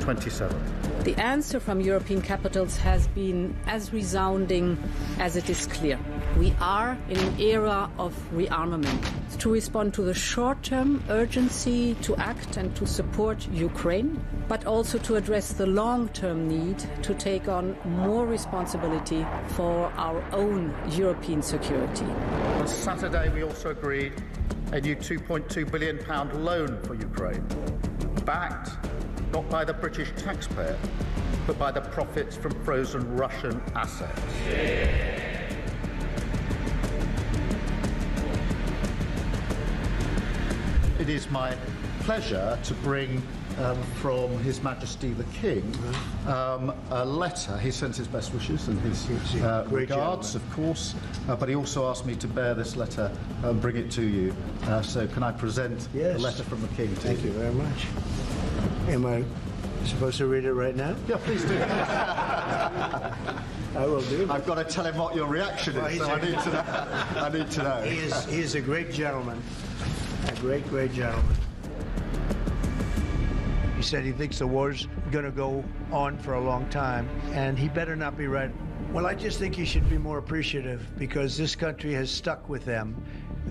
27. The answer from European capitals has been as resounding as it is clear. We are in an era of rearmament to respond to the short-term urgency to act and to support Ukraine, but also to address the long-term need to take on more responsibility for our own European security. On Saturday, we also agreed a new £2.2 billion loan for Ukraine, backed not by the British taxpayer, but by the profits from frozen Russian assets. It is my pleasure to bring from His Majesty the King a letter. He sends his best wishes and his regards, of course, but he also asked me to bear this letter and bring it to you. So can I present the letter from the King to you? Thank you very much. Am I supposed to read it right now? Yeah, please do. I will do. I've got to tell him what your reaction is, so I need to know. I need to know. He is a great gentleman. A great, great gentleman. He said he thinks the war's going to go on for a long time, and he better not be right. Well, I just think he should be more appreciative, because this country has stuck with them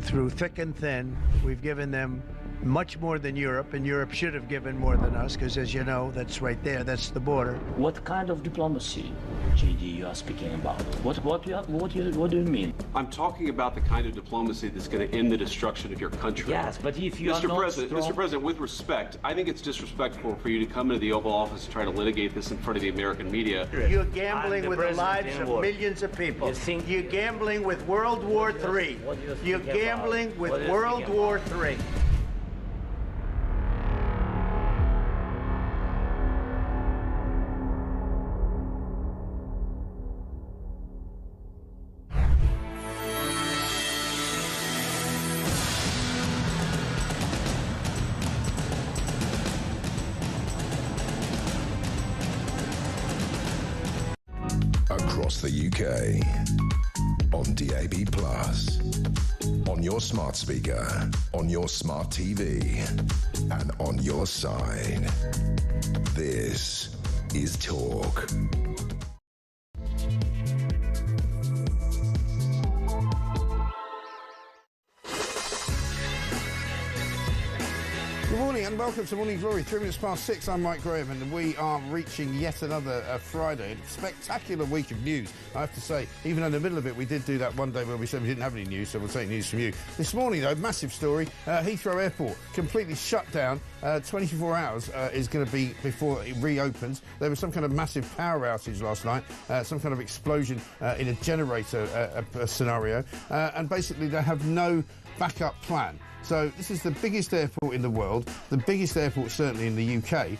through thick and thin. We've given them much more than Europe, and Europe should have given more than us, because as you know, that's right there, that's the border. What kind of diplomacy, JD, you are speaking about? What do you mean? I'm talking about the kind of diplomacy that's going to end the destruction of your country. Yes, but if you Mr. President, with respect, I think it's disrespectful for you to come into the Oval Office and try to litigate this in front of the American media. You're gambling with the lives of millions of people. You're gambling with World War III. You're gambling with World War III. Across the UK, on DAB+, on your smart speaker, on your smart TV, and on your side. This is Talk. Good morning and welcome to Morning Glory. 3 minutes past 6, I'm Mike Graham, and we are reaching yet another Friday. A spectacular week of news, I have to say. Even in the middle of it, we did do that one day where we said we didn't have any news, so we'll take news from you. This morning, though, massive story. Heathrow Airport completely shut down. 24 hours is going to be before it reopens. There was some kind of massive power outage last night, some kind of explosion in a generator scenario, and basically they have no backup plan. So this is the biggest airport in the world, the biggest airport certainly in the UK,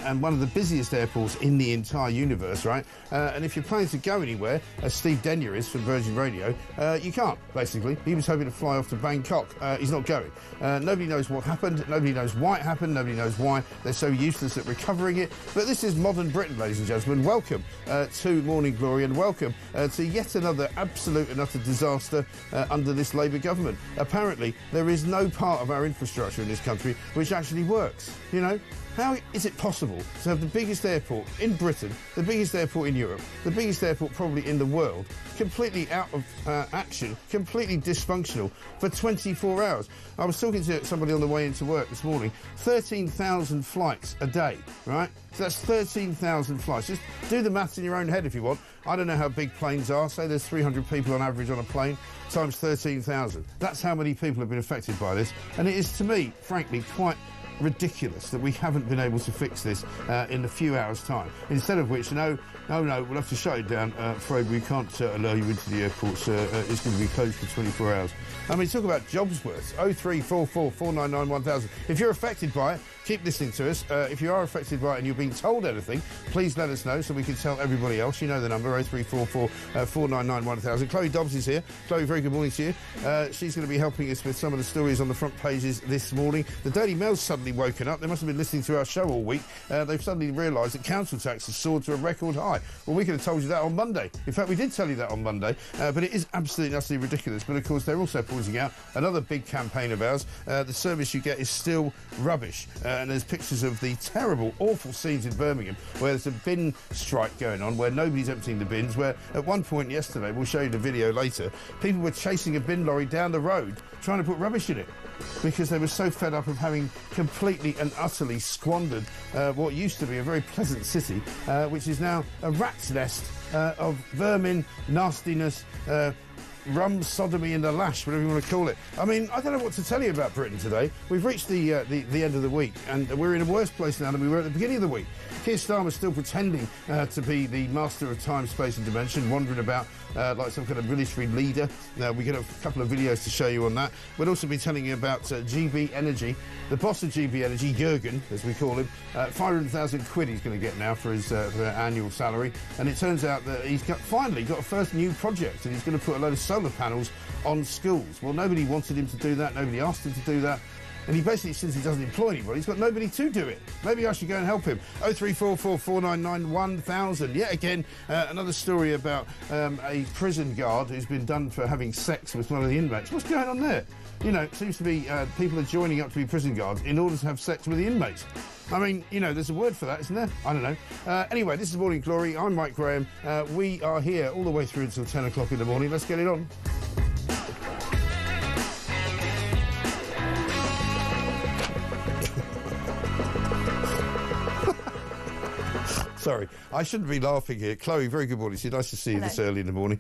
and one of the busiest airports in the entire universe, right? And if you're planning to go anywhere, as Steve Denyer is from Virgin Radio, you can't, basically. He was hoping to fly off to Bangkok. He's not going. Nobody knows what happened. Nobody knows why it happened. Nobody knows why they're so useless at recovering it. But this is modern Britain, ladies and gentlemen. Welcome to Morning Glory, and welcome to yet another absolute and utter disaster under this Labour government. Apparently, there is no part of our infrastructure in this country which actually works. You know, how is it possible to have the biggest airport in Britain, the biggest airport in Europe, the biggest airport probably in the world, completely out of action, completely dysfunctional for 24 hours? I was talking to somebody on the way into work this morning. 13,000 flights a day, right? So that's 13,000 flights. Just do the maths in your own head if you want. I don't know how big planes are. Say there's 300 people on average on a plane, times 13,000. That's how many people have been affected by this. And it is, to me, frankly, quite ridiculous that we haven't been able to fix this in a few hours' time. Instead of which, no, we'll have to shut it down. Afraid we can't allow you into the airports. It's going to be closed for 24 hours. I mean, talk about jobs worth. 0344 499 1000. If you're affected by it, keep listening to us. If you are affected by it and you're being told anything, please let us know so we can tell everybody else. You know the number, 0344 499 1000. Chloe Dobbs is here. Chloe, very good morning to you. She's going to be helping us with some of the stories on the front pages this morning. The Daily Mail's suddenly suddenly woken up. They must have been listening to our show all week. They've suddenly realised that council tax has soared to a record high. Well, we could have told you that on Monday. In fact, we did tell you that on Monday, but it is absolutely utterly ridiculous. But, of course, they're also pointing out another big campaign of ours. The service you get is still rubbish. And there's pictures of the terrible, awful scenes in Birmingham where there's a bin strike going on, where nobody's emptying the bins, where at one point yesterday, we'll show you the video later, people were chasing a bin lorry down the road trying to put rubbish in it because they were so fed up of having completely and utterly squandered what used to be a very pleasant city, which is now a rat's nest of vermin, nastiness, rum, sodomy and the lash, whatever you want to call it. I mean, I don't know what to tell you about Britain today. We've reached the end of the week, and we're in a worse place now than we were at the beginning of the week. Keir Starmer's still pretending to be the master of time, space and dimension, wandering about like some kind of military leader. We get a couple of videos to show you on that. We'll also be telling you about GB Energy. The boss of GB Energy, Jurgen, as we call him, 500,000 quid he's going to get now for his annual salary. And it turns out that he's finally got a first new project, and he's going to put a load of solar panels on schools. Well, nobody wanted him to do that. Nobody asked him to do that. And he basically, since he doesn't employ anybody, he's got nobody to do it. Maybe I should go and help him. 0344 499 1000. Yet again, another story about a prison guard who's been done for having sex with one of the inmates. What's going on there? You know, it seems to be people are joining up to be prison guards in order to have sex with the inmates. I mean, you know, there's a word for that, isn't there? I don't know. Anyway, this is Morning Glory. I'm Mike Graham. We are here all the way through until 10 o'clock in the morning. Let's get it on. Sorry, I shouldn't be laughing here. Chloe, very good morning. It's nice to see you this early in the morning.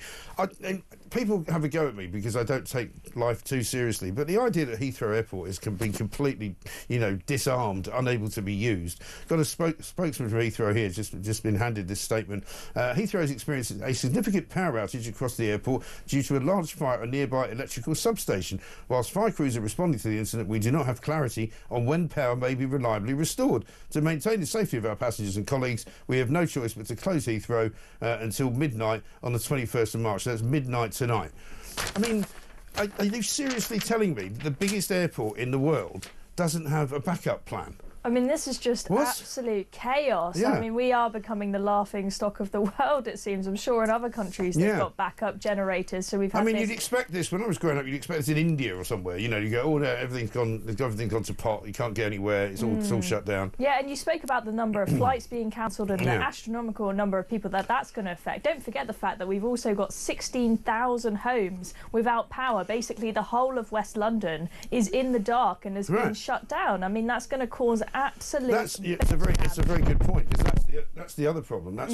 And people have a go at me because I don't take life too seriously, but the idea that Heathrow Airport has been completely, you know, disarmed, unable to be used. Got a spokesman from Heathrow here, just been handed this statement. Heathrow has experienced a significant power outage across the airport due to a large fire at a nearby electrical substation. Whilst fire crews are responding to the incident, we do not have clarity on when power may be reliably restored. To maintain the safety of our passengers and colleagues, we have no choice but to close Heathrow until midnight on the 21st of March. So that's midnight tonight. I mean, are you seriously telling me the biggest airport in the world doesn't have a backup plan? I mean, this is just absolute chaos. Yeah. I mean, we are becoming the laughing stock of the world, it seems. I'm sure in other countries they've got backup generators, so we've had you'd expect this, when I was growing up, you'd expect this in India or somewhere. You know, you go, oh, no, everything's gone to pot, you can't get anywhere, it's all shut down. Yeah, and you spoke about the number of flights being cancelled and the astronomical number of people that's going to affect. Don't forget the fact that we've also got 16,000 homes without power. Basically, the whole of West London is in the dark and has been shut down. I mean, that's going to cause it's a very good point, because that's the other problem. That's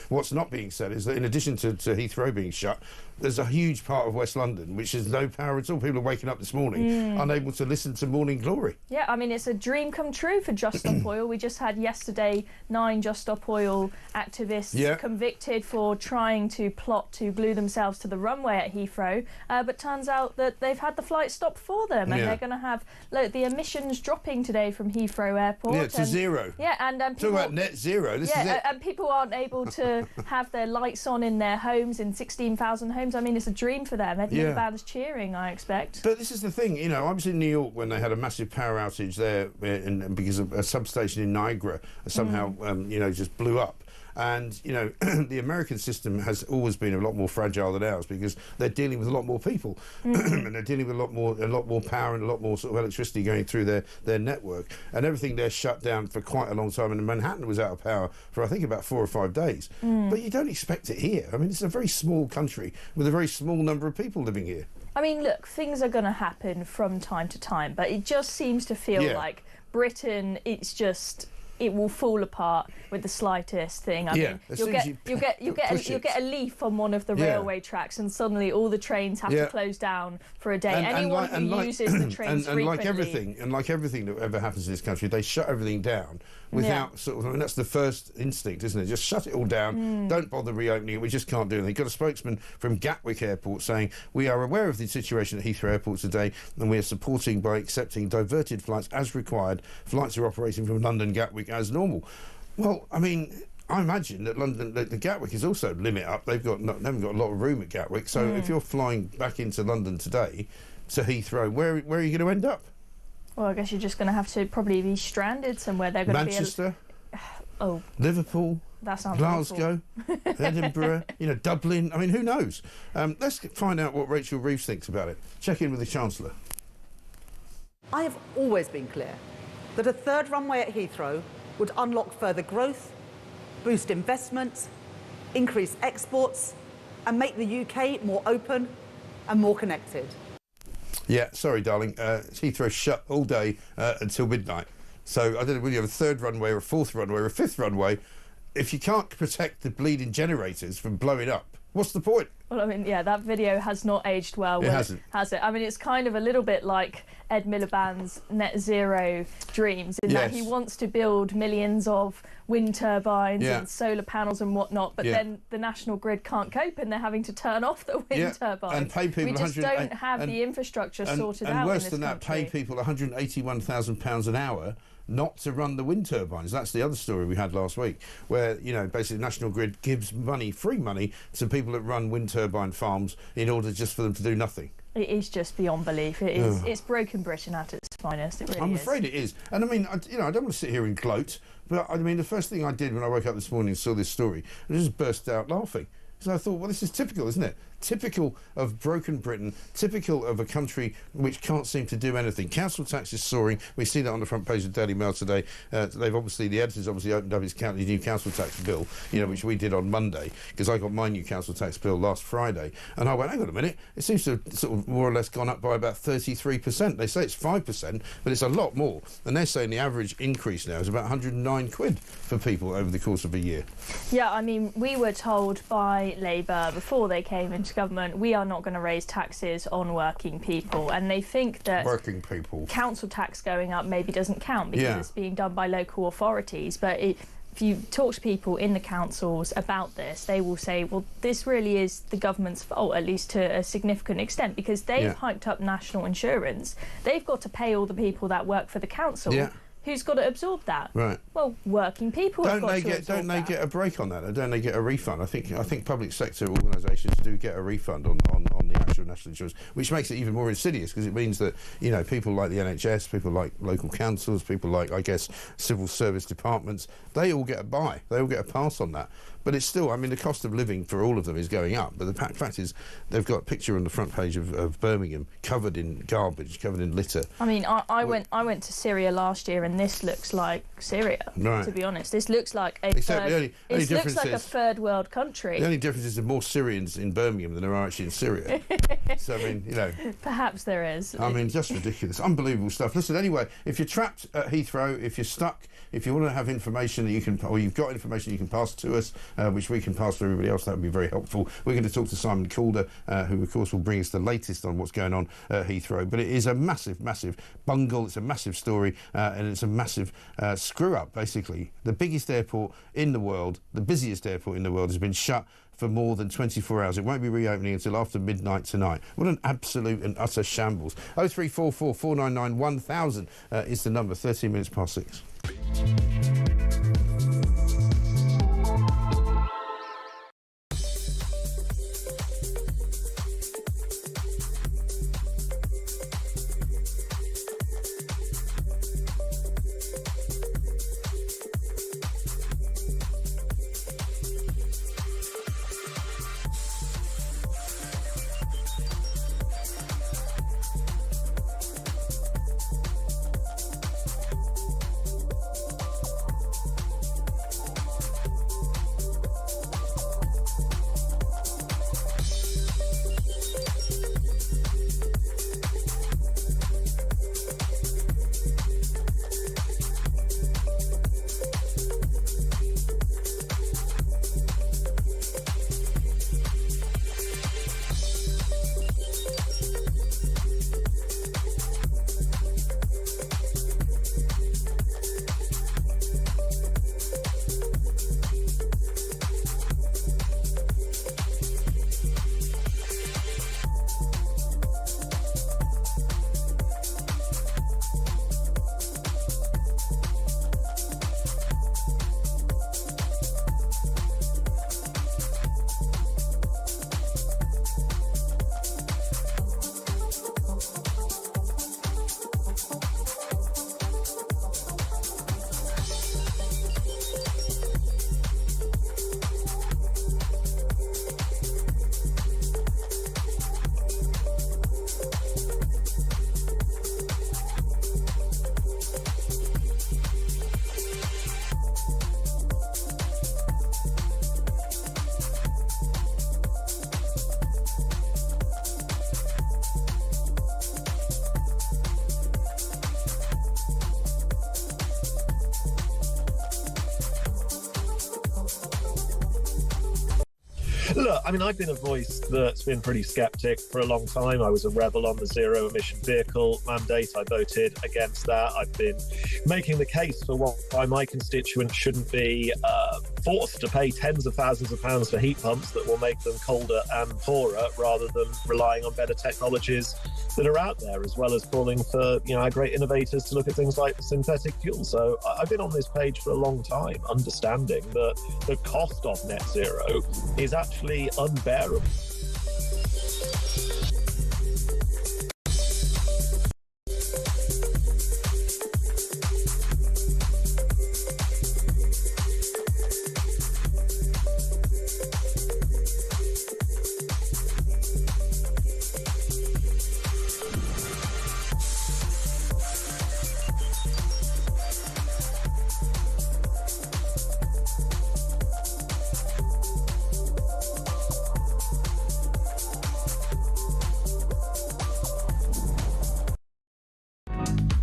what's not being said is that in addition to Heathrow being shut, there's a huge part of West London which has no power at all. People are waking up this morning unable to listen to Morning Glory. Yeah, I mean, it's a dream come true for Just Stop Oil. We just had yesterday 9 Just Stop Oil activists convicted for trying to plot to glue themselves to the runway at Heathrow, but turns out that they've had the flight stopped for them, and they're going to have the emissions dropping today from Heathrow Airport to zero. Yeah, and people, talk about net zero. This is it. And people aren't able to have their lights on in their homes, in 16,000 homes. I mean, it's a dream for them. Ed Miliband's cheering, I expect. But this is the thing, you know, I was in New York when they had a massive power outage there, because of a substation in Niagara somehow, just blew up. And, you know, the American system has always been a lot more fragile than ours because they're dealing with a lot more people and they're dealing with a lot more power and a lot more sort of electricity going through their network. And everything there shut down for quite a long time. And Manhattan was out of power for, I think, about 4 or 5 days. But you don't expect it here. I mean, it's a very small country with a very small number of people living here. I mean, look, things are going to happen from time to time, but it just seems to feel like Britain, it will fall apart with the slightest thing. I mean, you'll get a leaf on one of the railway tracks, and suddenly all the trains have to close down for a day. Anyone who uses the trains frequently, like everything that ever happens in this country, they shut everything down without sort of. I mean, that's the first instinct, isn't it? Just shut it all down. Don't bother reopening it. We just can't do anything. Got a spokesman from Gatwick Airport saying, "We are aware of the situation at Heathrow Airport today, and we are supporting by accepting diverted flights as required. Flights are operating from London Gatwick as normal." Well, I mean, I imagine that the Gatwick is also limit up. They haven't got a lot of room at Gatwick. So if you're flying back into London today to Heathrow, where are you going to end up? Well, I guess you're just going to have to probably be stranded somewhere. They're going Manchester, to be Liverpool, that sounds Glasgow, Edinburgh, Dublin. I mean, who knows? Let's find out what Rachel Reeves thinks about it. Check in with the Chancellor. I have always been clear that a third runway at Heathrow would unlock further growth, boost investment, increase exports, and make the UK more open and more connected. Yeah, sorry, darling. Heathrow shut all day until midnight. So I don't know whether you have a third runway or a fourth runway or a fifth runway. If you can't protect the bleeding generators from blowing up, what's the point? Well, I mean, yeah, that video has not aged well. It hasn't. Has it? I mean, it's kind of a little bit like Ed Miliband's net zero dreams in that he wants to build millions of wind turbines and solar panels and whatnot, but then the national grid can't cope and they're having to turn off the wind turbines. And pay people we just don't have the infrastructure sorted out. And worse in than that, pay people £181,000 an hour not to run the wind turbines. That's the other story we had last week, where, basically National Grid gives money, free money, to people that run wind turbine farms in order just for them to do nothing. It is just beyond belief. It is. It's broken Britain at its finest. It really is. I'm afraid it is. And I mean, I don't want to sit here and gloat, but I mean, the first thing I did when I woke up this morning and saw this story, I just burst out laughing. So I thought, well, this is typical, isn't it? Typical of broken Britain, typical of a country which can't seem to do anything. Council tax is soaring. We see that on the front page of the Daily Mail today. The editors obviously opened up his new council tax bill, which we did on Monday, because I got my new council tax bill last Friday. And I went, hang on a minute, it seems to have sort of more or less gone up by about 33%. They say it's 5%, but it's a lot more. And they're saying the average increase now is about 109 quid for people over the course of a year. Yeah, I mean, we were told by Labour before they came into government, we are not going to raise taxes on working people, and they think that working people council tax going up maybe doesn't count because it's being done by local authorities. But if you talk to people in the councils about this, they will say, well, this really is the government's fault, at least to a significant extent, because they've hiked up national insurance. They've got to pay all the people that work for the council. Who's got to absorb that? Right. Well, working people. Don't they get a break on that? Or don't they get a refund? I think public sector organisations do get a refund on the actual national insurance, which makes it even more insidious, because it means that people like the NHS, people like local councils, people like, I guess, civil service departments, they all get a buy. They all get a pass on that. But it's still, I mean, the cost of living for all of them is going up. But the fact is, they've got a picture on the front page of Birmingham covered in garbage, covered in litter. I mean, I went to Syria last year, and this looks like Syria. Right. To be honest, this looks like a third world country. The only difference is there are more Syrians in Birmingham than there are actually in Syria. So I mean, perhaps there is. I mean, just ridiculous, unbelievable stuff. Listen, anyway, if you're trapped at Heathrow, if you're stuck, if you want to have information that you can, or you've got information you can pass to us, which we can pass to everybody else, that would be very helpful. We're going to talk to Simon Calder, who of course will bring us the latest on what's going on at Heathrow. But it is a massive, massive bungle. It's a massive story, and it's a massive screw up. Basically, the biggest airport in the world, the busiest airport in the world, has been shut for more than 24 hours. It won't be reopening until after midnight tonight. What an absolute and utter shambles. 0344 499 1000 is the number. 13 minutes past 6. Look, I mean, I've been a voice that's been pretty sceptic for a long time. I was a rebel on the zero emission vehicle mandate. I voted against that. I've been making the case for why my constituents shouldn't be forced to pay tens of thousands of pounds for heat pumps that will make them colder and poorer, rather than relying on better technologies that are out there, as well as calling for, our great innovators to look at things like synthetic fuel. So I've been on this page for a long time, understanding that the cost of net zero is actually unbearable.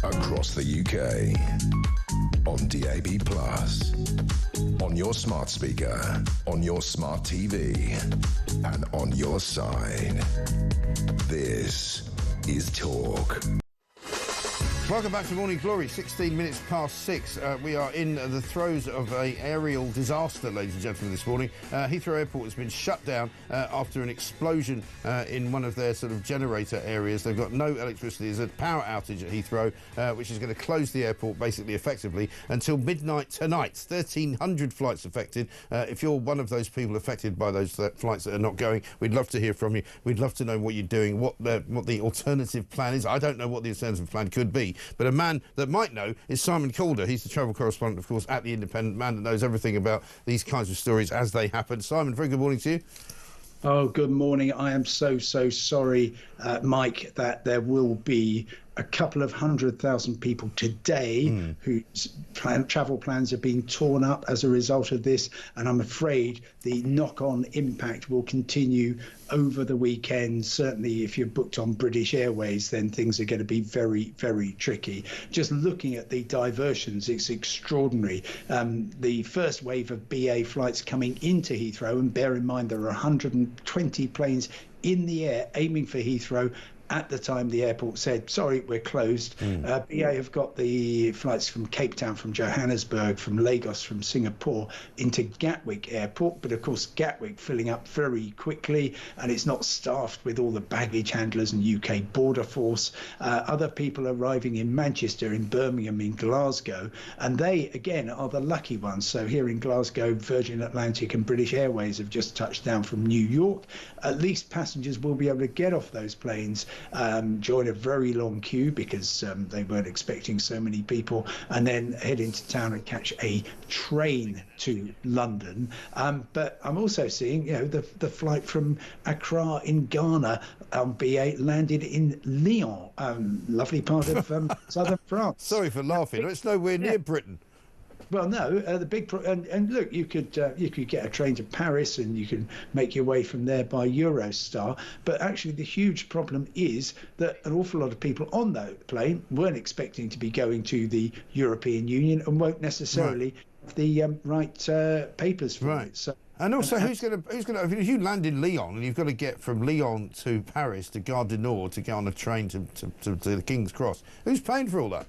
Across the UK, on DAB+, on your smart speaker, on your smart TV, and on your side. This is Talk. Welcome back to Morning Glory, 16 minutes past 6. We are in the throes of an aerial disaster, ladies and gentlemen, this morning. Heathrow Airport has been shut down after an explosion in one of their sort of generator areas. They've got no electricity. There's a power outage at Heathrow, which is going to close the airport basically effectively until midnight tonight. 1,300 flights affected. If you're one of those people affected by those flights that are not going, we'd love to hear from you. We'd love to know what you're doing, what the alternative plan is. I don't know what the alternative plan could be. But a man that might know is Simon Calder. He's the travel correspondent, of course, at The Independent, man that knows everything about these kinds of stories as they happen. Simon, very good morning to you. Oh, good morning. I am so sorry, Mike, that there will be a couple of 100,000 people today whose travel plans are being torn up as a result of this. And I'm afraid the knock-on impact will continue over the weekend. Certainly, if you're booked on British Airways, then things are going to be very, very tricky. Just looking at the diversions, it's extraordinary. The first wave of BA flights coming into Heathrow, and bear in mind there are 120 planes in the air aiming for Heathrow at the time the airport said, sorry, we're closed. BA have got the flights from Cape Town, from Johannesburg, from Lagos, from Singapore into Gatwick Airport. But of course, Gatwick filling up very quickly, and it's not staffed with all the baggage handlers and UK border force. Other people arriving in Manchester, in Birmingham, in Glasgow, and they, again, are the lucky ones. So here in Glasgow, Virgin Atlantic and British Airways have just touched down from New York. At least passengers will be able to get off those planes, join a very long queue because they weren't expecting so many people, and then head into town and catch a train to London. But I'm also seeing, the flight from Accra in Ghana on BA landed in Lyon, lovely part of southern France. Sorry for laughing. It's nowhere near Britain. Well, no, the big and look, you could get a train to Paris and you can make your way from there by Eurostar. But actually, the huge problem is that an awful lot of people on that plane weren't expecting to be going to the European Union and won't necessarily have the right papers for it. So. And also, who's going to? If you land in Lyon and you've got to get from Lyon to Paris to Gare du Nord to get on a train to the King's Cross, who's paying for all that?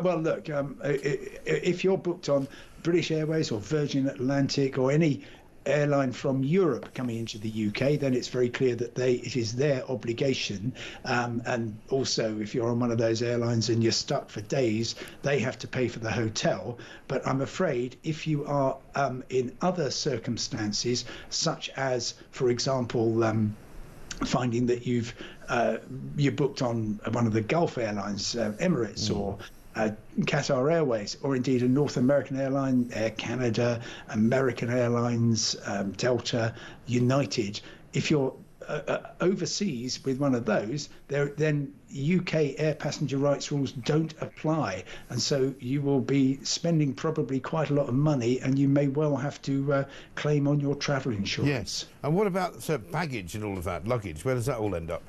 Well, look, if you're booked on British Airways or Virgin Atlantic or any airline from Europe coming into the UK, then it's very clear that it is their obligation. And also, if you're on one of those airlines and you're stuck for days, they have to pay for the hotel. But I'm afraid if you are in other circumstances, such as, for example, finding that you're booked on one of the Gulf airlines, Emirates or Qatar Airways, or indeed a North American airline, Air Canada, American Airlines, Delta, United. If you're overseas with one of those, then UK air passenger rights rules don't apply, and so you will be spending probably quite a lot of money, and you may well have to claim on your travel insurance. Yes. And what about baggage and all of that, luggage? Where does that all end up?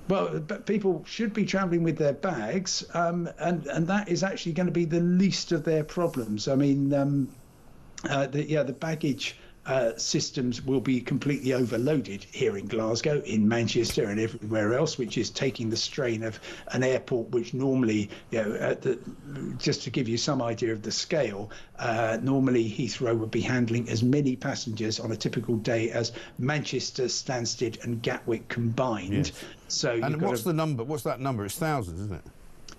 Well, but people should be travelling with their bags, and that is actually going to be the least of their problems. I mean, the baggage systems will be completely overloaded here in Glasgow, in Manchester and everywhere else, which is taking the strain of an airport which normally, just to give you some idea of the scale, normally Heathrow would be handling as many passengers on a typical day as Manchester, Stansted and Gatwick combined. Yes. So, and what's the number? What's that number? It's thousands, isn't it?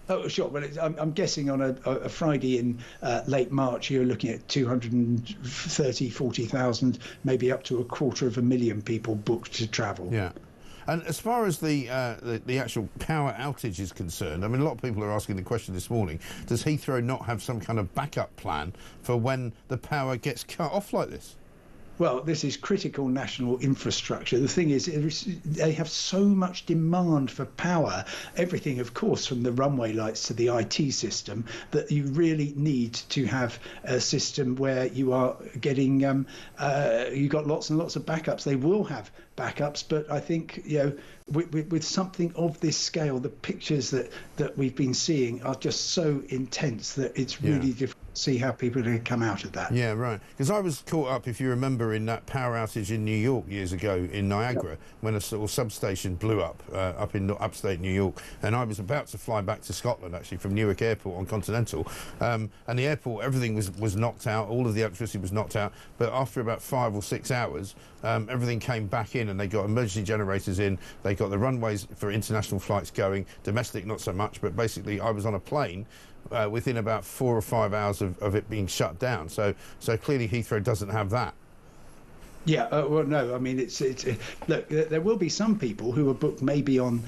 Oh, sure. Well, I'm guessing on a Friday in late March, you're looking at 230, 40,000, maybe up to 250,000 people booked to travel. Yeah. And as far as the actual power outage is concerned, I mean, a lot of people are asking the question this morning, does Heathrow not have some kind of backup plan for when the power gets cut off like this? Well, this is critical national infrastructure. The thing is, they have so much demand for power, everything, of course, from the runway lights to the IT system, that you really need to have a system where you are getting, you've got lots and lots of backups. They will have backups, but I think, with something of this scale, the pictures that we've been seeing are just so intense that it's really difficult to see how people are going to come out of that. Yeah, right. Because I was caught up, if you remember, in that power outage in New York years ago in Niagara, when a sort of substation blew up up in upstate New York, and I was about to fly back to Scotland, actually, from Newark Airport on Continental, and the airport, everything was knocked out, all of the electricity was knocked out, but after about 5 or 6 hours, everything came back in, and they got emergency generators in, they got the runways for international flights going, domestic not so much, but basically I was on a plane within about 4 or 5 hours of it being shut down. So clearly Heathrow doesn't have that. Yeah, well, no, I mean, look, there will be some people who are booked maybe on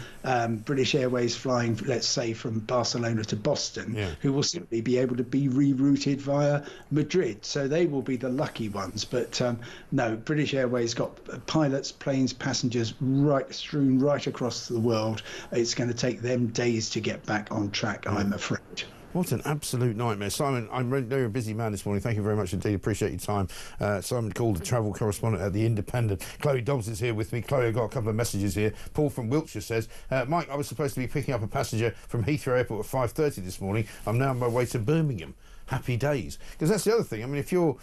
British Airways flying, let's say, from Barcelona to Boston, who will simply be able to be rerouted via Madrid. So they will be the lucky ones. But no, British Airways got pilots, planes, passengers strewn right across the world. It's going to take them days to get back on track, I'm afraid. What an absolute nightmare. Simon, I know you're a busy man this morning. Thank you very much indeed. Appreciate your time. Simon Called, the travel correspondent at The Independent. Chloe Dobbs is here with me. Chloe, I've got a couple of messages here. Paul from Wiltshire says, Mike, I was supposed to be picking up a passenger from Heathrow Airport at 5:30 this morning. I'm now on my way to Birmingham. Happy days. Because that's the other thing. I mean, if you're,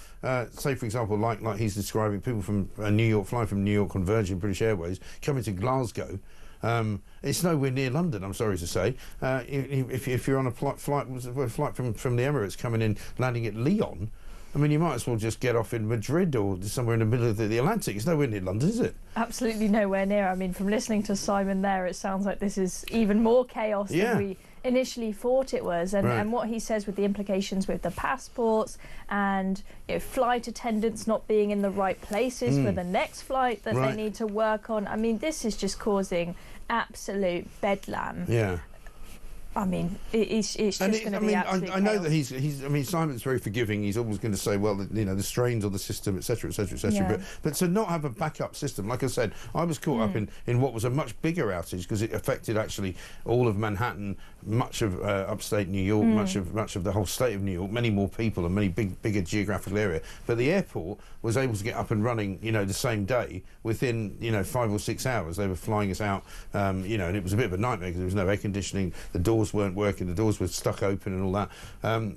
say, for example, like he's describing, people from New York, flying from New York on Virgin British Airways, coming to Glasgow, it's nowhere near London, I'm sorry to say. If you're on a flight from the Emirates coming in, landing at Lyon, I mean, you might as well just get off in Madrid or somewhere in the middle of the Atlantic. It's nowhere near London, is it? Absolutely nowhere near. I mean, from listening to Simon there, it sounds like this is even more chaos than we initially thought it was, and what he says with the implications with the passports and flight attendants not being in the right places for the next flight that they need to work on. I mean, this is just causing absolute bedlam. Yeah. I mean, it's just going to be absolute I know that he's. I mean, Simon's very forgiving. He's always going to say, well, the strains on the system, etc., etc., etc. But to not have a backup system, like I said, I was caught up in what was a much bigger outage because it affected actually all of Manhattan, much of upstate New York, much of the whole state of New York, many more people and many bigger geographical area. But the airport was able to get up and running, the same day within 5 or 6 hours. They were flying us out, and it was a bit of a nightmare because there was no air conditioning, the doors weren't working, the doors were stuck open and all that,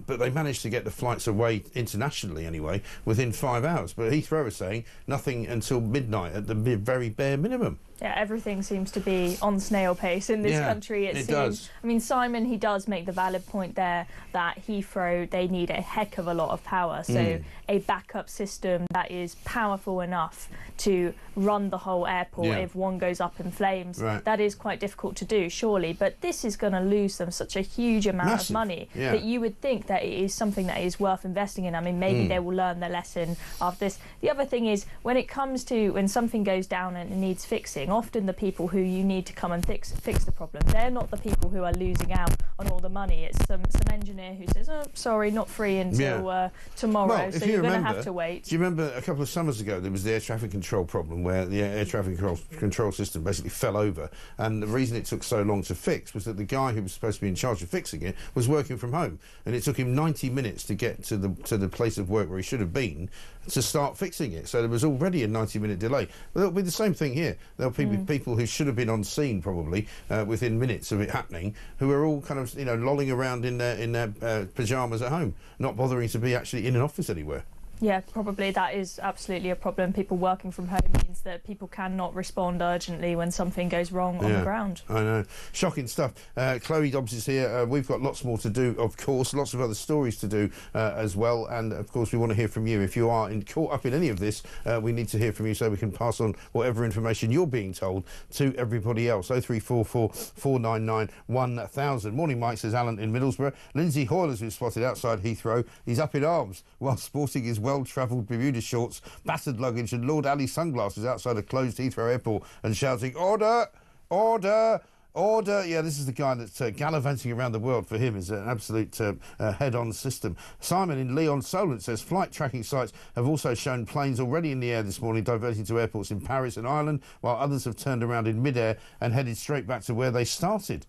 but they managed to get the flights away internationally anyway within 5 hours. But Heathrow is saying nothing until midnight at the very bare minimum. Yeah, everything seems to be on snail pace in this country, it seems. Does. I mean, Simon, he does make the valid point there that Heathrow, they need a heck of a lot of power. So a backup system that is powerful enough to run the whole airport if one goes up in flames, that is quite difficult to do, surely. But this is going to lose them such a huge amount of money that you would think that it is something that is worth investing in. I mean, maybe they will learn their lesson after this. The other thing is, when it comes to when something goes down and it needs fixing, often the people who you need to come and fix the problem, they're not the people who are losing out on all the money. It's some engineer who says, oh, sorry, not free until tomorrow, well, so you're going to have to wait. Do you remember a couple of summers ago there was the air traffic control problem where the air traffic control system basically fell over, and the reason it took so long to fix was that the guy who was supposed to be in charge of fixing it was working from home, and it took him 90 minutes to get to the place of work where he should have been to start fixing it. So there was already a 90-minute delay. But it'll be the same thing here. There'll be people who should have been on scene probably within minutes of it happening, who are all kind of lolling around in their pyjamas at home, not bothering to be actually in an office anywhere. Yeah, probably that is absolutely a problem. People working from home means that people cannot respond urgently when something goes wrong on the ground. I know. Shocking stuff. Chloe Dobbs is here. We've got lots more to do, of course, lots of other stories to do as well. And, of course, we want to hear from you. If you are caught up in any of this, we need to hear from you so we can pass on whatever information you're being told to everybody else. 0344 499 1000. Morning, Mike, says Alan in Middlesbrough. Lindsay Hoyle has been spotted outside Heathrow. He's up in arms while sporting his well-travelled Bermuda shorts, battered luggage and Lord Ali sunglasses outside a closed Heathrow airport and shouting, "Order! Order! Order!" Yeah, this is the guy that's gallivanting around the world. For him is an absolute head-on system. Simon in Lyon Solent says flight tracking sites have also shown planes already in the air this morning diverting to airports in Paris and Ireland, while others have turned around in mid-air and headed straight back to where they started.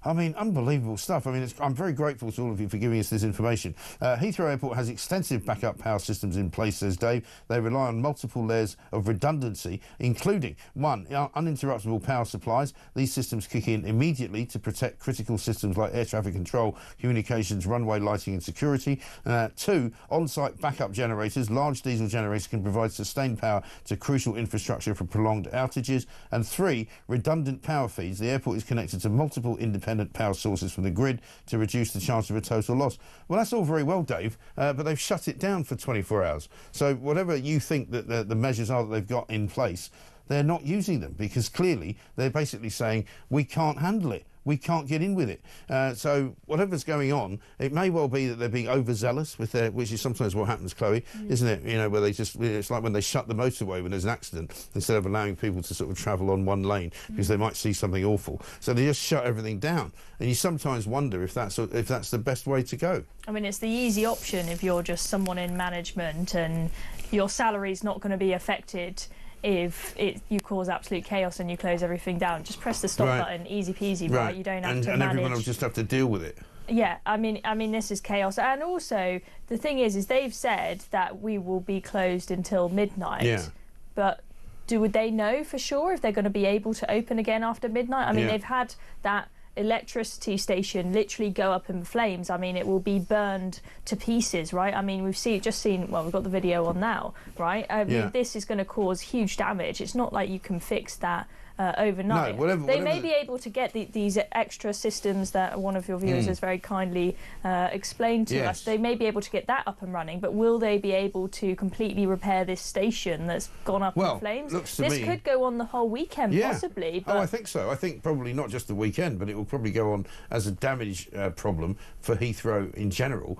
I mean, unbelievable stuff. I mean, I'm very grateful to all of you for giving us this information. Heathrow Airport has extensive backup power systems in place, says Dave. They rely on multiple layers of redundancy, including, 1, uninterruptible power supplies. These systems kick in immediately to protect critical systems like air traffic control, communications, runway lighting and security. 2, on-site backup generators. Large diesel generators can provide sustained power to crucial infrastructure for prolonged outages. And 3, redundant power feeds. The airport is connected to multiple independent power sources from the grid to reduce the chance of a total loss. Well, that's all very well, Dave, but they've shut it down for 24 hours. So whatever you think that the measures are that they've got in place, they're not using them because clearly they're basically saying we can't handle it. We can't get in with it. So whatever's going on, it may well be that they're being overzealous with their, which is sometimes what happens, Chloe, isn't it? You know, where they just, it's like when they shut the motorway when there's an accident, instead of allowing people to sort of travel on one lane because they might see something awful. So they just shut everything down. And you sometimes wonder if that's the best way to go. I mean, it's the easy option if you're just someone in management and your salary's not going to be affected if you cause absolute chaos and you close everything down. Just press the stop button, easy peasy, right? You don't have to manage. And everyone will just have to deal with it. Yeah, I mean, this is chaos. And also, the thing is they've said that we will be closed until midnight. Yeah. But would they know for sure if they're going to be able to open again after midnight? I mean, they've had that electricity station literally go up in flames. I mean, it will be burned to pieces, right? I mean, we've just seen, well, we've got the video on now, right? I mean, this is going to cause huge damage. It's not like you can fix that overnight. No, they may be able to get these extra systems that one of your viewers has very kindly explained to us. They may be able to get that up and running, but will they be able to completely repair this station that's gone up in flames? This could go on the whole weekend, possibly. But I think so. I think probably not just the weekend, but it will probably go on as a damage problem for Heathrow in general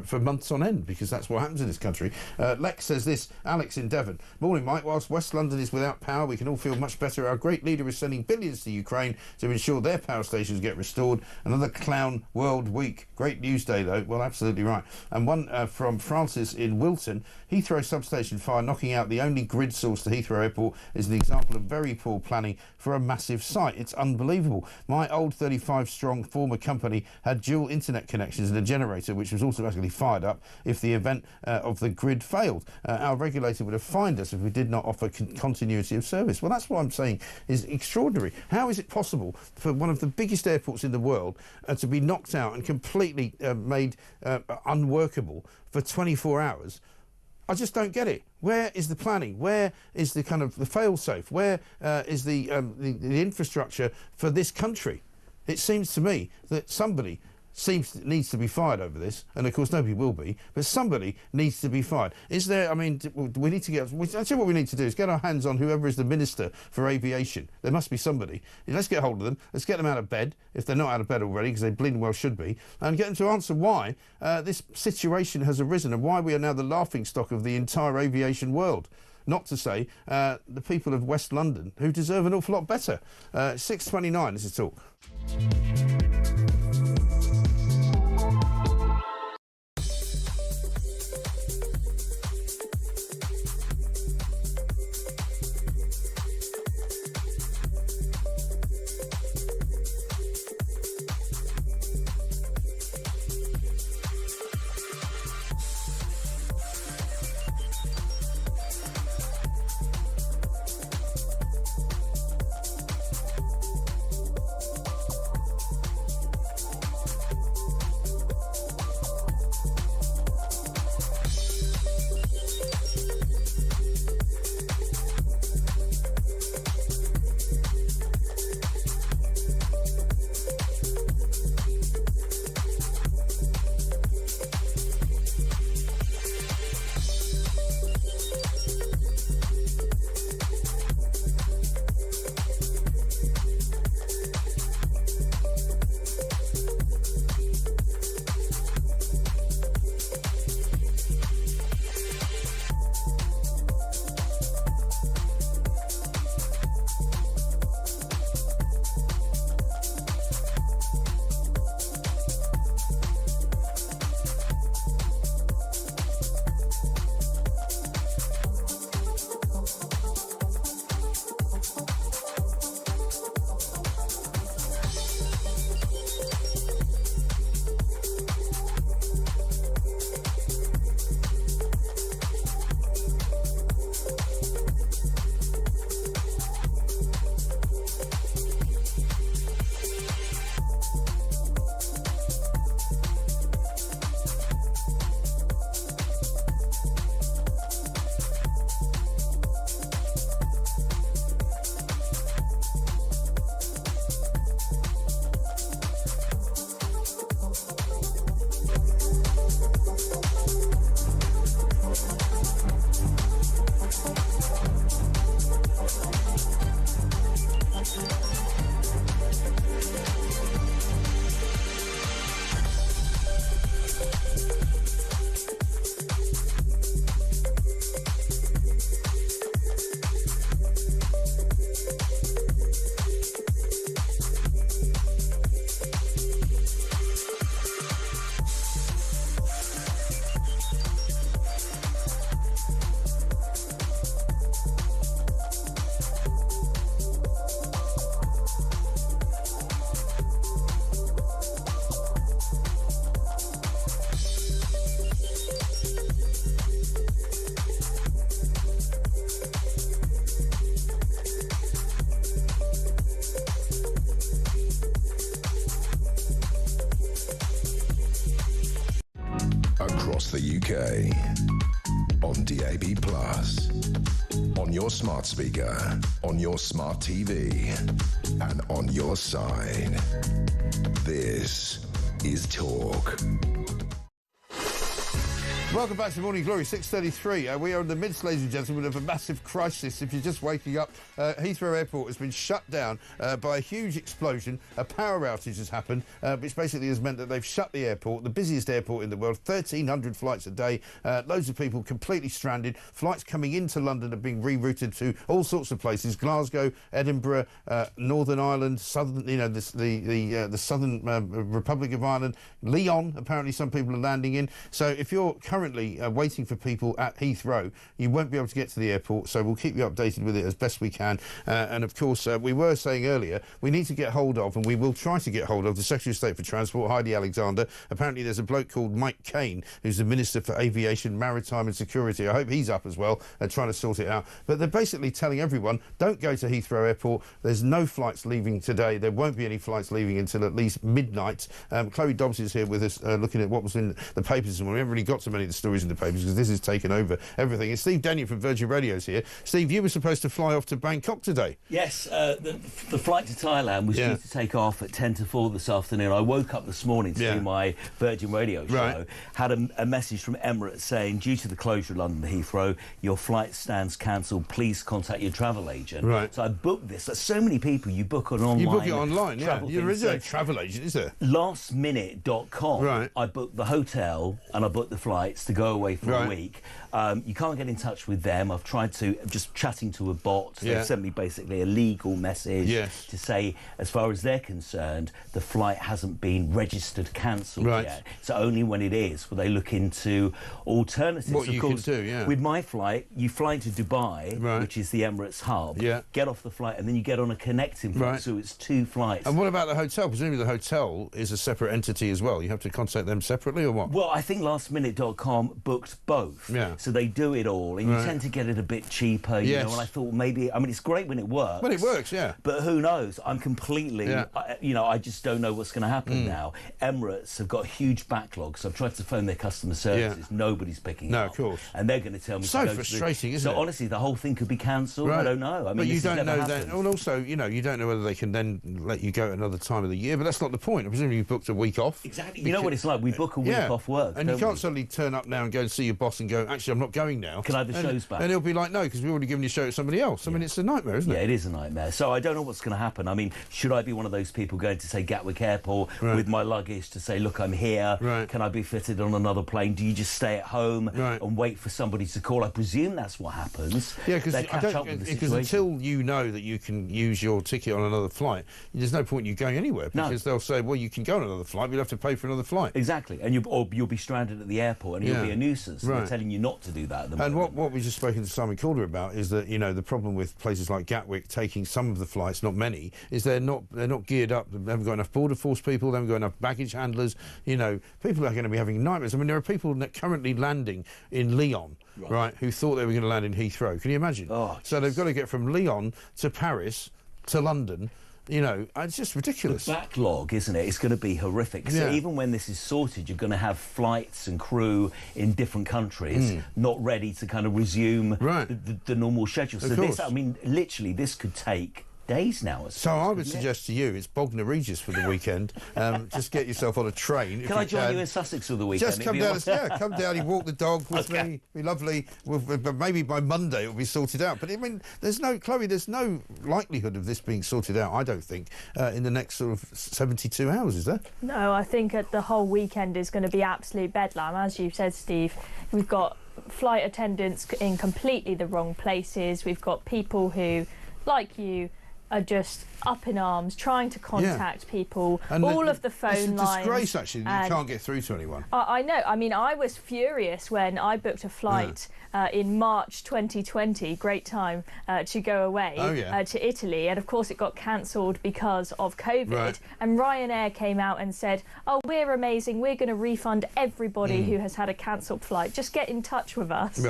for months on end, because that's what happens in this country. Lex says this, Alex in Devon. Morning, Mike. Whilst West London is without power, we can all feel much better. Our great leader is sending billions to Ukraine to ensure their power stations get restored. Another clown world week. Great news day, though. Well, absolutely right. And one from Francis in Wilton. Heathrow substation fire knocking out the only grid source to Heathrow Airport is an example of very poor planning for a massive site. It's unbelievable. My old 35-strong former company had dual internet connections and a generator which was automatically fired up if the event of the grid failed. Our regulator would have fined us if we did not offer continuity of service. Well, that's what I'm saying is extraordinary. How is it possible for one of the biggest airports in the world to be knocked out and completely made unworkable for 24 hours? I just don't get it. Where is the planning? Where is the kind of the fail-safe? Where is the infrastructure for this country? It seems to me that somebody needs to be fired over this, and of course nobody will be, but somebody needs to be fired. Is there, I mean, we need to get, actually what we need to do is get our hands on whoever is the Minister for Aviation. There must be somebody. Let's get hold of them, let's get them out of bed, if they're not out of bed already, because they bleeding well should be, and get them to answer why this situation has arisen and why we are now the laughingstock of the entire aviation world. Not to say the people of West London, who deserve an awful lot better. 6:29, this is Talk. UK. On DAB+, on your smart speaker, on your smart TV, and on your side. This is Talk. Welcome back to Morning Glory, 6:33. We are in the midst, ladies and gentlemen, of a massive crisis. If you're just waking up, Heathrow Airport has been shut down by a huge explosion. A power outage has happened, which basically has meant that they've shut the airport, the busiest airport in the world, 1,300 flights a day, loads of people completely stranded. Flights coming into London are being rerouted to all sorts of places: Glasgow, Edinburgh, Northern Ireland, southern, the southern Republic of Ireland, Lyon. Apparently, some people are landing in. So if you're currently waiting for people at Heathrow, you won't be able to get to the airport, so we'll keep you updated with it as best we can. And of course, we were saying earlier, we need to get hold of, and we will try to get hold of, the Secretary of State for Transport, Heidi Alexander. Apparently there's a bloke called Mike Kane, who's the Minister for Aviation, Maritime and Security. I hope he's up as well, trying to sort it out. But they're basically telling everyone, don't go to Heathrow Airport. There's no flights leaving today. There won't be any flights leaving until at least midnight. Chloe Dobbs is here with us, looking at what was in the papers this morning. We haven't really got so many of the stories in the papers because this has taken over everything. And Steve Denny from Virgin Radio's here. Steve, you were supposed to fly off to Bangkok today. Yes, the flight to Thailand was due to take off at 10 to 4 this afternoon. I woke up this morning to do my Virgin Radio show, had a message from Emirates saying, due to the closure of London Heathrow, your flight stands cancelled. Please contact your travel agent. Right. So I booked this. There's so many people you book on online. You book it online, yeah. You're a travel agent, is there? Lastminute.com. Right. I booked the hotel and I booked the flights to go away for a week. You can't get in touch with them. I've tried to, just chatting to a bot. They've sent me basically a legal message to say, as far as they're concerned, the flight hasn't been registered cancelled yet. So only when it is will they look into alternatives. What you can do, with my flight, you fly to Dubai, which is the Emirates hub, get off the flight, and then you get on a connecting flight, so it's 2 flights. And what about the hotel? Presumably the hotel is a separate entity as well. You have to contact them separately, or what? Well, I think lastminute.com booked both. So they do it all, and you tend to get it a bit cheaper, you know, and I thought maybe, I mean, it's great when it works. When it works, but who knows? I'm completely, I just don't know what's going to happen now. Emirates have got huge backlogs, so I've tried to phone their customer services. Nobody's picking up. No, of course. And they're going to tell me. So frustrating, isn't it? So honestly, the whole thing could be cancelled. I don't know. I mean, but you don't know that. Happened. And also, you know, you don't know whether they can then let you go at another time of the year, but that's not the point. Presumably you booked a week off. Exactly. You know what it's like? We book a week off work, and you can't suddenly turn up now and go and see your boss and go, actually, I'm not going now. Can I have the shows back? And he'll be like, no, because we've already given you a show to somebody else. I mean, it's a nightmare, isn't it? Yeah, it is a nightmare. So I don't know what's going to happen. I mean, should I be one of those people going to, say, Gatwick Airport with my luggage to say, look, I'm here. Can I be fitted on another plane? Do you just stay at home and wait for somebody to call? I presume that's what happens. Yeah, because until you know that you can use your ticket on another flight, there's no point in you going anywhere, because they'll say, well, you can go on another flight, but you'll have to pay for another flight. Exactly, and you'll be stranded at the airport, and you'll be a nuisance. They're telling you not to do that at the moment. And what we just spoken to Simon Calder about is that, you know, the problem with places like Gatwick taking some of the flights, not many, is they're not geared up. They haven't got enough border force people. They haven't got enough baggage handlers. You know, people are going to be having nightmares. I mean, there are people currently landing in Lyon, right, who thought they were going to land in Heathrow. Can you imagine? So they've got to get from Lyon to Paris to London. You know, it's just ridiculous. The backlog, isn't it? It's going to be horrific. So even when this is sorted, you're going to have flights and crew in different countries not ready to kind of resume the normal schedule. So this, I mean, literally, this could take days now. So I would suggest to you, it's Bognor Regis for the weekend. Just get yourself on a train. Can I join you in Sussex for the weekend? Just come down. Come down. You walk the dog with me. It'd be lovely. But maybe by Monday it'll be sorted out. But I mean, there's no likelihood of this being sorted out. I don't think in the next sort of 72 hours. Is there? No, I think the whole weekend is going to be absolute bedlam. As you said, Steve, we've got flight attendants in completely the wrong places. We've got people who, like you, are just up in arms, trying to contact people, and all of the phone lines. It's a disgrace, actually, that you can't get through to anyone. I know. I mean, I was furious when I booked a flight in March 2020, great time to go away to Italy, and of course it got cancelled because of COVID, and Ryanair came out and said, oh, we're amazing, we're going to refund everybody who has had a cancelled flight, just get in touch with us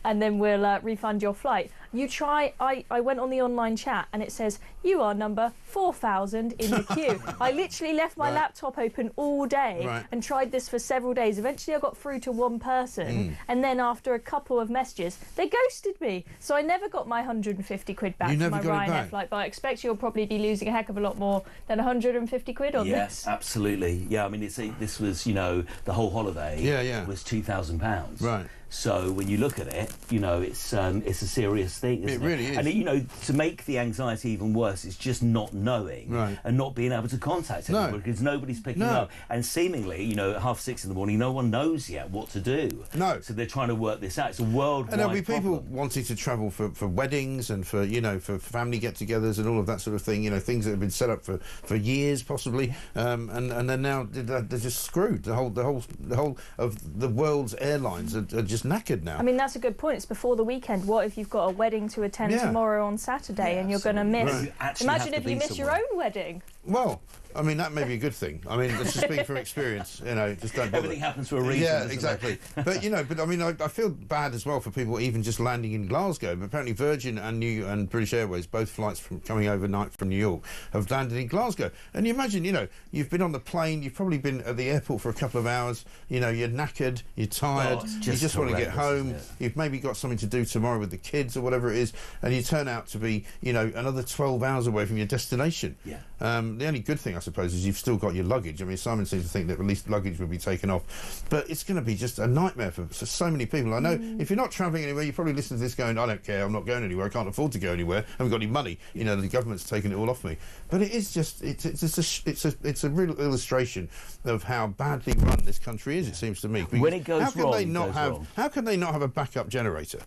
and then we'll refund your flight. I went on the online chat and it says, you are number 4,000 in the queue. I literally left my laptop open all day and tried this for several days. Eventually I got through to one person and then after a couple of messages, they ghosted me. So I never got my 150 quid back for my Ryanair flight, but I expect you'll probably be losing a heck of a lot more than 150 quid on this. Yes, absolutely. Yeah, I mean, this was, you know, the whole holiday was £2,000. Right. So when you look at it, you know, it's a serious thing, isn't it? It really is. And, you know, to make the anxiety even worse, it's just not knowing and not being able to contact anyone because nobody's picking up. And seemingly, you know, at 6:30 in the morning, no one knows yet what to do. No. So they're trying to work this out. It's a worldwide And there'll be people problem. wanting to travel for weddings and for, you know, for family get-togethers and all of that sort of thing, you know, things that have been set up for years possibly, and then now they're just screwed. The whole of the world's airlines are just knackered now. I mean, that's a good point. It's before the weekend. What if you've got a wedding to attend tomorrow on Saturday and you're going to miss... Imagine if you miss your own wedding. Well, I mean, that may be a good thing. I mean, let's just speak from experience, you know, just don't bother. Everything happens for a reason. Yeah, exactly. But, you know, I mean, I feel bad as well for people even just landing in Glasgow. But apparently Virgin and British Airways, both flights from coming overnight from New York, have landed in Glasgow. And you imagine, you know, you've been on the plane, you've probably been at the airport for a couple of hours, you know, you're knackered, you're tired, you just want to get home, you've maybe got something to do tomorrow with the kids or whatever it is, and you turn out to be, you know, another 12 hours away from your destination. Yeah. The only good thing, I suppose, is you've still got your luggage. I mean, Simon seems to think that at least luggage will be taken off. But it's going to be just a nightmare for so many people. I know if you're not travelling anywhere, you probably listen to this going, I don't care, I'm not going anywhere, I can't afford to go anywhere, I haven't got any money, you know, the government's taken it all off me. But it is just, it's a real illustration of how badly run this country is, it seems to me. Because when it goes how can wrong, they not have? How can they not have a backup generator?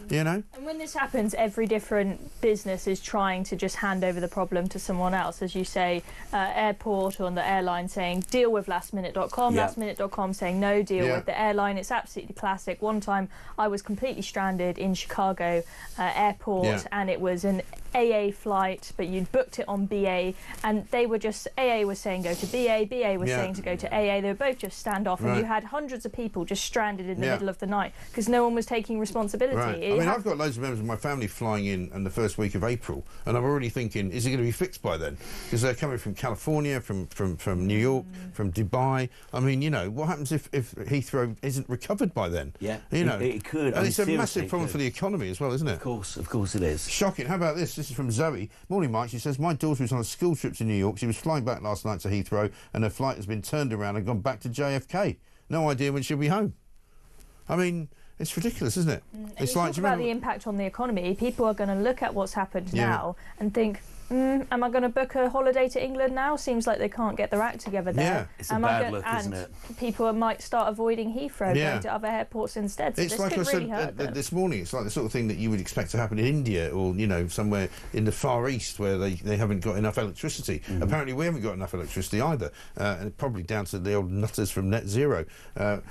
You know? And when this happens, every different business is trying to just hand over the problem to someone else. As you say, airport or on the airline saying, deal with lastminute.com, lastminute.com saying, no, deal with the airline. It's absolutely classic. One time I was completely stranded in Chicago airport and it was an AA flight, but you'd booked it on BA, and they were just, AA was saying go to BA, BA was saying to go to AA. They were both just standoff, and you had hundreds of people just stranded in the middle of the night because no one was taking responsibility. I mean, I've got loads of members of my family flying in the first week of April, and I'm already thinking, is it going to be fixed by then? Because they're coming from California, from New York, from Dubai. I mean, you know, what happens if Heathrow isn't recovered by then? Yeah, you know, it could. And it's a massive problem for the economy as well, isn't it? Of course it is. Shocking. How about this? This is from Zoe. Morning, Mike. She says, my daughter was on a school trip to New York. She was flying back last night to Heathrow, and her flight has been turned around and gone back to JFK. No idea when she'll be home. I mean, it's ridiculous, isn't it? It's like, talk about the impact on the economy. People are going to look at what's happened now and think, am I going to book a holiday to England now? Seems like they can't get their act together there. Yeah, it's a bad look, isn't it? People might start avoiding Heathrow, going to other airports instead. So it's like I said this morning, it's like the sort of thing that you would expect to happen in India or, you know, somewhere in the Far East where they haven't got enough electricity. Apparently we haven't got enough electricity either, and probably down to the old nutters from Net Zero.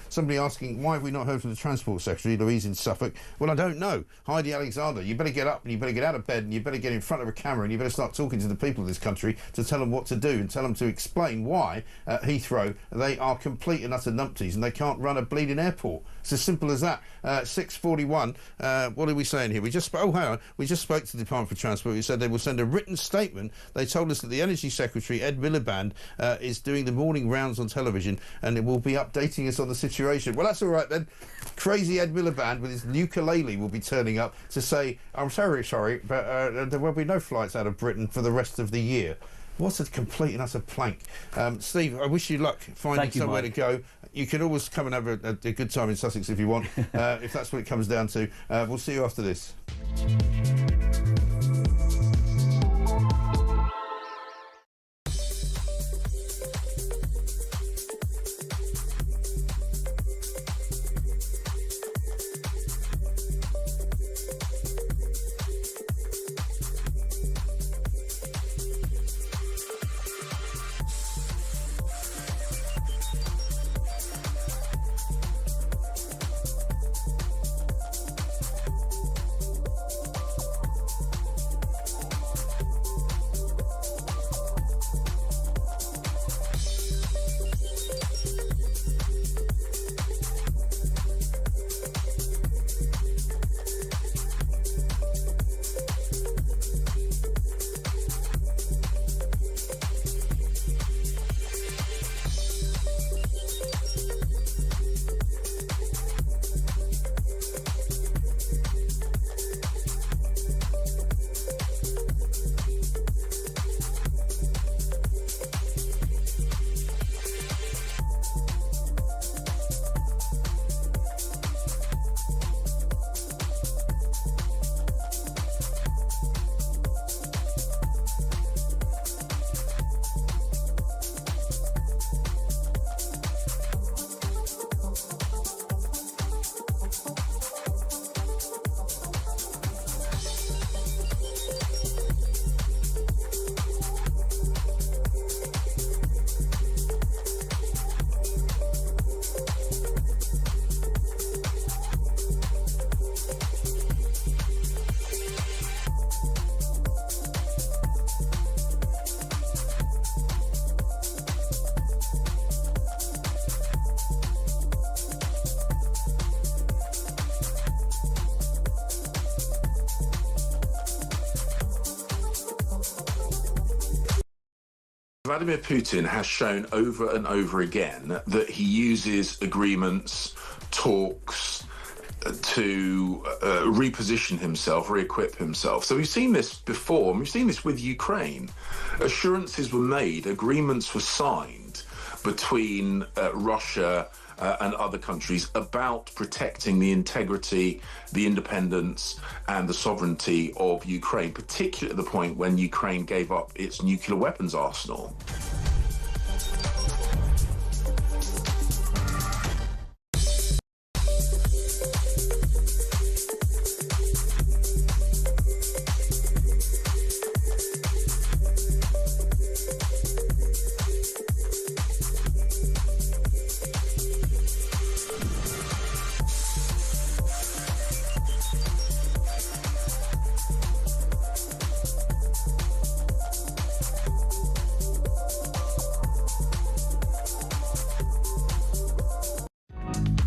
Somebody asking, why have we not heard from the Transport Secretary, Louise in Suffolk? Well, I don't know. Heidi Alexander, you better get up and you better get out of bed and you better get in front of a camera and you better start talking to the people of this country to tell them what to do and tell them to explain why at Heathrow they are complete and utter numpties and they can't run a bleeding airport. It's as simple as that. 6:41. What are we saying here? We just spoke to the Department for Transport, who said they will send a written statement. They told us that the Energy Secretary, Ed Miliband, is doing the morning rounds on television and it will be updating us on the situation. Well, that's all right then. Crazy Ed Miliband with his ukulele will be turning up to say, I'm very sorry, but there will be no flights out of Britain for the rest of the year. What a complete and utter plank. Steve, I wish you luck finding somewhere to go. You can always come and have a good time in Sussex if you want, if that's what it comes down to. We'll see you after this. Vladimir Putin has shown over and over again that he uses agreements, talks, to reposition himself, re-equip himself. So we've seen this before, and we've seen this with Ukraine. Assurances were made, agreements were signed between Russia and other countries about protecting the integrity, the independence and the sovereignty of Ukraine, particularly at the point when Ukraine gave up its nuclear weapons arsenal.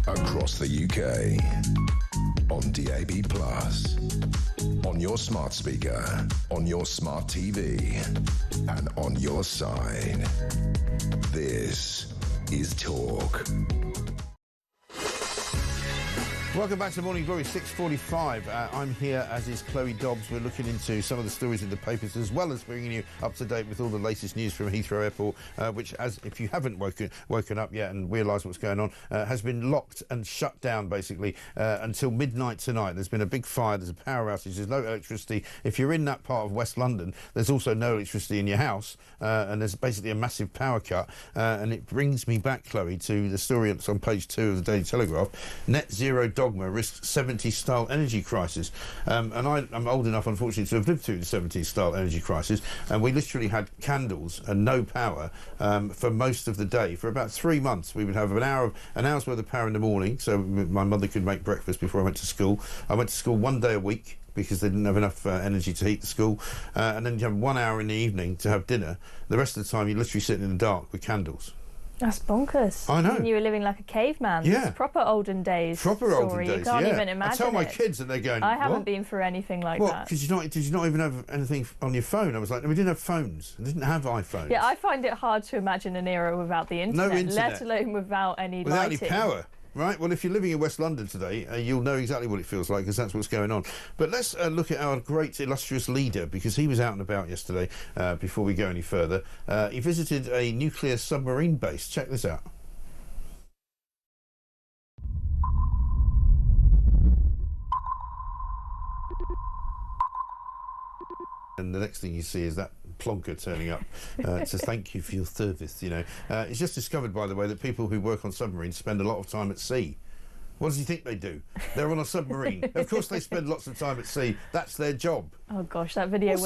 Across the UK, on DAB+, on your smart speaker, on your smart TV, and on your side. This is Talk. Welcome back to Morning Glory, 6:45. I'm here, as is Chloe Dobbs. We're looking into some of the stories in the papers, as well as bringing you up to date with all the latest news from Heathrow Airport, which, as if you haven't woken up yet and realised what's going on, has been locked and shut down, basically, until midnight tonight. There's been a big fire, there's a power outage, there's no electricity. If you're in that part of West London, there's also no electricity in your house, and there's basically a massive power cut. And it brings me back, Chloe, to the story that's on page 2 of the Daily Telegraph. Net zero dogma risks 70s-style energy crisis. And I'm old enough, unfortunately, to have lived through the 70s-style energy crisis, and we literally had candles and no power for most of the day. For about 3 months, we would have an hour's worth of power in the morning, so my mother could make breakfast before I went to school. I went to school 1 day a week because they didn't have enough energy to heat the school, and then you have 1 hour in the evening to have dinner. The rest of the time, you're literally sitting in the dark with candles. That's bonkers. I know. And you were living like a caveman. Yeah. It's proper olden days. Proper story. olden days. You can't yeah. even imagine. I tell my it. kids, and they're going, I haven't what? been through anything like What? that. Did you not even have anything on your phone? I was like, no, we didn't have phones. We didn't have iPhones. Yeah, I find it hard to imagine an era without the internet, No internet. let alone without any Without lighting. any power. Right, well, if you're living in West London today, you'll know exactly what it feels like, because that's what's going on. But let's look at our great, illustrious leader, because he was out and about yesterday, before we go any further. He visited a nuclear submarine base. Check this out. And the next thing you see is that plonker turning up to thank you for your service, you know. It's just discovered, by the way, that people who work on submarines spend a lot of time at sea. What does he think they do? They're on a submarine. Of course they spend lots of time at sea. That's their job. Oh gosh, that video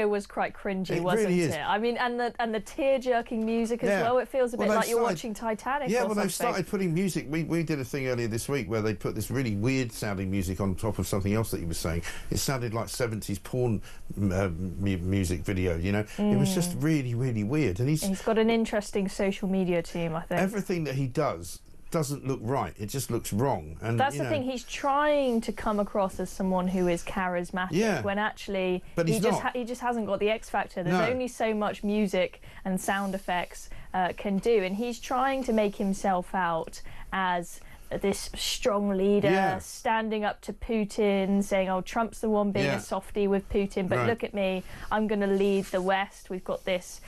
was quite cringy, wasn't really is. it? I mean, and the tear-jerking music as well. It feels a bit like you're watching Titanic. Yeah, or well, something. they've started putting music. We did a thing earlier this week where they put this really weird-sounding music on top of something else that he was saying. It sounded like 70s porn music video. You know, it was just really, really weird. And he's got an interesting social media team, I think. Everything that he doesn't look right. It just looks wrong. And that's the thing. He's trying to come across as someone who is charismatic, when actually he just hasn't got the X factor. There's only so much music and sound effects can do, and he's trying to make himself out as this strong leader, standing up to Putin, saying, oh, Trump's the one being a softie with Putin, but look at me, I'm going to lead the West. We've got this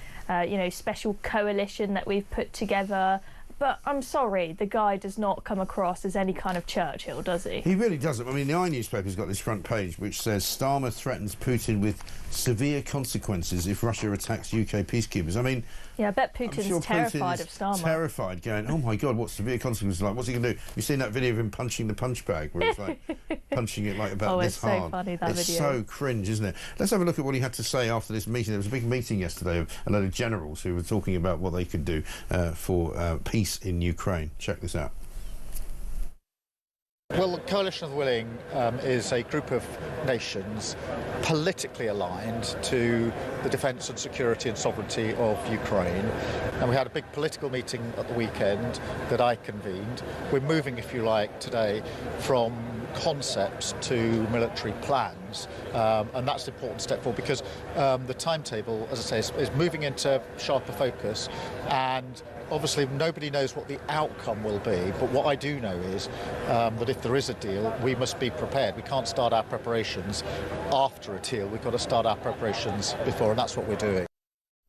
special coalition that we've put together. But I'm sorry, the guy does not come across as any kind of Churchill, does he? He really doesn't. I mean, the i-newspaper's got this front page which says Starmer threatens Putin with severe consequences if Russia attacks UK peacekeepers. I mean, yeah, I bet Putin's terrified of Starmer. Terrified, going, oh my God, what's severe consequences like? What's he going to do? You've seen that video of him punching the punch bag, where he's like punching it like about this hard. Oh, it's so funny, that video. It's so cringe, isn't it? Let's have a look at what he had to say after this meeting. There was a big meeting yesterday of a load of generals who were talking about what they could do for peace in Ukraine. Check this out. Well, the Coalition of the Willing is a group of nations politically aligned to the defence and security and sovereignty of Ukraine. And we had a big political meeting at the weekend that I convened. We're moving, if you like, today from concepts to military plans, and that's an important step forward because the timetable, as I say, is moving into sharper focus, and obviously nobody knows what the outcome will be, but what I do know is that if there is a deal, we must be prepared. We can't start our preparations after a deal. We've got to start our preparations before, and that's what we're doing.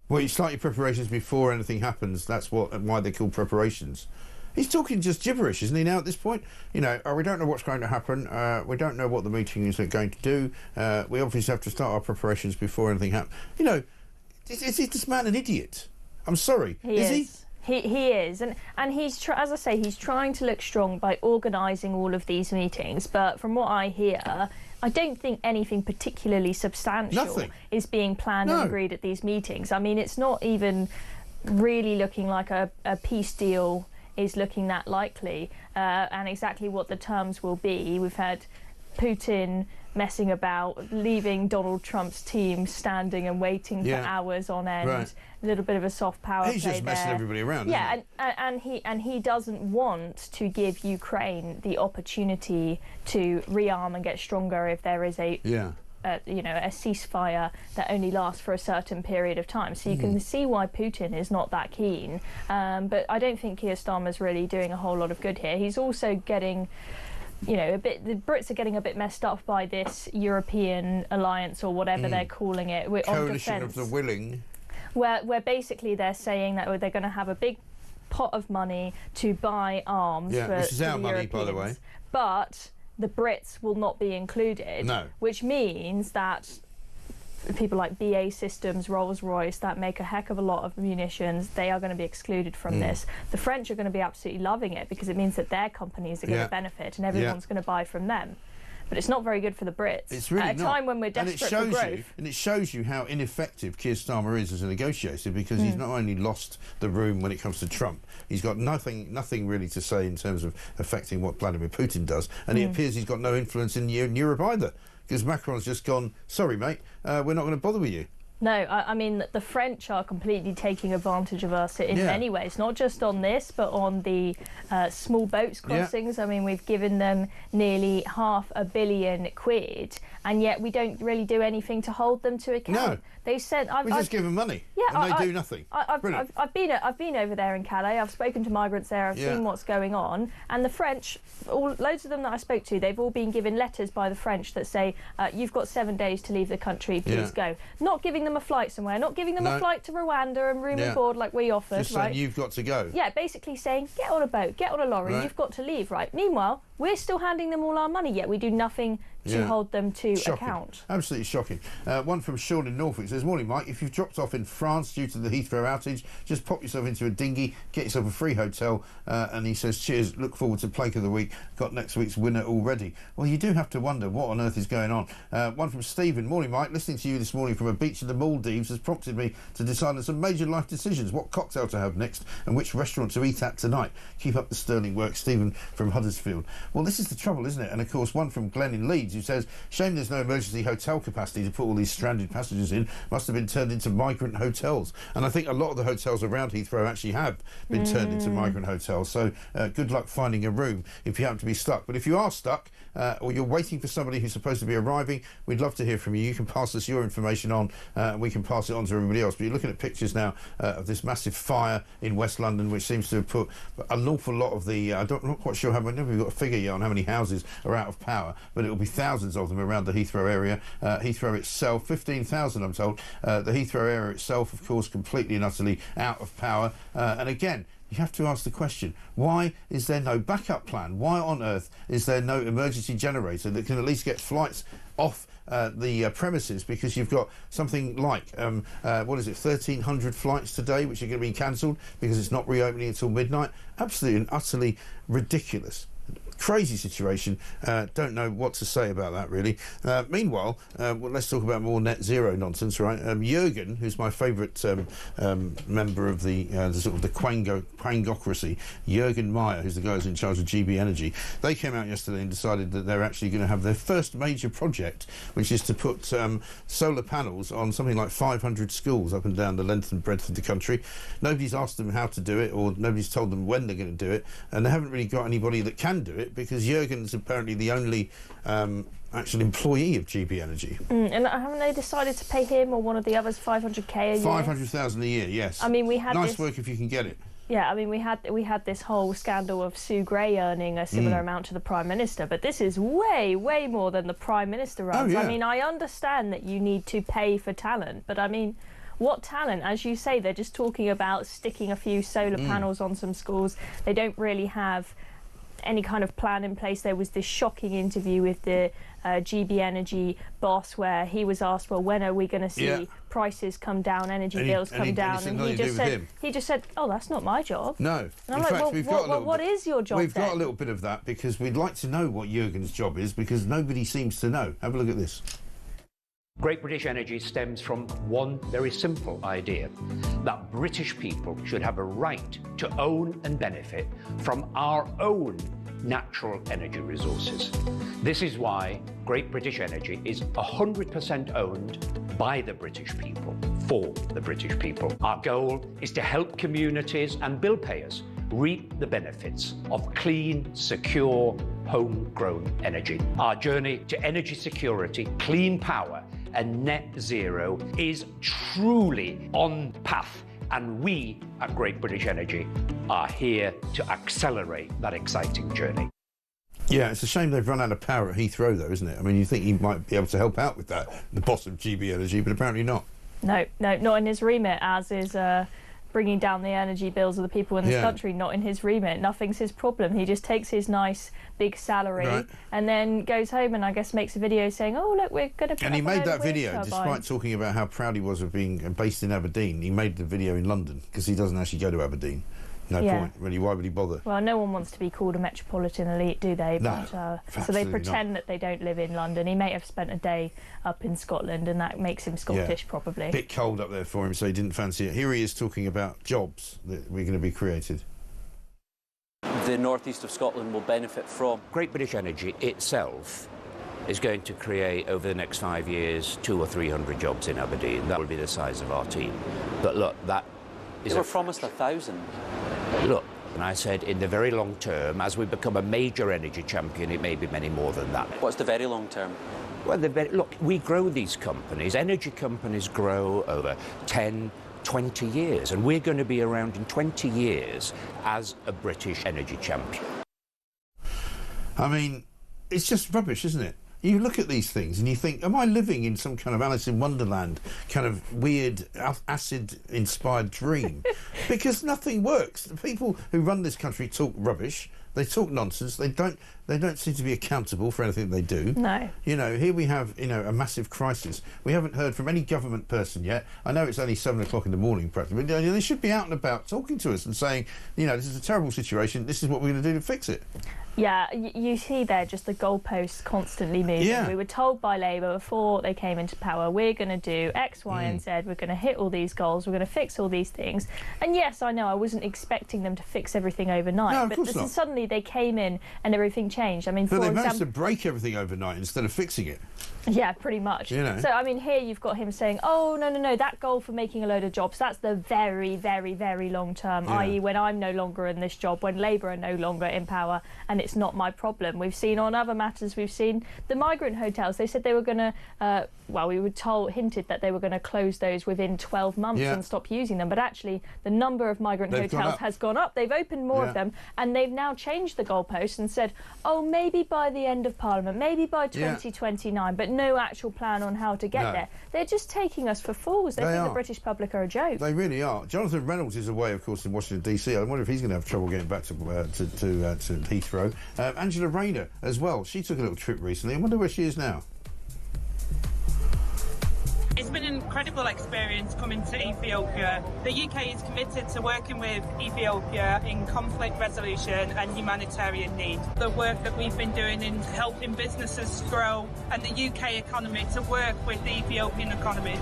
Well, you start your preparations before anything happens. That's why they're called preparations. He's talking just gibberish, isn't he, now at this point? You know, we don't know what's going to happen. We don't know what the meeting is going to do. We obviously have to start our preparations before anything happens. You know, is this man an idiot? I'm sorry. Is he? He is, and he's as I say, he's trying to look strong by organising all of these meetings. But from what I hear, I don't think anything particularly substantial is being planned and agreed at these meetings. I mean, it's not even really looking like a peace deal is looking that likely, and exactly what the terms will be. We've had Putin messing about, leaving Donald Trump's team standing and waiting for hours on end. Right. A little bit of a soft power play. He's just messing everybody around. Yeah, and he doesn't want to give Ukraine the opportunity to rearm and get stronger if there is a ceasefire that only lasts for a certain period of time. So you can see why Putin is not that keen. But I don't think Keir Starmer's really doing a whole lot of good here. He's also getting, you know, the Brits are getting a bit messed up by this European alliance or whatever they're calling it. We're Coalition on defence, of the willing. Where basically they're saying that they're going to have a big pot of money to buy arms for this is our the money, Europeans, by the way. But the Brits will not be included, which means that people like BAE Systems, Rolls-Royce, that make a heck of a lot of munitions, they are going to be excluded from this. The French are going to be absolutely loving it because it means that their companies are going to benefit and everyone's going to buy from them. But it's not very good for the Brits. It's really at a time when we're desperate for growth. And it shows you how ineffective Keir Starmer is as a negotiator, because he's not only lost the room when it comes to Trump, he's got nothing really to say in terms of affecting what Vladimir Putin does, and it appears he's got no influence in Europe either, because Macron's just gone, sorry mate, we're not going to bother with you. No, I mean, the French are completely taking advantage of us in many ways, not just on this, but on the small boats crossings. I mean, we've given them nearly £500 million, and yet we don't really do anything to hold them to account. No. They said we just give them money, and they do nothing. I've been over there in Calais. I've spoken to migrants there. I've seen what's going on, and the French, loads of them that I spoke to, they've all been given letters by the French that say, "You've got 7 days to leave the country. Please go." Not giving them a flight somewhere, not giving them a flight to Rwanda and room and board like we offered. Just saying you've got to go. Yeah, basically saying, get on a boat, get on a lorry. You've got to leave. Right. Meanwhile, we're still handing them all our money, yet we do nothing to hold them to account. Absolutely shocking. One from Sean in Norfolk says, morning Mike, if you've dropped off in France due to the Heathrow outage, just pop yourself into a dinghy, get yourself a free hotel, and he says, cheers, look forward to Plank of the Week, got next week's winner already. Well, you do have to wonder what on earth is going on. One from Stephen, morning Mike, listening to you this morning from a beach in the Maldives has prompted me to decide on some major life decisions, what cocktail to have next and which restaurant to eat at tonight. Keep up the sterling work, Stephen from Huddersfield. Well, this is the trouble, isn't it? And of course, one from Glenn in Leeds who says, shame there's no emergency hotel capacity to put all these stranded passengers in, must have been turned into migrant hotels. And I think a lot of the hotels around Heathrow actually have been turned into migrant hotels, so good luck finding a room if you happen to be stuck. But if you are stuck or you're waiting for somebody who's supposed to be arriving, we'd love to hear from you. You can pass us your information on and we can pass it on to everybody else. But you're looking at pictures now of this massive fire in West London, which seems to have put an awful lot of the I'm not quite sure how many, we've got a figure yet on how many houses are out of power, but it will be thousands of them around the Heathrow area. Heathrow itself, 15,000 I'm told. The Heathrow area itself, of course, completely and utterly out of power. And again, you have to ask the question, why is there no backup plan? Why on earth is there no emergency generator that can at least get flights off the premises? Because you've got something like, 1,300 flights today which are going to be cancelled because it's not reopening until midnight. Absolutely and utterly ridiculous. Crazy situation. Don't know what to say about that, really. Meanwhile, well, let's talk about more net zero nonsense, right? Jürgen, who's my favourite member of the sort of the quangocracy, Jürgen Meyer, who's the guy who's in charge of GB Energy, they came out yesterday and decided that they're actually going to have their first major project, which is to put solar panels on something like 500 schools up and down the length and breadth of the country. Nobody's asked them how to do it, or nobody's told them when they're going to do it, and they haven't really got anybody that can do it, it because Jürgen's apparently the only actual employee of GB Energy. And haven't they decided to pay him or one of the others 500k a year? 500,000 a year, yes. I mean, we had nice work if you can get it. Yeah, I mean, we had this whole scandal of Sue Gray earning a similar amount to the Prime Minister, but this is way, way more than the Prime Minister earns. Oh, yeah. I mean, I understand that you need to pay for talent, but I mean, what talent? As you say, they're just talking about sticking a few solar panels on some schools. They don't really have any kind of plan in place. There was this shocking interview with the GB Energy boss where he was asked, well, when are we going to see prices come down, energy bills come down? And he just said, oh, that's not my job. No. And I'm like, what is your job We've then? got a little bit of that because we'd like to know what Jürgen's job is because nobody seems to know. Have a look at this. Great British Energy stems from one very simple idea, that British people should have a right to own and benefit from our own natural energy resources. This is why Great British Energy is 100% owned by the British people, for the British people. Our goal is to help communities and bill payers reap the benefits of clean, secure, homegrown energy. Our journey to energy security, clean power, and net zero is truly on path, and we at Great British Energy are here to accelerate that exciting journey. Yeah, it's a shame they've run out of power at Heathrow, though, isn't it? I mean, you think he might be able to help out with that, the boss of GB Energy, but apparently not. No, not in his remit, as is bringing down the energy bills of the people in this country. Not in his remit. Nothing's his problem. He just takes his nice big salary and then goes home and I guess makes a video saying, oh, look, we're going to... And he made that video, despite talking about how proud he was of being based in Aberdeen. He made the video in London because he doesn't actually go to Aberdeen. No point, really. Why would he bother? Well, no one wants to be called a metropolitan elite, do they? No, but, so they pretend that they don't live in London. He may have spent a day up in Scotland, and that makes him Scottish, probably. A bit cold up there for him, so he didn't fancy it. Here he is talking about jobs that we're going to be created. The northeast of Scotland will benefit from. Great British Energy itself is going to create, over the next 5 years, 200 or 300 jobs in Aberdeen. That will be the size of our team. But look, that is... They were promised 1,000. Look, and I said, in the very long term, as we become a major energy champion, it may be many more than that. What's the very long term? Well, look, we grow these companies. Energy companies grow over 10, 20 years, and we're going to be around in 20 years as a British energy champion. I mean, it's just rubbish, isn't it? You look at these things and you think, am I living in some kind of Alice in Wonderland kind of weird acid-inspired dream? Because nothing works. The people who run this country talk rubbish. They talk nonsense. They don't seem to be accountable for anything they do. No. You know, here we have, you know, a massive crisis. We haven't heard from any government person yet. I know it's only 7 o'clock in the morning, practically, but they should be out and about talking to us and saying, you know, this is a terrible situation. This is what we're going to do to fix it. Yeah, you see there just the goalposts constantly moving. Yeah. We were told by Labour before they came into power, we're going to do X, Y and Z, we're going to hit all these goals, we're going to fix all these things. And yes, I know I wasn't expecting them to fix everything overnight, no, of course but not. Suddenly they came in and everything changed. I mean, but for they example, managed to break everything overnight instead of fixing it. Yeah, pretty much. You know. So, I mean, here you've got him saying, oh, no, that goal for making a load of jobs, that's the very, very, very long term, i.e. when I'm no longer in this job, when Labour are no longer in power, and it's not my problem. We've seen on other matters, we've seen the migrant hotels. They said they were going to, well, we were hinted that they were going to close those within 12 months and stop using them. But actually, the number of migrant hotels has gone up. They've opened more of them, and they've now changed the goalposts and said, oh, maybe by the end of Parliament, maybe by 2029, but no actual plan on how to get there. They're just taking us for fools. They think the British public are a joke. They really are. Jonathan Reynolds is away, of course, in Washington, D.C. I wonder if he's going to have trouble getting back to Heathrow. Angela Rayner as well. She took a little trip recently. I wonder where she is now. It's been an incredible experience coming to Ethiopia. The UK is committed to working with Ethiopia in conflict resolution and humanitarian need. The work that we've been doing in helping businesses grow and the UK economy to work with the Ethiopian economy.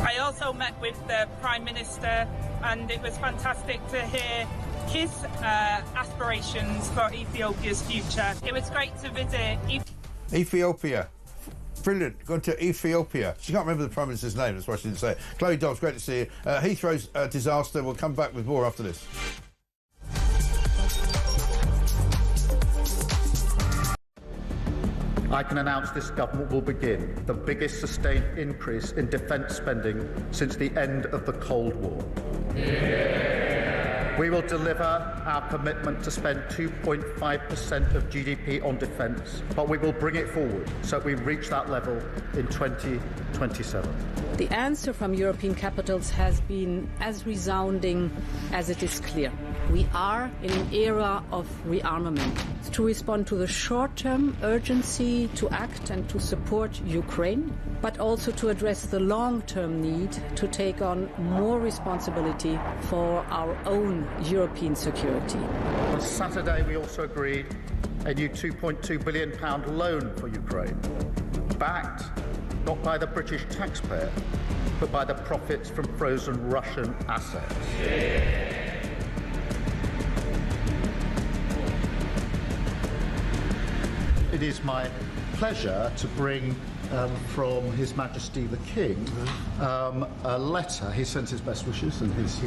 I also met with the Prime Minister, and it was fantastic to hear his aspirations for Ethiopia's future. It was great to visit Ethiopia. Brilliant. Gone to Ethiopia. She can't remember the Prime Minister's name, that's why she didn't say it. Chloe Dobbs, great to see you. Heathrow's disaster. We'll come back with more after this. I can announce this government will begin the biggest sustained increase in defence spending since the end of the Cold War. We will deliver our commitment to spend 2.5% of GDP on defence, but we will bring it forward so we reach that level in 2027. The answer from European capitals has been as resounding as it is clear. We are in an era of rearmament to respond to the short-term urgency to act and to support Ukraine, but also to address the long-term need to take on more responsibility for our own European security. On Saturday, we also agreed a new £2.2 billion loan for Ukraine, backed not by the British taxpayer, but by the profits from frozen Russian assets. It is my pleasure to bring from His Majesty the King a letter. He sends his best wishes and his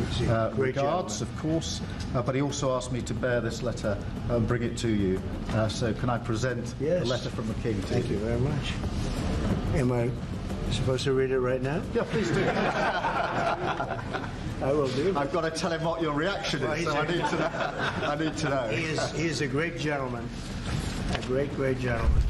regards, of course, but he also asked me to bear this letter and bring it to you. So can I present the letter from the King to you? Thank you very much. Am I supposed to read it right now? Yeah, please do. I will do. I've got to tell him what your reaction is, so I need to know. I need to know. He is a great gentleman. A great, great gentleman.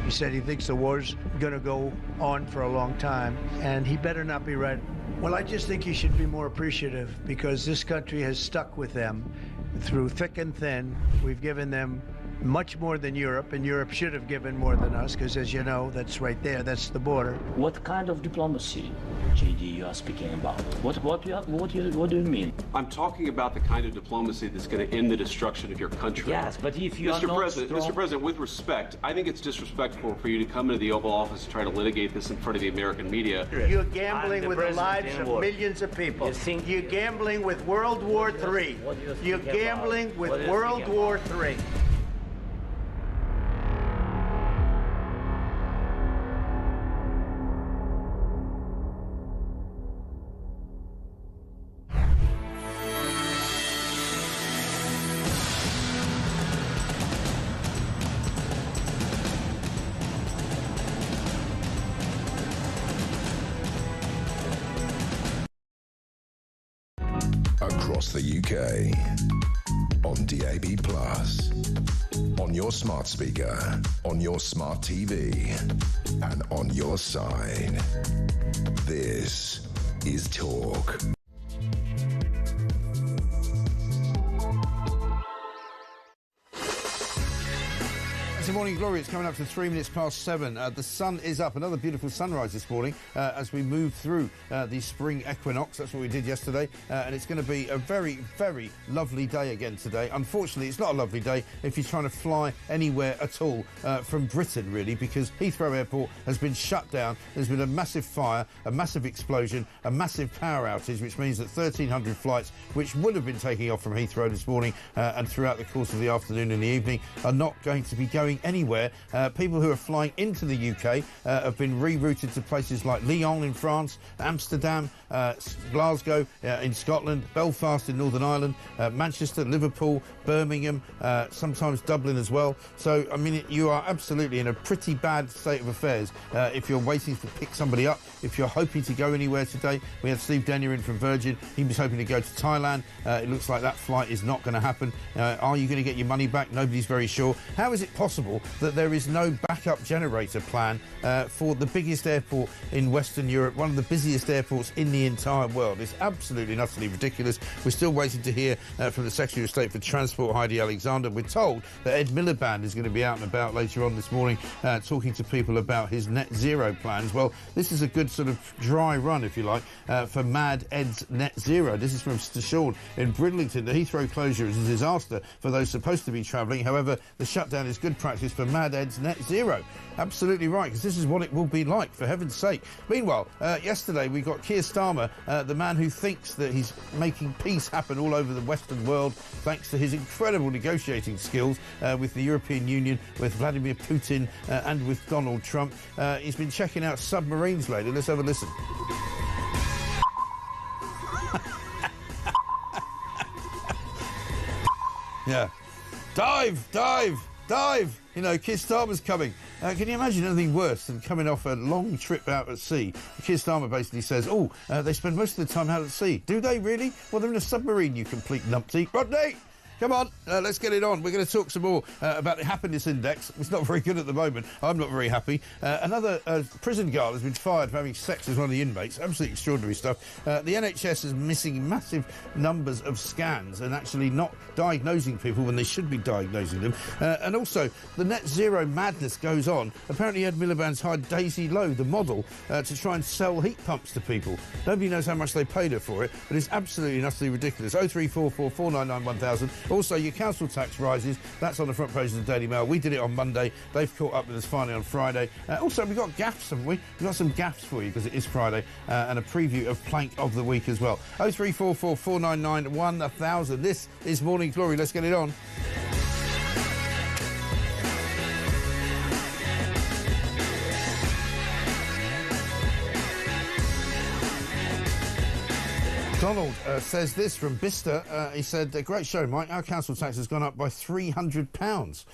He said he thinks the war's going to go on for a long time, and he better not be right. Well, I just think he should be more appreciative, because this country has stuck with them through thick and thin. We've given them much more than Europe, and Europe should have given more than us, because as you know, that's right there, that's the border. What kind of diplomacy, JD, you are speaking about? What do you mean? I'm talking about the kind of diplomacy that's going to end the destruction of your country. Yes, but if you Mr. are not President, Mr. President, with respect, I think it's disrespectful for you to come into the Oval Office and try to litigate this in front of the American media. You're gambling with the lives of millions of people. You're gambling with World War III. You're gambling with World War III. Across the UK, on DAB+, on your smart speaker, on your smart TV, and on your side. This is Talk. It's the Morning Glory. It's coming up to 3 minutes past 7. The sun is up. Another beautiful sunrise this morning as we move through the spring equinox. That's what we did yesterday. And it's going to be a very, very lovely day again today. Unfortunately, it's not a lovely day if you're trying to fly anywhere at all from Britain, really, because Heathrow Airport has been shut down. There's been a massive fire, a massive explosion, a massive power outage, which means that 1,300 flights, which would have been taking off from Heathrow this morning and throughout the course of the afternoon and the evening, are not going to be going anywhere. People who are flying into the UK have been rerouted to places like Lyon in France, Amsterdam, Glasgow in Scotland, Belfast in Northern Ireland, Manchester, Liverpool, Birmingham, sometimes Dublin as well. So, I mean, you are absolutely in a pretty bad state of affairs if you're waiting to pick somebody up, if you're hoping to go anywhere today. We had Steve Denyer in from Virgin. He was hoping to go to Thailand. It looks like that flight is not going to happen. Are you going to get your money back? Nobody's very sure. How is it possible that there is no backup generator plan for the biggest airport in Western Europe, one of the busiest airports in the entire world? It's absolutely and utterly ridiculous. We're still waiting to hear from the Secretary of State for Transport, Heidi Alexander. We're told that Ed Miliband is going to be out and about later on this morning talking to people about his net zero plans. Well, this is a good sort of dry run, if you like, for Mad Ed's net zero. This is from Sean in Bridlington. The Heathrow closure is a disaster for those supposed to be travelling. However, the shutdown is good practice for Mad Ed's net zero. Absolutely right, because this is what it will be like, for heaven's sake. Meanwhile, yesterday we got Keir Starmer, the man who thinks that he's making peace happen all over the Western world thanks to his incredible negotiating skills with the European Union, with Vladimir Putin and with Donald Trump. He's been checking out submarines lately. Let's have a listen. Yeah. Dive! Dive! Dive! You know, Keir Starmer's coming. Can you imagine anything worse than coming off a long trip out at sea? Keir Starmer basically says, they spend most of the time out at sea. Do they really? Well, they're in a submarine, you complete numpty. Rodney! Come on, let's get it on. We're going to talk some more about the happiness index. It's not very good at the moment. I'm not very happy. Another prison guard has been fired for having sex with one of the inmates. Absolutely extraordinary stuff. The NHS is missing massive numbers of scans and actually not diagnosing people when they should be diagnosing them. And also, the net zero madness goes on. Apparently, Ed Miliband's hired Daisy Lowe, the model, to try and sell heat pumps to people. Nobody knows how much they paid her for it, but it's absolutely and utterly ridiculous. 0344 499 1000. Also, your council tax rises. That's on the front page of the Daily Mail. We did it on Monday. They've caught up with us finally on Friday. Also, we've got gaffs, haven't we? We've got some gaffs for you because it is Friday, and a preview of Plank of the Week as well. 0344 499 1000. This is Morning Glory. Let's get it on. Donald says this from Bicester. He said, great show, Mike. Our council tax has gone up by £300.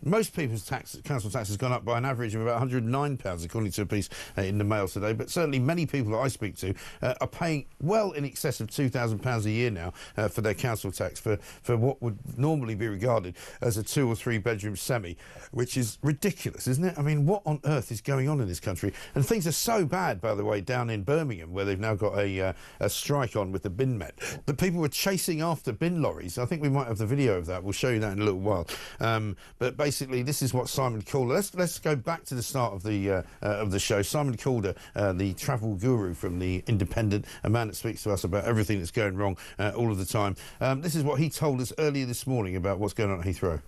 Most people's council tax has gone up by an average of about £109, according to a piece in the Mail today. But certainly many people that I speak to are paying well in excess of £2,000 a year now for their council tax for what would normally be regarded as a 2 or 3 bedroom semi, which is ridiculous, isn't it? I mean, what on earth is going on in this country? And things are so bad, by the way, down in Birmingham, where they've now got a strike on with the bin met, that people were chasing after bin lorries. I think we might have the video of that. We'll show you that in a little while. But basically, this is what Simon Calder. Let's go back to the start of the show. Simon Calder, the travel guru from the Independent, a man that speaks to us about everything that's going wrong all of the time. This is what he told us earlier this morning about what's going on at Heathrow.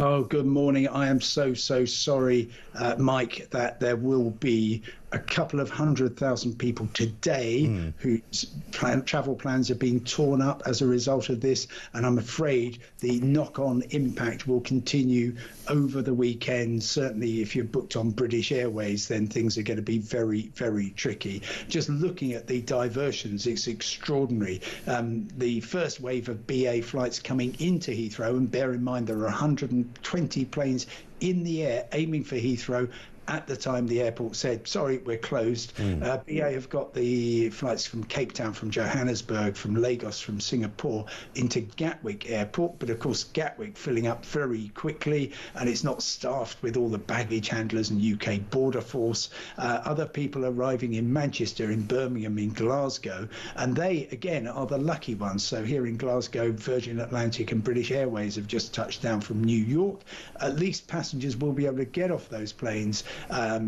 Oh, good morning. I am so sorry, Mike, that there will be a couple of 100,000 people today whose travel plans are being torn up as a result of this, and I'm afraid the knock-on impact will continue over the weekend. Certainly if you're booked on British Airways, then things are going to be very, very tricky. Just looking at the diversions, it's extraordinary. The first wave of BA flights coming into Heathrow, and bear in mind there are 120 planes in the air aiming for Heathrow. At the time, the airport said, sorry, we're closed. BA have got the flights from Cape Town, from Johannesburg, from Lagos, from Singapore into Gatwick Airport. But of course, Gatwick filling up very quickly, and it's not staffed with all the baggage handlers and UK border force. Other people arriving in Manchester, in Birmingham, in Glasgow, and they, again, are the lucky ones. So here in Glasgow, Virgin Atlantic and British Airways have just touched down from New York. At least passengers will be able to get off those planes,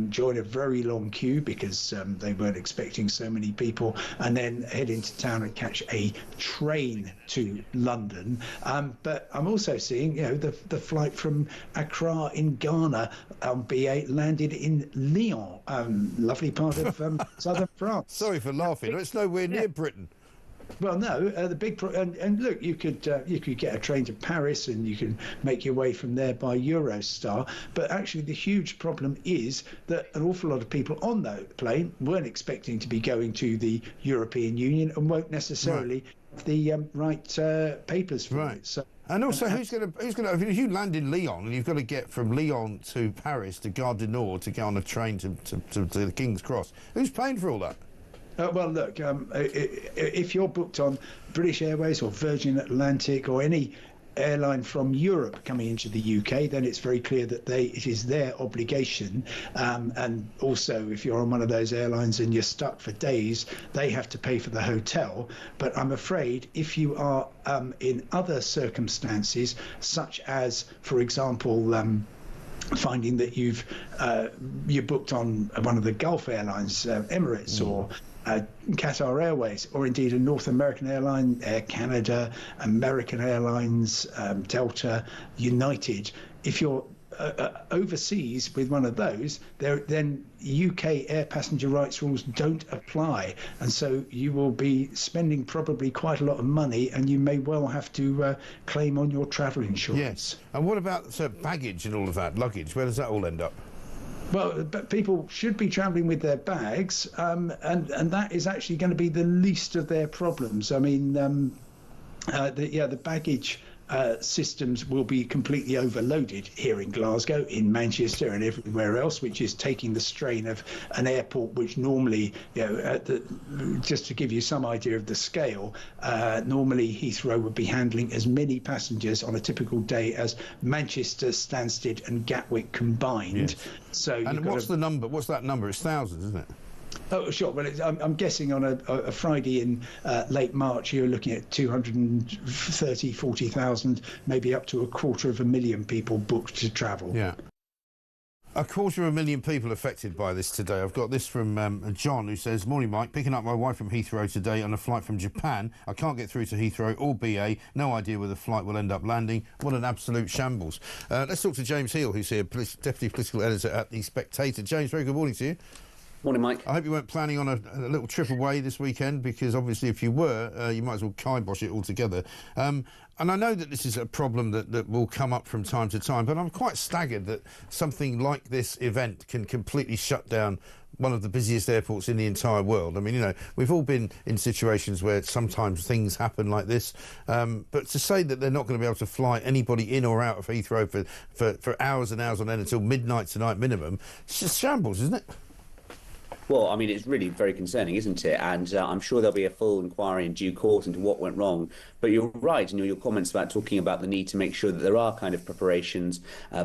join a very long queue because they weren't expecting so many people, and then head into town and catch a train to London. But I'm also seeing, the flight from Accra in Ghana on BA landed in Lyon, lovely part of southern France. Sorry for laughing. It's nowhere near Britain. Well, no, the big and look, you could get a train to Paris and you can make your way from there by Eurostar. But actually, the huge problem is that an awful lot of people on that plane weren't expecting to be going to the European Union and won't necessarily have the right papers for it. So. And also, who's going to? If you land in Lyon and you've got to get from Lyon to Paris to Gare du Nord to get on a train to the King's Cross, who's paying for all that? Well, look, if you're booked on British Airways or Virgin Atlantic or any airline from Europe coming into the UK, then it's very clear that it is their obligation. And also, if you're on one of those airlines and you're stuck for days, they have to pay for the hotel. But I'm afraid if you are in other circumstances, such as, for example, finding that you're booked on one of the Gulf airlines, Emirates or Qatar Airways, or indeed a North American airline, Air Canada, American Airlines, Delta, United, if you're overseas with one of those, then UK air passenger rights rules don't apply, and so you will be spending probably quite a lot of money, and you may well have to claim on your travel insurance. Yes. And what about baggage and all of that, luggage? Where does that all end up? Well, but people should be travelling with their bags, and that is actually going to be the least of their problems. I mean, the baggage systems will be completely overloaded here in Glasgow, in Manchester and everywhere else, which is taking the strain of an airport which normally, just to give you some idea of the scale, normally Heathrow would be handling as many passengers on a typical day as Manchester, Stansted and Gatwick combined. Yes. So, and what's the number? What's that number? It's thousands, isn't it? Oh, sure. Well, I'm guessing on a Friday in late March, you're looking at 230, 40,000, maybe up to 250,000 people booked to travel. Yeah. 250,000 people affected by this today. I've got this from John, who says, "Morning, Mike. Picking up my wife from Heathrow today on a flight from Japan. I can't get through to Heathrow or BA. No idea where the flight will end up landing. What an absolute shambles." Let's talk to James Heal, who's here, Deputy Political Editor at The Spectator. James, very good morning to you. Morning, Mike. I hope you weren't planning on a little trip away this weekend, because obviously if you were, you might as well kibosh it altogether. And I know that this is a problem that will come up from time to time, but I'm quite staggered that something like this event can completely shut down one of the busiest airports in the entire world. I mean, you know, we've all been in situations where sometimes things happen like this, but to say that they're not going to be able to fly anybody in or out of Heathrow for hours and hours on end until midnight tonight minimum, it's just shambles, isn't it? Well, I mean, it's really very concerning, isn't it? And I'm sure there'll be a full inquiry in due course into what went wrong. But you're right in your comments about talking about the need to make sure that there are kind of preparations,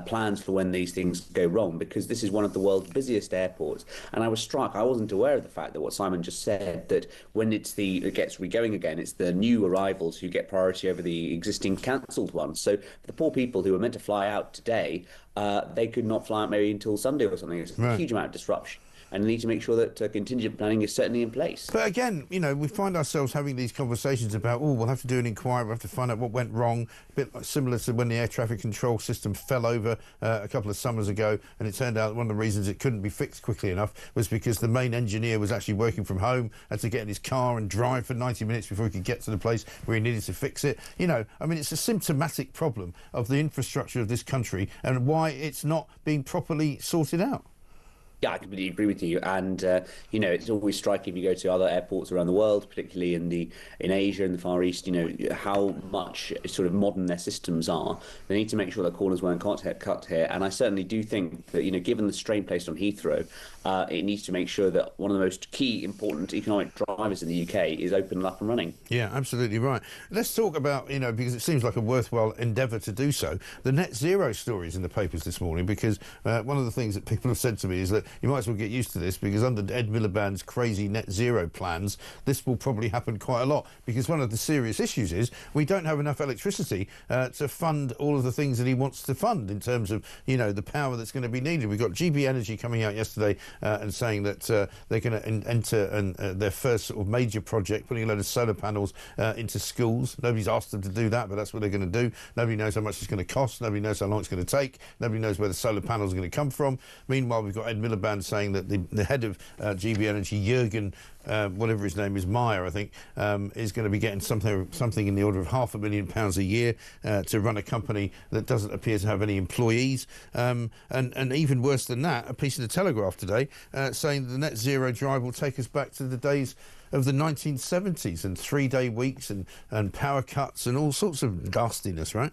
plans for when these things go wrong, because this is one of the world's busiest airports. And I was struck, I wasn't aware of the fact that what Simon just said, that when it gets going again, it's the new arrivals who get priority over the existing cancelled ones. So the poor people who were meant to fly out today, they could not fly out maybe until Sunday or something. It's a huge amount of disruption. And need to make sure that contingent planning is certainly in place. But again, you know, we find ourselves having these conversations about, oh, we'll have to do an inquiry, we'll have to find out what went wrong, a bit similar to when the air traffic control system fell over a couple of summers ago, and it turned out one of the reasons it couldn't be fixed quickly enough was because the main engineer was actually working from home, had to get in his car and drive for 90 minutes before he could get to the place where he needed to fix it. You know, I mean, it's a symptomatic problem of the infrastructure of this country and why it's not being properly sorted out. Yeah, I completely agree with you. And, you know, it's always striking if you go to other airports around the world, particularly in Asia and the Far East, you know, how much sort of modern their systems are. They need to make sure that corners weren't cut here. And I certainly do think that, you know, given the strain placed on Heathrow, it needs to make sure that one of the most key important economic drivers in the UK is open and up and running. Yeah, absolutely right. Let's talk about, you know, because it seems like a worthwhile endeavour to do so, the net zero stories in the papers this morning, because one of the things that people have said to me is that you might as well get used to this, because under Ed Miliband's crazy net zero plans, this will probably happen quite a lot, because one of the serious issues is we don't have enough electricity to fund all of the things that he wants to fund in terms of, you know, the power that's going to be needed. We've got GB Energy coming out yesterday and saying that they're going to enter their first sort of major project, putting a load of solar panels into schools. Nobody's asked them to do that, but that's what they're going to do. Nobody knows how much it's going to cost. Nobody knows how long it's going to take. Nobody knows where the solar panels are going to come from. Meanwhile, we've got Ed Miliband saying that the head of GB Energy, Jürgen, whatever his name is, Meyer, I think, is going to be getting something in the order of £500,000 a year to run a company that doesn't appear to have any employees. And even worse than that, a piece of the Telegraph today saying the net zero drive will take us back to the days of the 1970s and 3-day weeks and power cuts and all sorts of nastiness, right?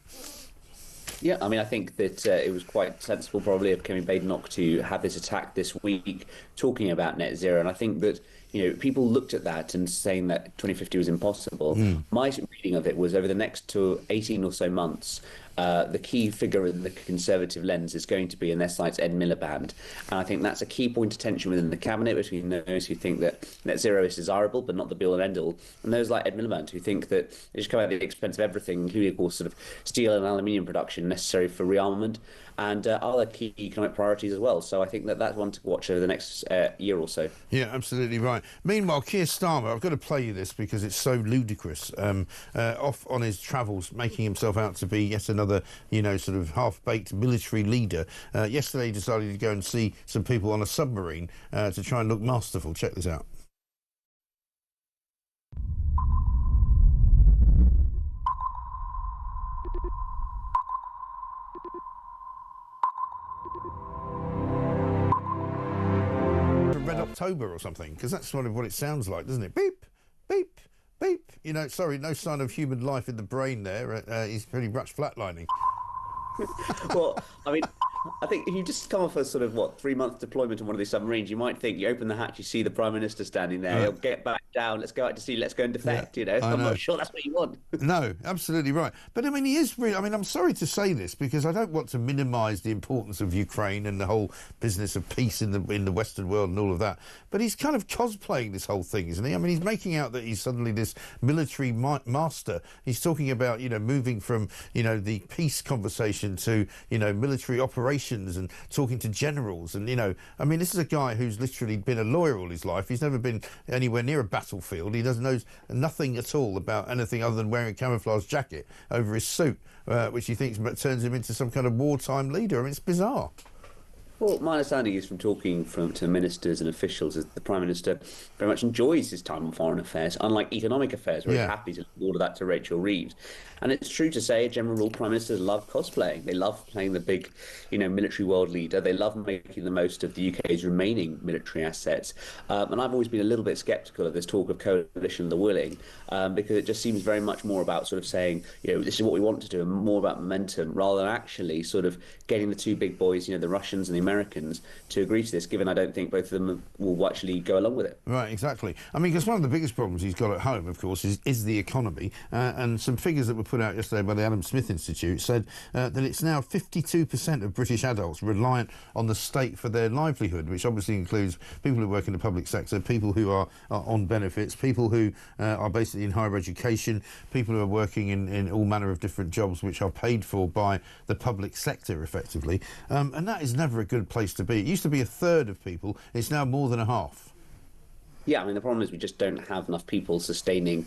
Yeah, I mean, I think that it was quite sensible probably of Kemi Badenoch to have this attack this week talking about net zero. And I think that, you know, people looked at that and saying that 2050 was impossible. My reading of it was over the next 18 or so months, the key figure in the Conservative lens is going to be, in their sights, Ed Miliband. And I think that's a key point of tension within the Cabinet between those who think that net zero is desirable but not the be-all and end-all, and those like Ed Miliband who think that it should come at the expense of everything, including, of course, sort of steel and aluminium production necessary for rearmament and other key economic priorities as well. So I think that that's one to watch over the next year or so. Yeah, absolutely right. Meanwhile, Keir Starmer, I've got to play you this because it's so ludicrous, off on his travels, making himself out to be yet another, you know, sort of half-baked military leader. Yesterday he decided to go and see some people on a submarine to try and look masterful. Check this out. Red October or something, because that's sort of what it sounds like, doesn't it? Beep, beep, beep, You know, sorry, no sign of human life in the brain there. He's pretty much flatlining. Well, I mean, I think if you just come off a sort of, 3-month deployment on one of these submarines, you might think, you open the hatch, you see the Prime Minister standing there, he'll get back down, let's go out to sea, let's go and defect, you know. I'm not sure that's what you want. No, absolutely right. But, I mean, he is really... I mean, I'm sorry to say this, because I don't want to minimise the importance of Ukraine and the whole business of peace in the Western world and all of that, but he's kind of cosplaying this whole thing, isn't he? I mean, he's making out that he's suddenly this military master. He's talking about, you know, moving from, you know, the peace conversation to, you know, military operations and talking to generals. And, you know, I mean, this is a guy who's literally been a lawyer all his life. He's never been anywhere near a battlefield. He doesn't know nothing at all about anything other than wearing a camouflage jacket over his suit, which he thinks turns him into some kind of wartime leader. I mean, it's bizarre. Well, my understanding is from talking to ministers and officials is the Prime Minister very much enjoys his time on foreign affairs, unlike economic affairs, where he's happy to leave all of that to Rachel Reeves. And it's true to say, a general rule, Prime Ministers love cosplaying. They love playing the big, you know, military world leader. They love making the most of the UK's remaining military assets. And I've always been a little bit sceptical of this talk of coalition of the willing, because it just seems very much more about sort of saying, you know, this is what we want to do, and more about momentum, rather than actually sort of getting the two big boys, you know, the Russians and the Americans, to agree to this, given I don't think both of them will actually go along with it. Right, exactly. I mean, because one of the biggest problems he's got at home, of course, is the economy. And some figures that were put out yesterday by the Adam Smith Institute said that it's now 52% of British adults reliant on the state for their livelihood, which obviously includes people who work in the public sector, people who are on benefits, people who are basically in higher education, people who are working in all manner of different jobs which are paid for by the public sector, effectively. And that is never a good place to be. It used to be a third of people. It's now more than a half. Yeah, I mean, the problem is we just don't have enough people sustaining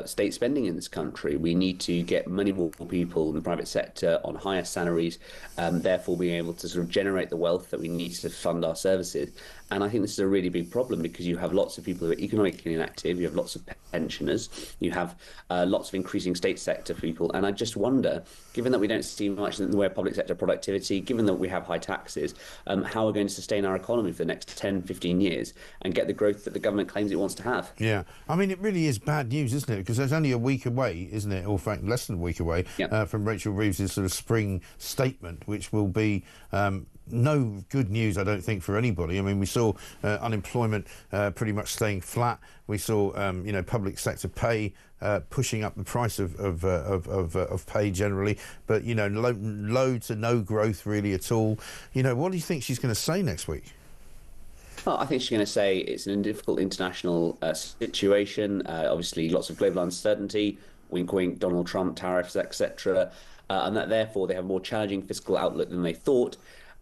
state spending in this country. We need to get many more people in the private sector on higher salaries, therefore being able to sort of generate the wealth that we need to fund our services. And I think this is a really big problem, because you have lots of people who are economically inactive, you have lots of pensioners, you have lots of increasing state sector people. And I just wonder, given that we don't see much in the way of public sector productivity, given that we have high taxes, how we're going to sustain our economy for the next 10, 15 years and get the growth that the government claims it wants to have. Yeah, I mean, it really is bad news, isn't it? Because there's only a week away, isn't it? Or in fact, less than a week away from Rachel Reeves' sort of spring statement, which will be no good news, I don't think, for anybody. I mean, we saw unemployment pretty much staying flat. We saw, you know, public sector pay pushing up the price of pay generally, but, you know, low to no growth really at all. You know, what do you think she's going to say next week? Well, I think she's going to say it's a difficult international situation. Obviously, lots of global uncertainty, wink, wink, Donald Trump, tariffs, etc., and that therefore they have a more challenging fiscal outlook than they thought.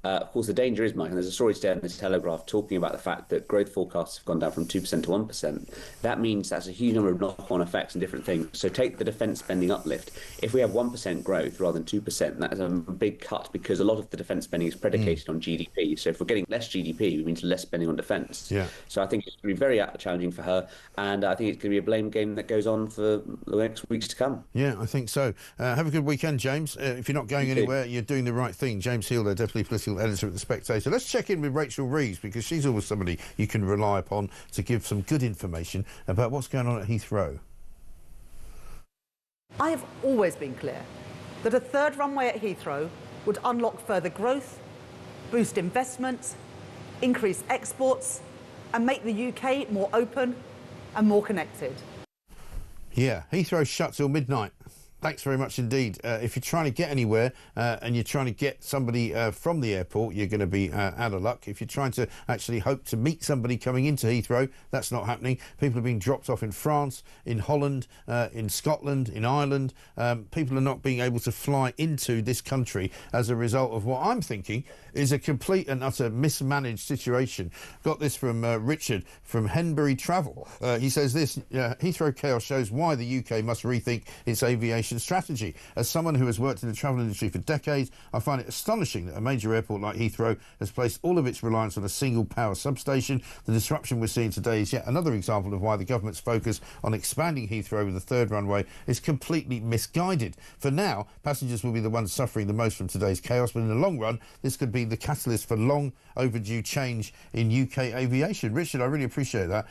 Of course, the danger is, Mike, and there's a story today in the Telegraph talking about the fact that growth forecasts have gone down from 2% to 1%. That means that's a huge number of knock-on effects and different things. So take the defence spending uplift. If we have 1% growth rather than 2%, that is a big cut, because a lot of the defence spending is predicated on GDP. So if we're getting less GDP, it means less spending on defence. Yeah. So I think it's going to be very challenging for her, and I think it's going to be a blame game that goes on for the next weeks to come. Yeah, I think so. Have a good weekend, James. If you're not going anywhere, you're doing the right thing. James Hill, Deputy Political Editor at The Spectator. Let's check in with Rachel Reeves, because she's always somebody you can rely upon to give some good information about what's going on at Heathrow. I have always been clear that a third runway at Heathrow would unlock further growth, boost investment, increase exports, and make the UK more open and more connected. Yeah, Heathrow shut till midnight. Thanks very much indeed. If you're trying to get anywhere and you're trying to get somebody from the airport, you're going to be out of luck. If you're trying to actually hope to meet somebody coming into Heathrow, that's not happening. People are being dropped off in France, in Holland, in Scotland, in Ireland. People are not being able to fly into this country as a result of what I'm thinking is a complete and utter mismanaged situation. Got this from Richard from Henbury Travel. He says this, Heathrow chaos shows why the UK must rethink its aviation efficient strategy. As someone who has worked in the travel industry for decades, I find it astonishing that a major airport like Heathrow has placed all of its reliance on a single power substation. The disruption we're seeing today is yet another example of why the government's focus on expanding Heathrow with a third runway is completely misguided. For now, passengers will be the ones suffering the most from today's chaos, but in the long run, this could be the catalyst for long overdue change in UK aviation. Richard, I really appreciate that.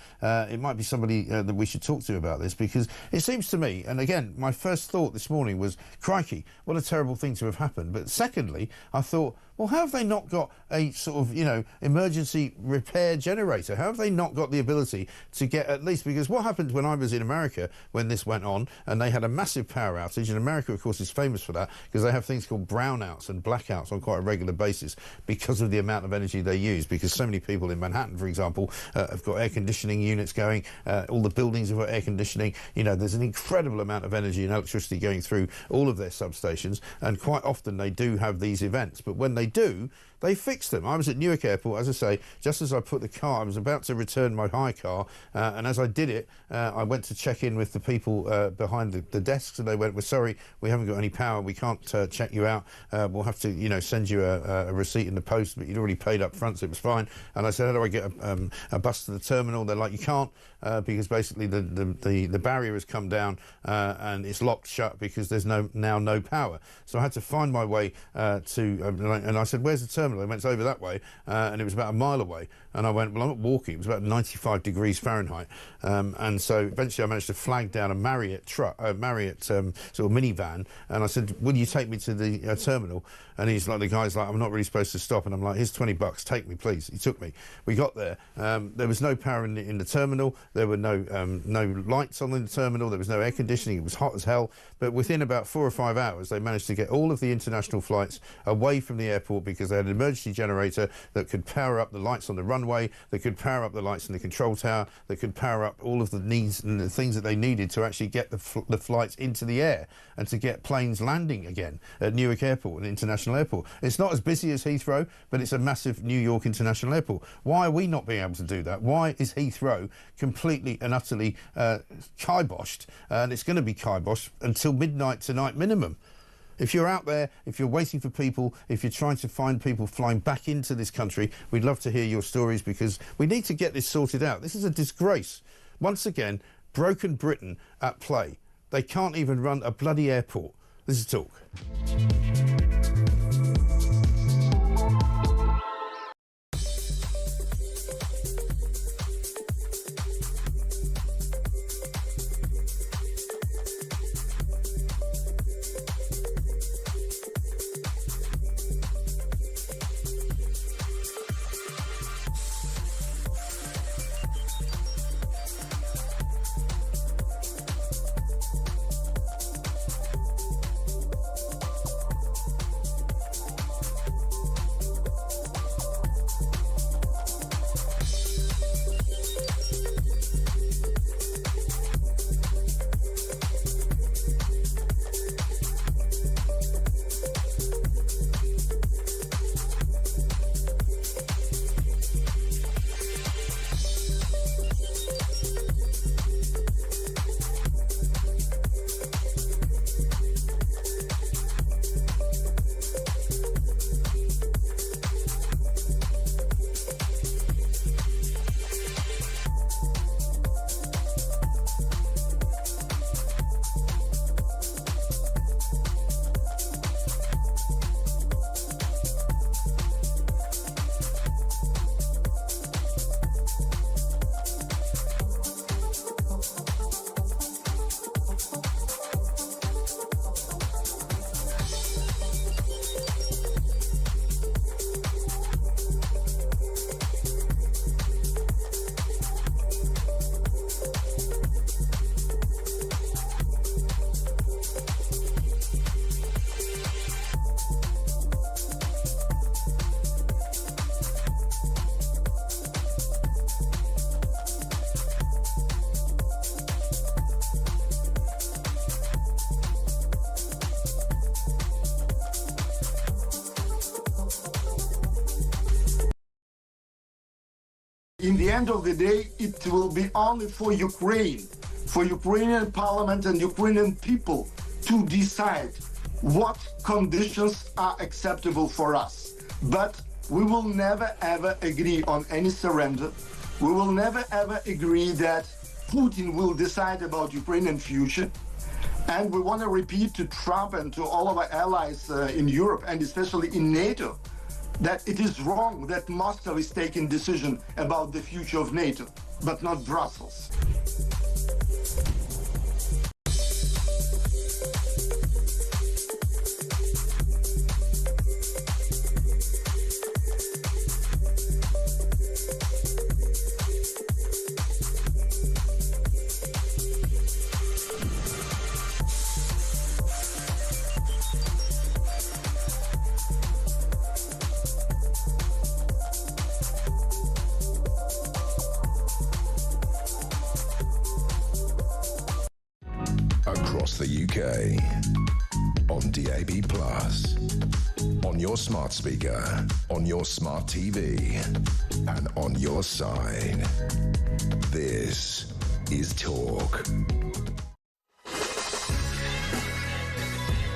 It might be somebody that we should talk to about this, because it seems to me, and again, my first thought this morning was, crikey, what a terrible thing to have happened. But secondly, I thought, well, how have they not got a sort of, you know, emergency repair generator? How have they not got the ability to get at least, because what happened when I was in America when this went on and they had a massive power outage, and America, of course, is famous for that because they have things called brownouts and blackouts on quite a regular basis because of the amount of energy they use, because so many people in Manhattan, for example, have got air conditioning units going, all the buildings have got air conditioning. You know, there's an incredible amount of energy and electricity going through all of their substations, and quite often they do have these events. But when they do, they fix them. I was at Newark Airport, as I say, just as I put the car, I was about to return my hire car, and as I did it, I went to check in with the people behind the desks, and they went, "We're sorry, we haven't got any power, we can't check you out, we'll have to, you know, send you a receipt in the post, but you'd already paid up front, so it was fine." And I said, "How do I get a bus to the terminal?" They're like, "You can't, because basically the barrier has come down and it's locked shut because there's now no power." So I had to find my way and I said, "Where's the terminal?" They went, "It's over that way," and it was about a mile away. And I went, "Well, I'm not walking." It was about 95 degrees Fahrenheit, and so eventually I managed to flag down a Marriott sort of minivan, and I said, "Will you take me to the terminal?" And he's like, the guy's like, "I'm not really supposed to stop," and I'm like, "Here's $20, take me, please." He took me. We got there. There was no power in the terminal. There were no lights on in the terminal. There was no air conditioning. It was hot as hell. But within about 4 or 5 hours, they managed to get all of the international flights away from the airport because they had an emergency generator that could power up the lights on the runway, that could power up the lights in the control tower, that could power up all of the needs and the things that they needed to actually get the flights into the air and to get planes landing again at Newark Airport, an international airport. It's not as busy as Heathrow, but it's a massive New York international airport. Why are we not being able to do that? Why is Heathrow completely and utterly kiboshed? And it's going to be kiboshed until midnight tonight minimum. If you're out there, if you're waiting for people, if you're trying to find people flying back into this country, we'd love to hear your stories, because we need to get this sorted out. This is a disgrace. Once again, broken Britain at play. They can't even run a bloody airport. This is Talk. In the end of the day, it will be only for Ukraine, for Ukrainian parliament and Ukrainian people to decide what conditions are acceptable for us. But we will never ever agree on any surrender. We will never ever agree that Putin will decide about Ukrainian future. And we want to repeat to Trump and to all of our allies in Europe and especially in NATO that it is wrong that Moscow is taking decision about the future of NATO, but not Brussels. Across the UK, on DAB+, on your smart speaker, on your smart TV, and on your side. This is Talk.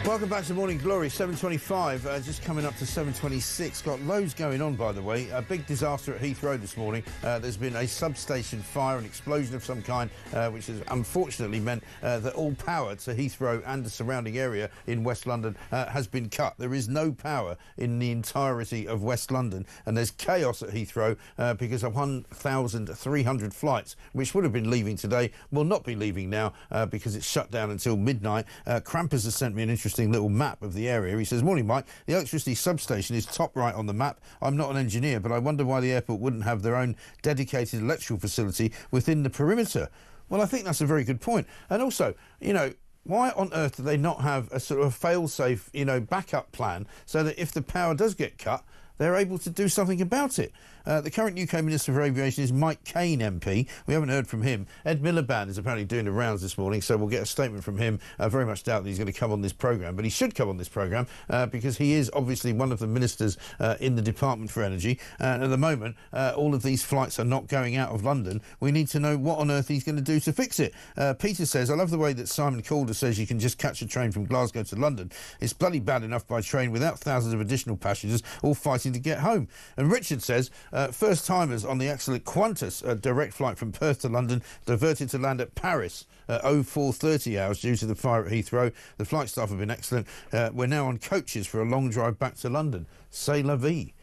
Welcome back to Morning Glory, 7:25, just coming up to 7:26. Got loads going on, by the way. A big disaster at Heathrow this morning. There's been a substation fire, an explosion of some kind, which has unfortunately meant that all power to Heathrow and the surrounding area in West London has been cut. There is no power in the entirety of West London, and there's chaos at Heathrow because of 1,300 flights, which would have been leaving today, will not be leaving now because it's shut down until midnight. Krampus has sent me an interesting little map of the area. He says, "Morning, Mike. The electricity substation is top right on the map. I'm not an engineer, but I wonder why the airport wouldn't have their own dedicated electrical facility within the perimeter." Well, I think that's a very good point. And also, you know, why on earth do they not have a sort of fail-safe, you know, backup plan so that if the power does get cut, they're able to do something about it? The current UK Minister for Aviation is Mike Cain MP. We haven't heard from him. Ed Miliband is apparently doing the rounds this morning, so we'll get a statement from him. I very much doubt that he's going to come on this programme, but he should come on this programme because he is obviously one of the ministers in the Department for Energy. And at the moment, all of these flights are not going out of London. We need to know what on earth he's going to do to fix it. Peter says, "I love the way that Simon Calder says you can just catch a train from Glasgow to London. It's bloody bad enough by train without thousands of additional passengers all fighting to get home." And Richard says, first timers on the excellent Qantas direct flight from Perth to London diverted to land at Paris at 04:30 hours due to the fire at Heathrow. The flight staff have been excellent. We're now on coaches for a long drive back to London. C'est la vie.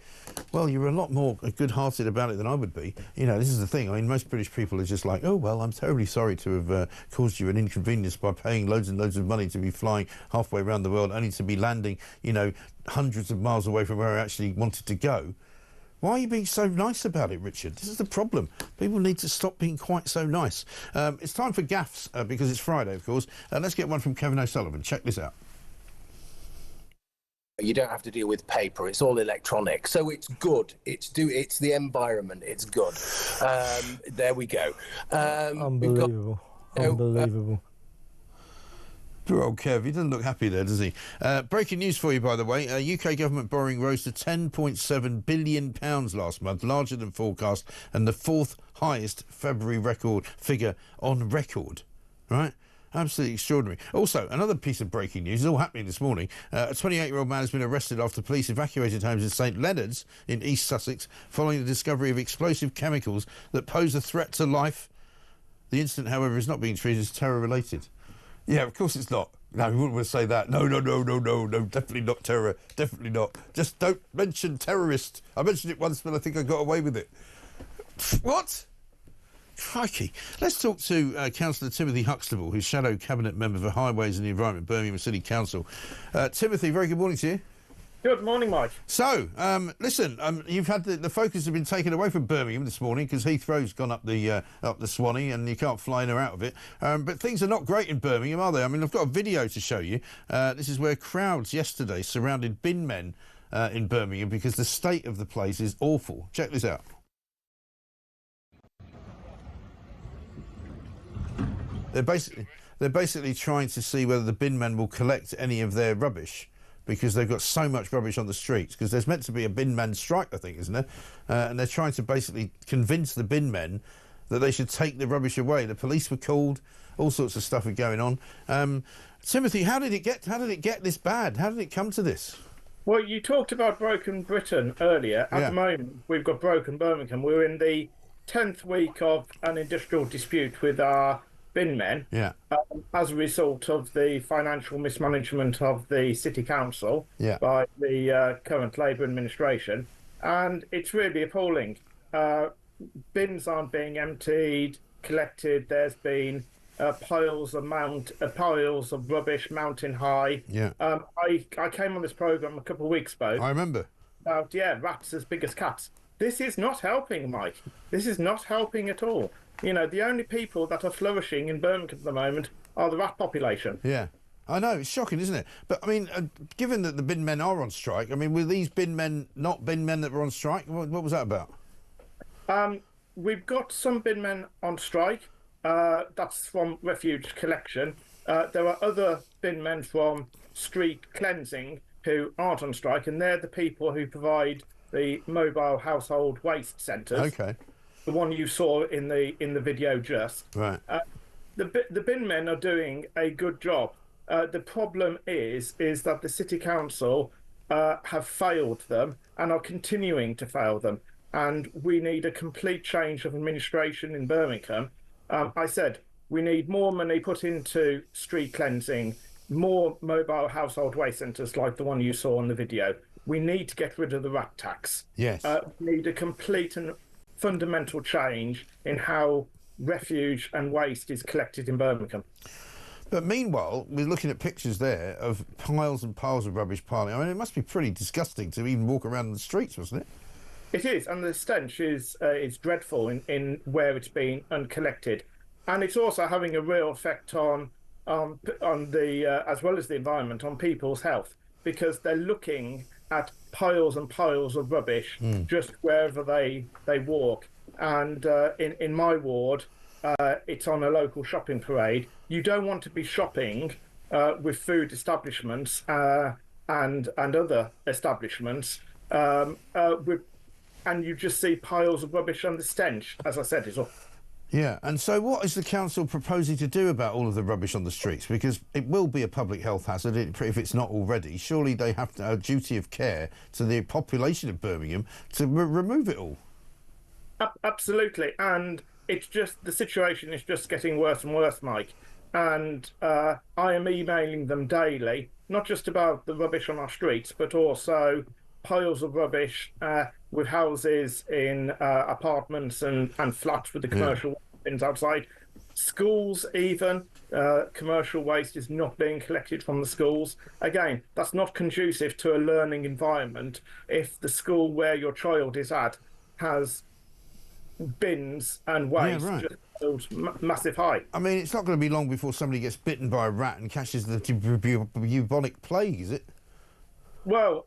Well, you're a lot more good-hearted about it than I would be. You know, this is the thing. I mean, most British people are just like, "Oh, well, I'm terribly sorry to have caused you an inconvenience by paying loads and loads of money to be flying halfway around the world, only to be landing, you know, hundreds of miles away from where I actually wanted to go." Why are you being so nice about it, Richard? This is the problem. People need to stop being quite so nice. It's time for gaffs, because it's Friday, of course. Let's get one from Kevin O'Sullivan. Check this out. You don't have to deal with paper. It's all electronic, so it's good. It's the environment. It's good. There we go. Unbelievable. Unbelievable. Poor old Kev, he doesn't look happy there, does he? Breaking news for you, by the way. UK government borrowing rose to £10.7 billion last month, larger than forecast, and the fourth highest February record figure on record. Right? Absolutely extraordinary. Also, another piece of breaking news is all happening this morning. A 28-year-old man has been arrested after police evacuated homes in St Leonard's in East Sussex following the discovery of explosive chemicals that pose a threat to life. The incident, however, is not being treated as terror-related. Yeah, of course it's not. No, we wouldn't want to say that. No, definitely not terror. Definitely not. Just don't mention terrorist. I mentioned it once, but I think I got away with it. What? Crikey. Let's talk to Councillor Timothy Huxtable, who's Shadow Cabinet Member for Highways and the Environment, Birmingham City Council. Timothy, very good morning to you. Good morning, Mike. So, listen, you've had the focus has been taken away from Birmingham this morning because Heathrow's gone up the Swanee and you can't fly in or out of it. But things are not great in Birmingham, are they? I mean, I've got a video to show you. This is where crowds yesterday surrounded bin men in Birmingham because the state of the place is awful. Check this out. They're basically trying to see whether the bin men will collect any of their rubbish, because they've got so much rubbish on the streets, because there's meant to be a bin man strike, I think, isn't there? And they're trying to basically convince the bin men that they should take the rubbish away. The police were called. All sorts of stuff were going on. Timothy, how did it get this bad? How did it come to this? Well, you talked about broken Britain earlier. At the moment, we've got broken Birmingham. We're in the 10th week of an industrial dispute with our bin men as a result of the financial mismanagement of the City Council by the current Labour administration. And it's really appalling. Bins aren't being emptied, collected. There's been piles of rubbish mountain high. I came on this programme a couple of weeks ago. I remember. About rats as big as cats. This is not helping, Mike. This is not helping at all. You know, the only people that are flourishing in Birmingham at the moment are the rat population. Yeah, I know, it's shocking, isn't it? But I mean, given that the bin men are on strike, I mean, were these bin men not bin men that were on strike? What was that about? We've got some bin men on strike. That's from refuge collection. There are other bin men from street cleansing who aren't on strike, and they're the people who provide the mobile household waste centres. Okay. The one you saw in the video just. Right. The bin men are doing a good job. The problem is that the City Council have failed them and are continuing to fail them. And we need a complete change of administration in Birmingham. I said we need more money put into street cleansing, more mobile household waste centres like the one you saw in the video. We need to get rid of the rat tax. Yes. We need a complete and fundamental change in how refuse and waste is collected in Birmingham. But meanwhile, we're looking at pictures there of piles and piles of rubbish piling. I mean, it must be pretty disgusting to even walk around the streets, wasn't it? It is, and the stench is dreadful in where it's been uncollected, and it's also having a real effect on the as well as the environment, on people's health, because they're looking at piles and piles of rubbish just wherever they walk. And in my ward, it's on a local shopping parade. You don't want to be shopping with food establishments and other establishments and you just see piles of rubbish, and the stench, as I said, is up. Yeah, and so what is the council proposing to do about all of the rubbish on the streets? Because it will be a public health hazard if it's not already. Surely they have a duty of care to the population of Birmingham to remove it all. Absolutely, and it's just the situation is just getting worse and worse, Mike. And I am emailing them daily, not just about the rubbish on our streets, but also piles of rubbish with houses in apartments and flats with the commercial bins outside. Schools even, commercial waste is not being collected from the schools. Again, that's not conducive to a learning environment if the school where your child is at has bins and waste just filled massive high. I mean, it's not going to be long before somebody gets bitten by a rat and catches the bubonic plague, is it? Well,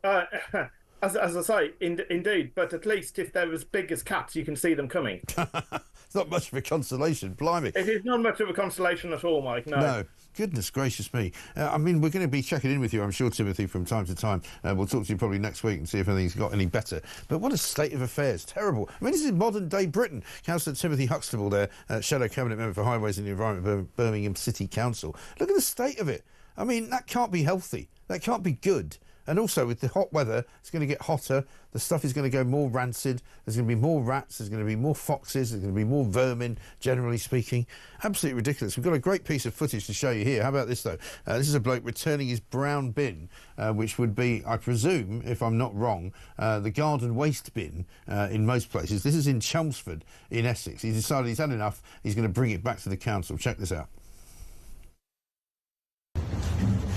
as I say, indeed, but at least if they're as big as cats, you can see them coming. It's not much of a consolation, blimey. It is not much of a consolation at all, Mike, no. No. Goodness gracious me. I mean, we're going to be checking in with you, I'm sure, Timothy, from time to time. We'll talk to you probably next week and see if anything's got any better. But what a state of affairs. Terrible. I mean, this is modern-day Britain. Councillor Timothy Huxtable there, Shadow Cabinet Member for Highways and the Environment, Birmingham City Council. Look at the state of it. I mean, that can't be healthy. That can't be good. And also, with the hot weather, it's going to get hotter. The stuff is going to go more rancid. There's going to be more rats. There's going to be more foxes. There's going to be more vermin, generally speaking. Absolutely ridiculous. We've got a great piece of footage to show you here. How about this, though? This is a bloke returning his brown bin, which would be, I presume, if I'm not wrong, the garden waste bin in most places. This is in Chelmsford, in Essex. He's decided he's had enough. He's going to bring it back to the council. Check this out.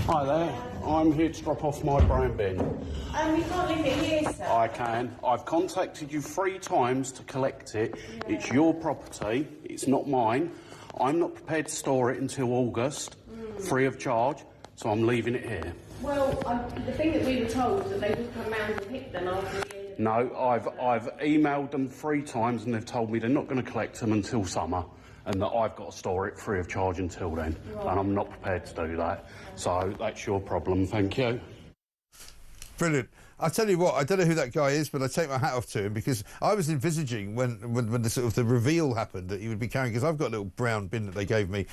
Hi there, I'm here to drop off my brown bin. You can't leave it here, sir. I can. I've contacted you 3 times to collect it. Yeah. It's your property, it's not mine. I'm not prepared to store it until August, free of charge, so I'm leaving it here. Well, the thing that we were told that they would come round and pick them after the end of No, I've emailed them 3 times and they've told me they're not going to collect them until summer, and that I've got to store it free of charge until then, right. And I'm not prepared to do that. So that's your problem, thank you. Brilliant. I tell you what, I don't know who that guy is, but I take my hat off to him, because I was envisaging when the sort of the reveal happened that he would be carrying, because I've got a little brown bin that they gave me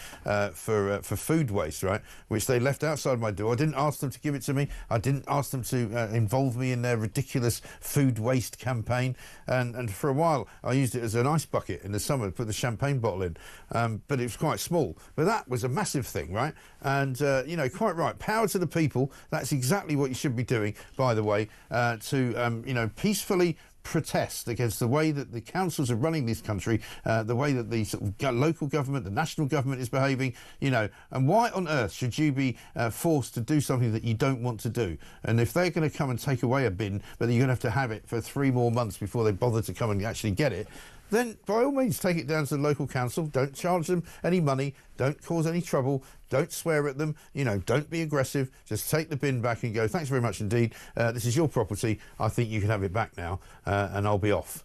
for food waste, right, which they left outside my door. I didn't ask them to give it to me. I didn't ask them to involve me in their ridiculous food waste campaign. And for a while, I used it as an ice bucket in the summer to put the champagne bottle in, but it was quite small. But that was a massive thing, right? And, you know, quite right. Power to the people. That's exactly what you should be doing, by the way, to, you know, peacefully protest against the way that the councils are running this country, the way that the sort of local government, the national government is behaving, you know. And why on earth should you be forced to do something that you don't want to do? And if they're going to come and take away a bin, but you're going to have it for 3 more months before they bother to come and actually get it, then by all means take it down to the local council. Don't charge them any money. Don't cause any trouble. Don't swear at them. You know, don't be aggressive. Just take the bin back and go, thanks very much indeed. This is your property. I think you can have it back now, and I'll be off.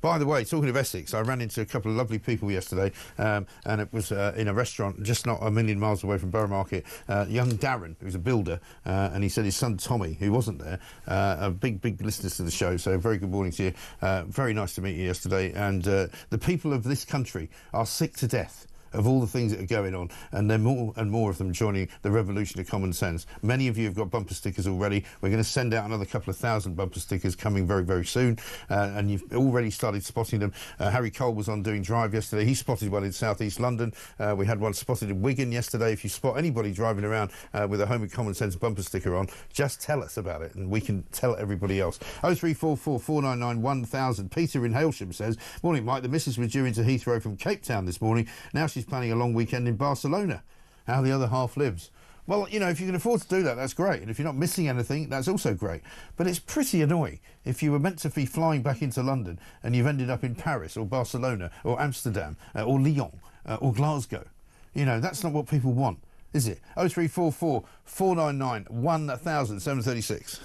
By the way, talking of Essex, I ran into a couple of lovely people yesterday, and it was in a restaurant just not a million miles away from Borough Market. Young Darren, who's a builder, and he said his son Tommy, who wasn't there, a big listener to the show, so very good morning to you. Very nice to meet you yesterday. And the people of this country are sick to death of all the things that are going on, and there are more and more of them joining the revolution of common sense. Many of you have got bumper stickers already. We're going to send out another couple of thousand bumper stickers coming very, very soon, and you've already started spotting them. Harry Cole was on Doing Drive yesterday. He spotted one in South East London. We had one spotted in Wigan yesterday. If you spot anybody driving around with a Home of Common Sense bumper sticker on, just tell us about it and we can tell everybody else. 0344 499 1000. Peter in Hailsham says, morning Mike, the missus was due into Heathrow from Cape Town this morning. Now she's planning a long weekend in Barcelona. How the other half lives. Well, you know, if you can afford to do that, that's great. And if you're not missing anything, that's also great. But it's pretty annoying if you were meant to be flying back into London and you've ended up in Paris or Barcelona or Amsterdam or Lyon or Glasgow. You know, that's not what people want, is it? 0344 499 1000 736.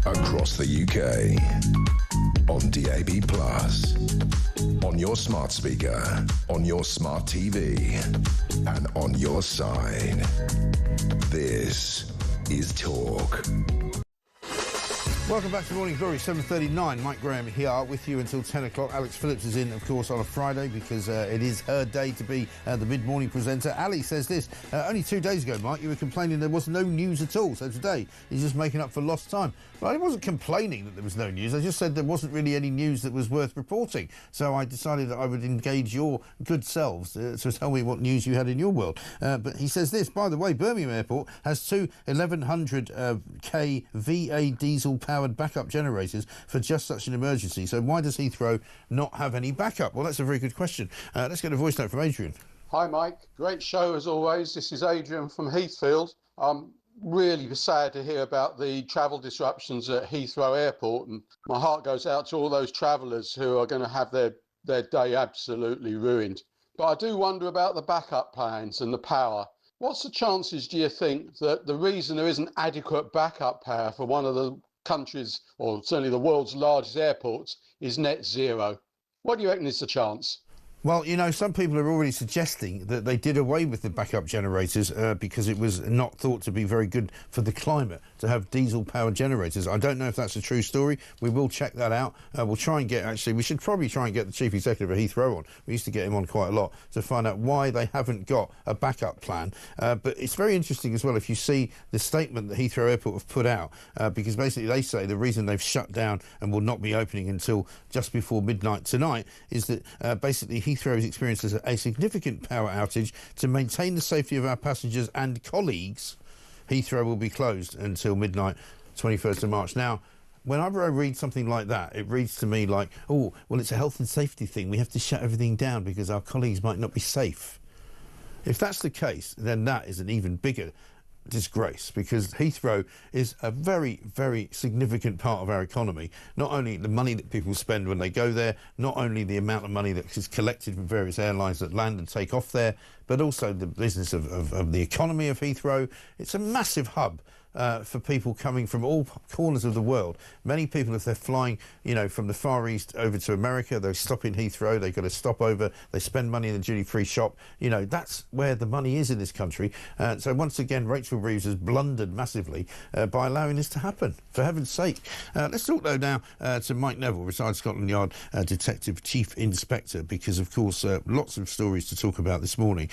Across the UK, on DAB+, on your smart speaker, on your smart TV, and on your side. This is Talk. Welcome back to Morning Glory, 7:39. Mike Graham here with you until 10 o'clock. Alex Phillips is in, of course, on a Friday because it is her day to be the mid-morning presenter. Ali says this, only 2 days ago, Mike, you were complaining there was no news at all. So today, he's just making up for lost time. Well, I wasn't complaining that there was no news. I just said there wasn't really any news that was worth reporting. So I decided that I would engage your good selves to tell me what news you had in your world. But he says this, by the way, Birmingham Airport has two 1100 k VA diesel-powered backup generators for just such an emergency. So why does Heathrow not have any backup? Well, that's a very good question. Let's get a voice note from Adrian. Hi, Mike. Great show as always. This is Adrian from Heathfield. I'm really sad to hear about the travel disruptions at Heathrow Airport, and my heart goes out to all those travellers who are going to have their day absolutely ruined. But I do wonder about the backup plans and the power. What's the chances, do you think, that the reason there isn't adequate backup power for one of the countries, or certainly the world's largest airports, is net zero? What do you reckon is the chance? Well, you know, some people are already suggesting that they did away with the backup generators because it was not thought to be very good for the climate to have diesel-powered generators. I don't know if that's a true story. We will check that out. We'll try and get, actually, we should probably try and get the chief executive of Heathrow on. We used to get him on quite a lot to find out why they haven't got a backup plan. But it's very interesting as well if you see the statement that Heathrow Airport have put out, because basically they say the reason they've shut down and will not be opening until just before midnight tonight is that basically Heathrow has experienced a significant power outage. To maintain the safety of our passengers and colleagues, Heathrow will be closed until midnight, 21st of March. Now, whenever I read something like that, it reads to me like, oh, well, it's a health and safety thing. We have to shut everything down because our colleagues might not be safe. If that's the case, then that is an even bigger disgrace, because Heathrow is a very, very significant part of our economy. Not only the money that people spend when they go there, not only the amount of money that is collected from various airlines that land and take off there, but also the business of the economy of Heathrow. It's a massive hub for people coming from all corners of the world. Many people, if they're flying, you know, from the Far East over to America, they stop in Heathrow, they've got to stop over, they spend money in the duty-free shop. You know, that's where the money is in this country. So once again, Rachel Reeves has blundered massively by allowing this to happen, for heaven's sake. Let's talk, though, now to Mike Neville, retired Scotland Yard Detective Chief Inspector, because, of course, lots of stories to talk about this morning,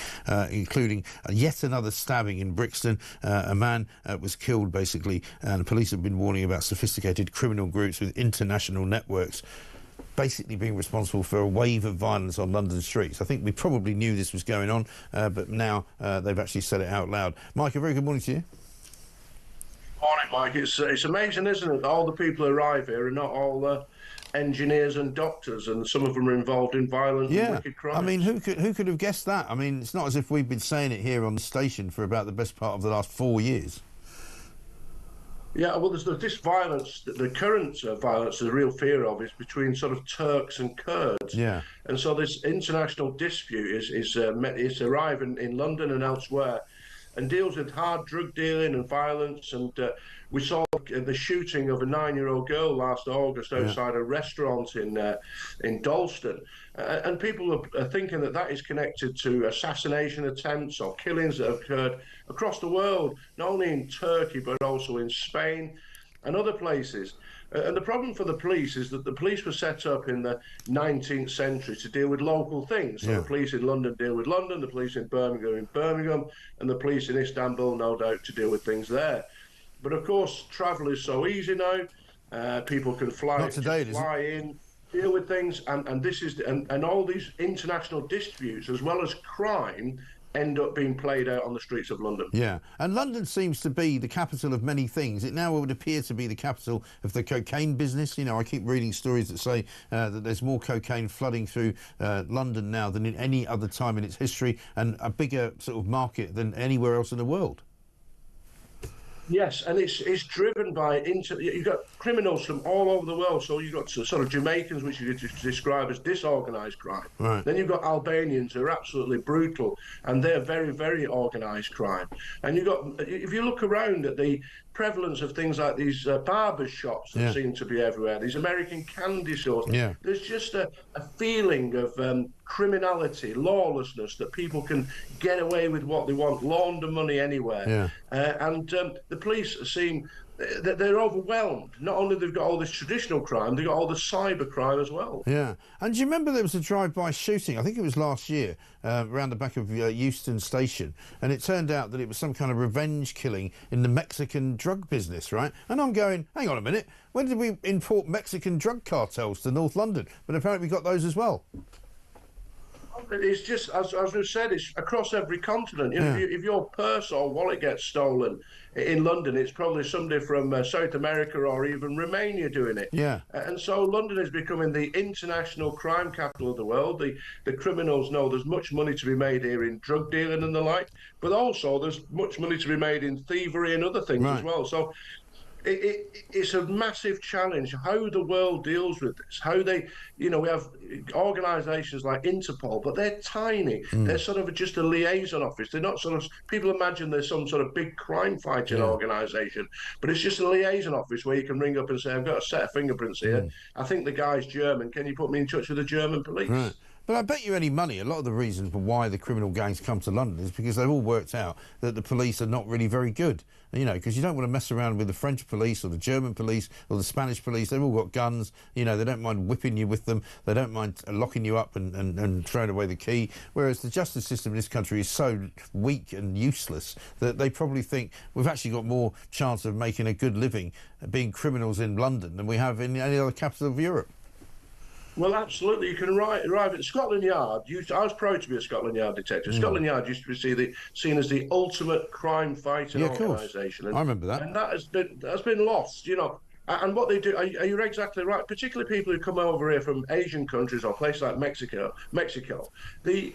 including yet another stabbing in Brixton. A man was killed, basically, and the police have been warning about sophisticated criminal groups with international networks basically being responsible for a wave of violence on London streets. I think we probably knew this was going on, but now they've actually said it out loud. Mike, a very good morning to you. Morning, Mike. It's amazing, isn't it? All the people who arrive here are not all engineers and doctors, and some of them are involved in violent and wicked crimes. I mean, who could have guessed that? I mean, it's not as if we've been saying it here on the station for about the best part of the last 4 years. Yeah, well, there's this violence, the current violence, the real fear of is between sort of Turks and Kurds. Yeah. And so this international dispute is arriving in London and elsewhere, and deals with hard drug dealing and violence. And we saw the shooting of a 9-year-old girl last August outside a restaurant in Dalston. And people are thinking that that is connected to assassination attempts or killings that have occurred across the world, not only in Turkey, but also in Spain and other places. And the problem for the police is that the police were set up in the 19th century to deal with local things. So the police in London deal with London, the police in Birmingham, and the police in Istanbul, no doubt, to deal with things there. But of course, travel is so easy now. People can fly in, deal with things, and this is and all these international disputes, as well as crime, end up being played out on the streets of London. Yeah, and London seems to be the capital of many things. It now would appear to be the capital of the cocaine business. You know, I keep reading stories that say that there's more cocaine flooding through London now than in any other time in its history, and a bigger sort of market than anywhere else in the world. Yes, and it's driven by you've got criminals from all over the world. So you've got sort of Jamaicans, which you could describe as disorganised crime. Right. Then you've got Albanians who are absolutely brutal, and they're very, very organised crime. And you've got, if you look around at the prevalence of things like these barber shops that seem to be everywhere, these American candy stores, there's just a feeling of criminality, lawlessness, that people can get away with what they want, launder money anywhere. And the police seem they're overwhelmed. Not only they've got all this traditional crime, they've got all the cyber crime as well. Yeah. And do you remember there was a drive-by shooting, I think it was last year, around the back of Euston Station, and it turned out that it was some kind of revenge killing in the Mexican drug business, right? And I'm going, hang on a minute, when did we import Mexican drug cartels to North London? But apparently we got those as well. It's just, as we've said, it's across every continent. You know, if your purse or wallet gets stolen in London, it's probably somebody from South America or even Romania doing it. Yeah. And so London is becoming the international crime capital of the world. The criminals know there's much money to be made here in drug dealing and the like, but also there's much money to be made in thievery and other things as well. So it's a massive challenge how the world deals with this, how they, you know, we have organisations like Interpol, but they're tiny. They're sort of just a liaison office. They're not sort of, people imagine there's some sort of big crime fighting organisation, but it's just a liaison office where you can ring up and say, I've got a set of fingerprints here. I think the guy's German. Can you put me in touch with the German police? Right. But I bet you any money, a lot of the reasons for why the criminal gangs come to London is because they've all worked out that the police are not really very good. You know, because you don't want to mess around with the French police or the German police or the Spanish police. They've all got guns. You know, they don't mind whipping you with them. They don't mind locking you up and throwing away the key. Whereas the justice system in this country is so weak and useless that they probably think we've actually got more chance of making a good living being criminals in London than we have in any other capital of Europe. Well, absolutely. You can arrive at Scotland Yard. I was proud to be a Scotland Yard detective. Scotland Yard used to be seen as the ultimate crime fighting organisation. I remember that. And that's been lost, you know. And what they do, you're exactly right, particularly people who come over here from Asian countries or places like Mexico,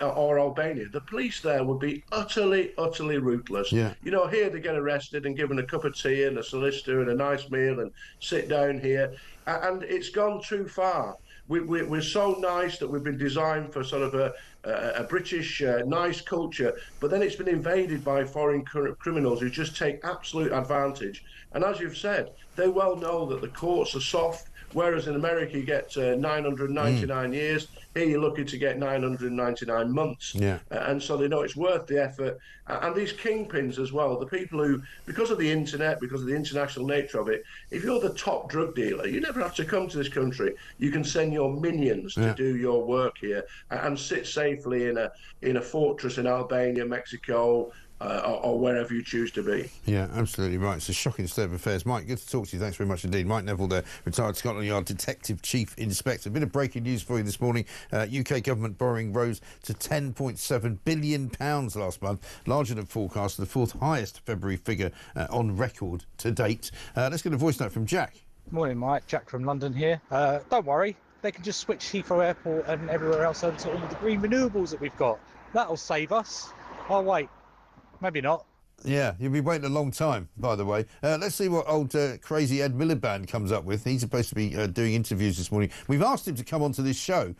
or Albania. The police there would be utterly ruthless. Yeah. You know, here they get arrested and given a cup of tea and a solicitor and a nice meal and sit down here. And it's gone too far. We're so nice that we've been designed for sort of a British nice culture, but then it's been invaded by foreign criminals who just take absolute advantage. And as you've said, they well know that the courts are soft, whereas in America you get 999 years. Here you're looking to get 999 months. Yeah. And so they know it's worth the effort. And these kingpins as well, the people who, because of the internet, because of the international nature of it, if you're the top drug dealer, you never have to come to this country. You can send your minions to do your work here and sit safely in a fortress in Albania, Mexico, or wherever you choose to be. Yeah, absolutely right. It's a shocking state of affairs. Mike, good to talk to you. Thanks very much indeed. Mike Neville there, retired Scotland Yard Detective Chief Inspector. A bit of breaking news for you this morning. UK government borrowing rose to £10.7 billion last month, larger than forecast, the fourth highest February figure on record to date. Let's get a voice note from Jack. Morning, Mike. Jack from London here. Don't worry, they can just switch Heathrow Airport and everywhere else over to all of the green renewables that we've got. That'll save us. Oh, wait. Maybe not. Yeah, you'll be waiting a long time, by the way. Let's see what old crazy Ed Miliband comes up with. He's supposed to be doing interviews this morning. We've asked him to come onto this show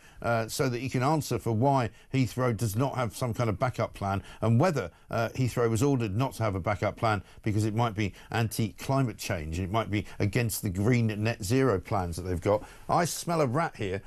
so that he can answer for why Heathrow does not have some kind of backup plan and whether Heathrow was ordered not to have a backup plan because it might be anti-climate change. It might be against the green net zero plans that they've got. I smell a rat here.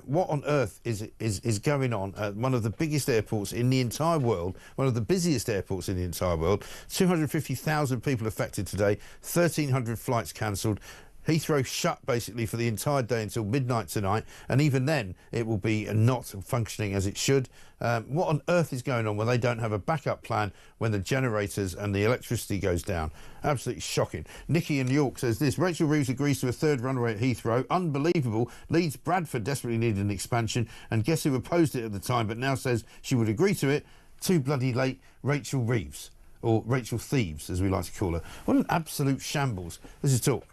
What on earth is going on at one of the biggest airports in the entire world, one of the busiest airports in the entire world? 250,000 people affected today, 1,300 flights cancelled. Heathrow shut basically for the entire day until midnight tonight, and even then it will be not functioning as it should. What on earth is going on when they don't have a backup plan when the generators and the electricity goes down? Absolutely shocking. Nikki in York says this: Rachel Reeves agrees to a third runway at Heathrow. Unbelievable. Leeds Bradford desperately needed an expansion, and guess who opposed it at the time but now says she would agree to it? Too bloody late, Rachel Reeves. Or Rachel Thieves, as we like to call her. What an absolute shambles. This is Talk.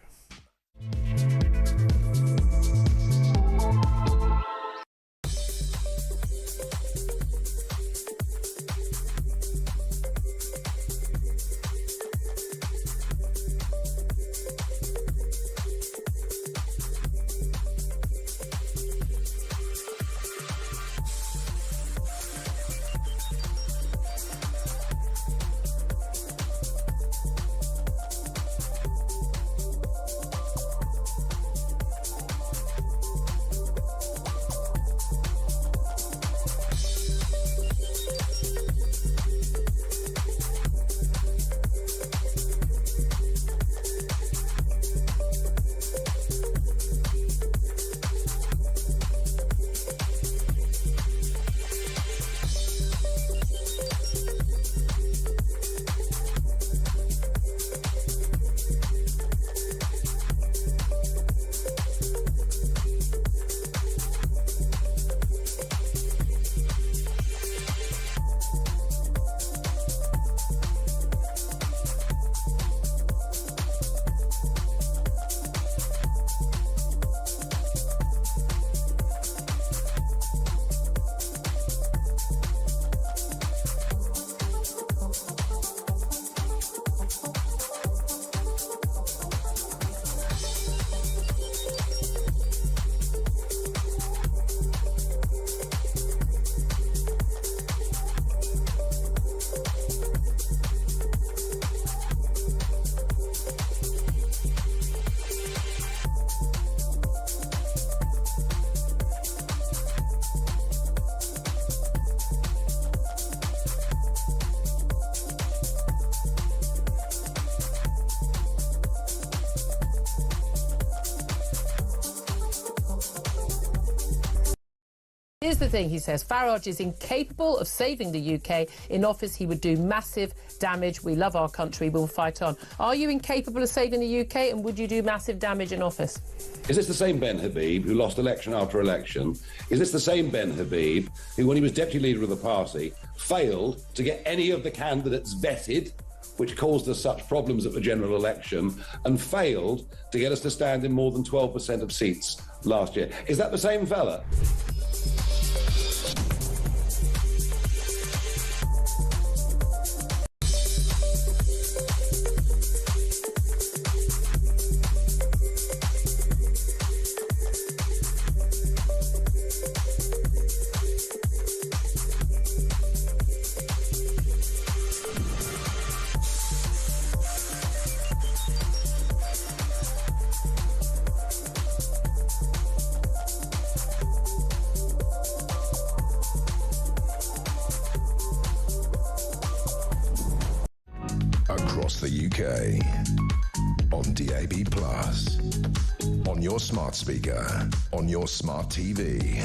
Here's the thing, he says, Farage is incapable of saving the UK. In office, he would do massive damage. We love our country, we'll fight on. Are you incapable of saving the UK, and would you do massive damage in office? Is this the same Ben Habib who lost election after election? Is this the same Ben Habib who, when he was deputy leader of the party, failed to get any of the candidates vetted, which caused us such problems at the general election, and failed to get us to stand in more than 12% of seats last year? Is that the same fella? Across the UK, on DAB+, on your smart speaker, on your smart TV,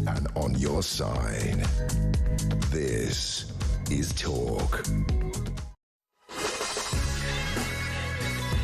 and on your side. This is Talk.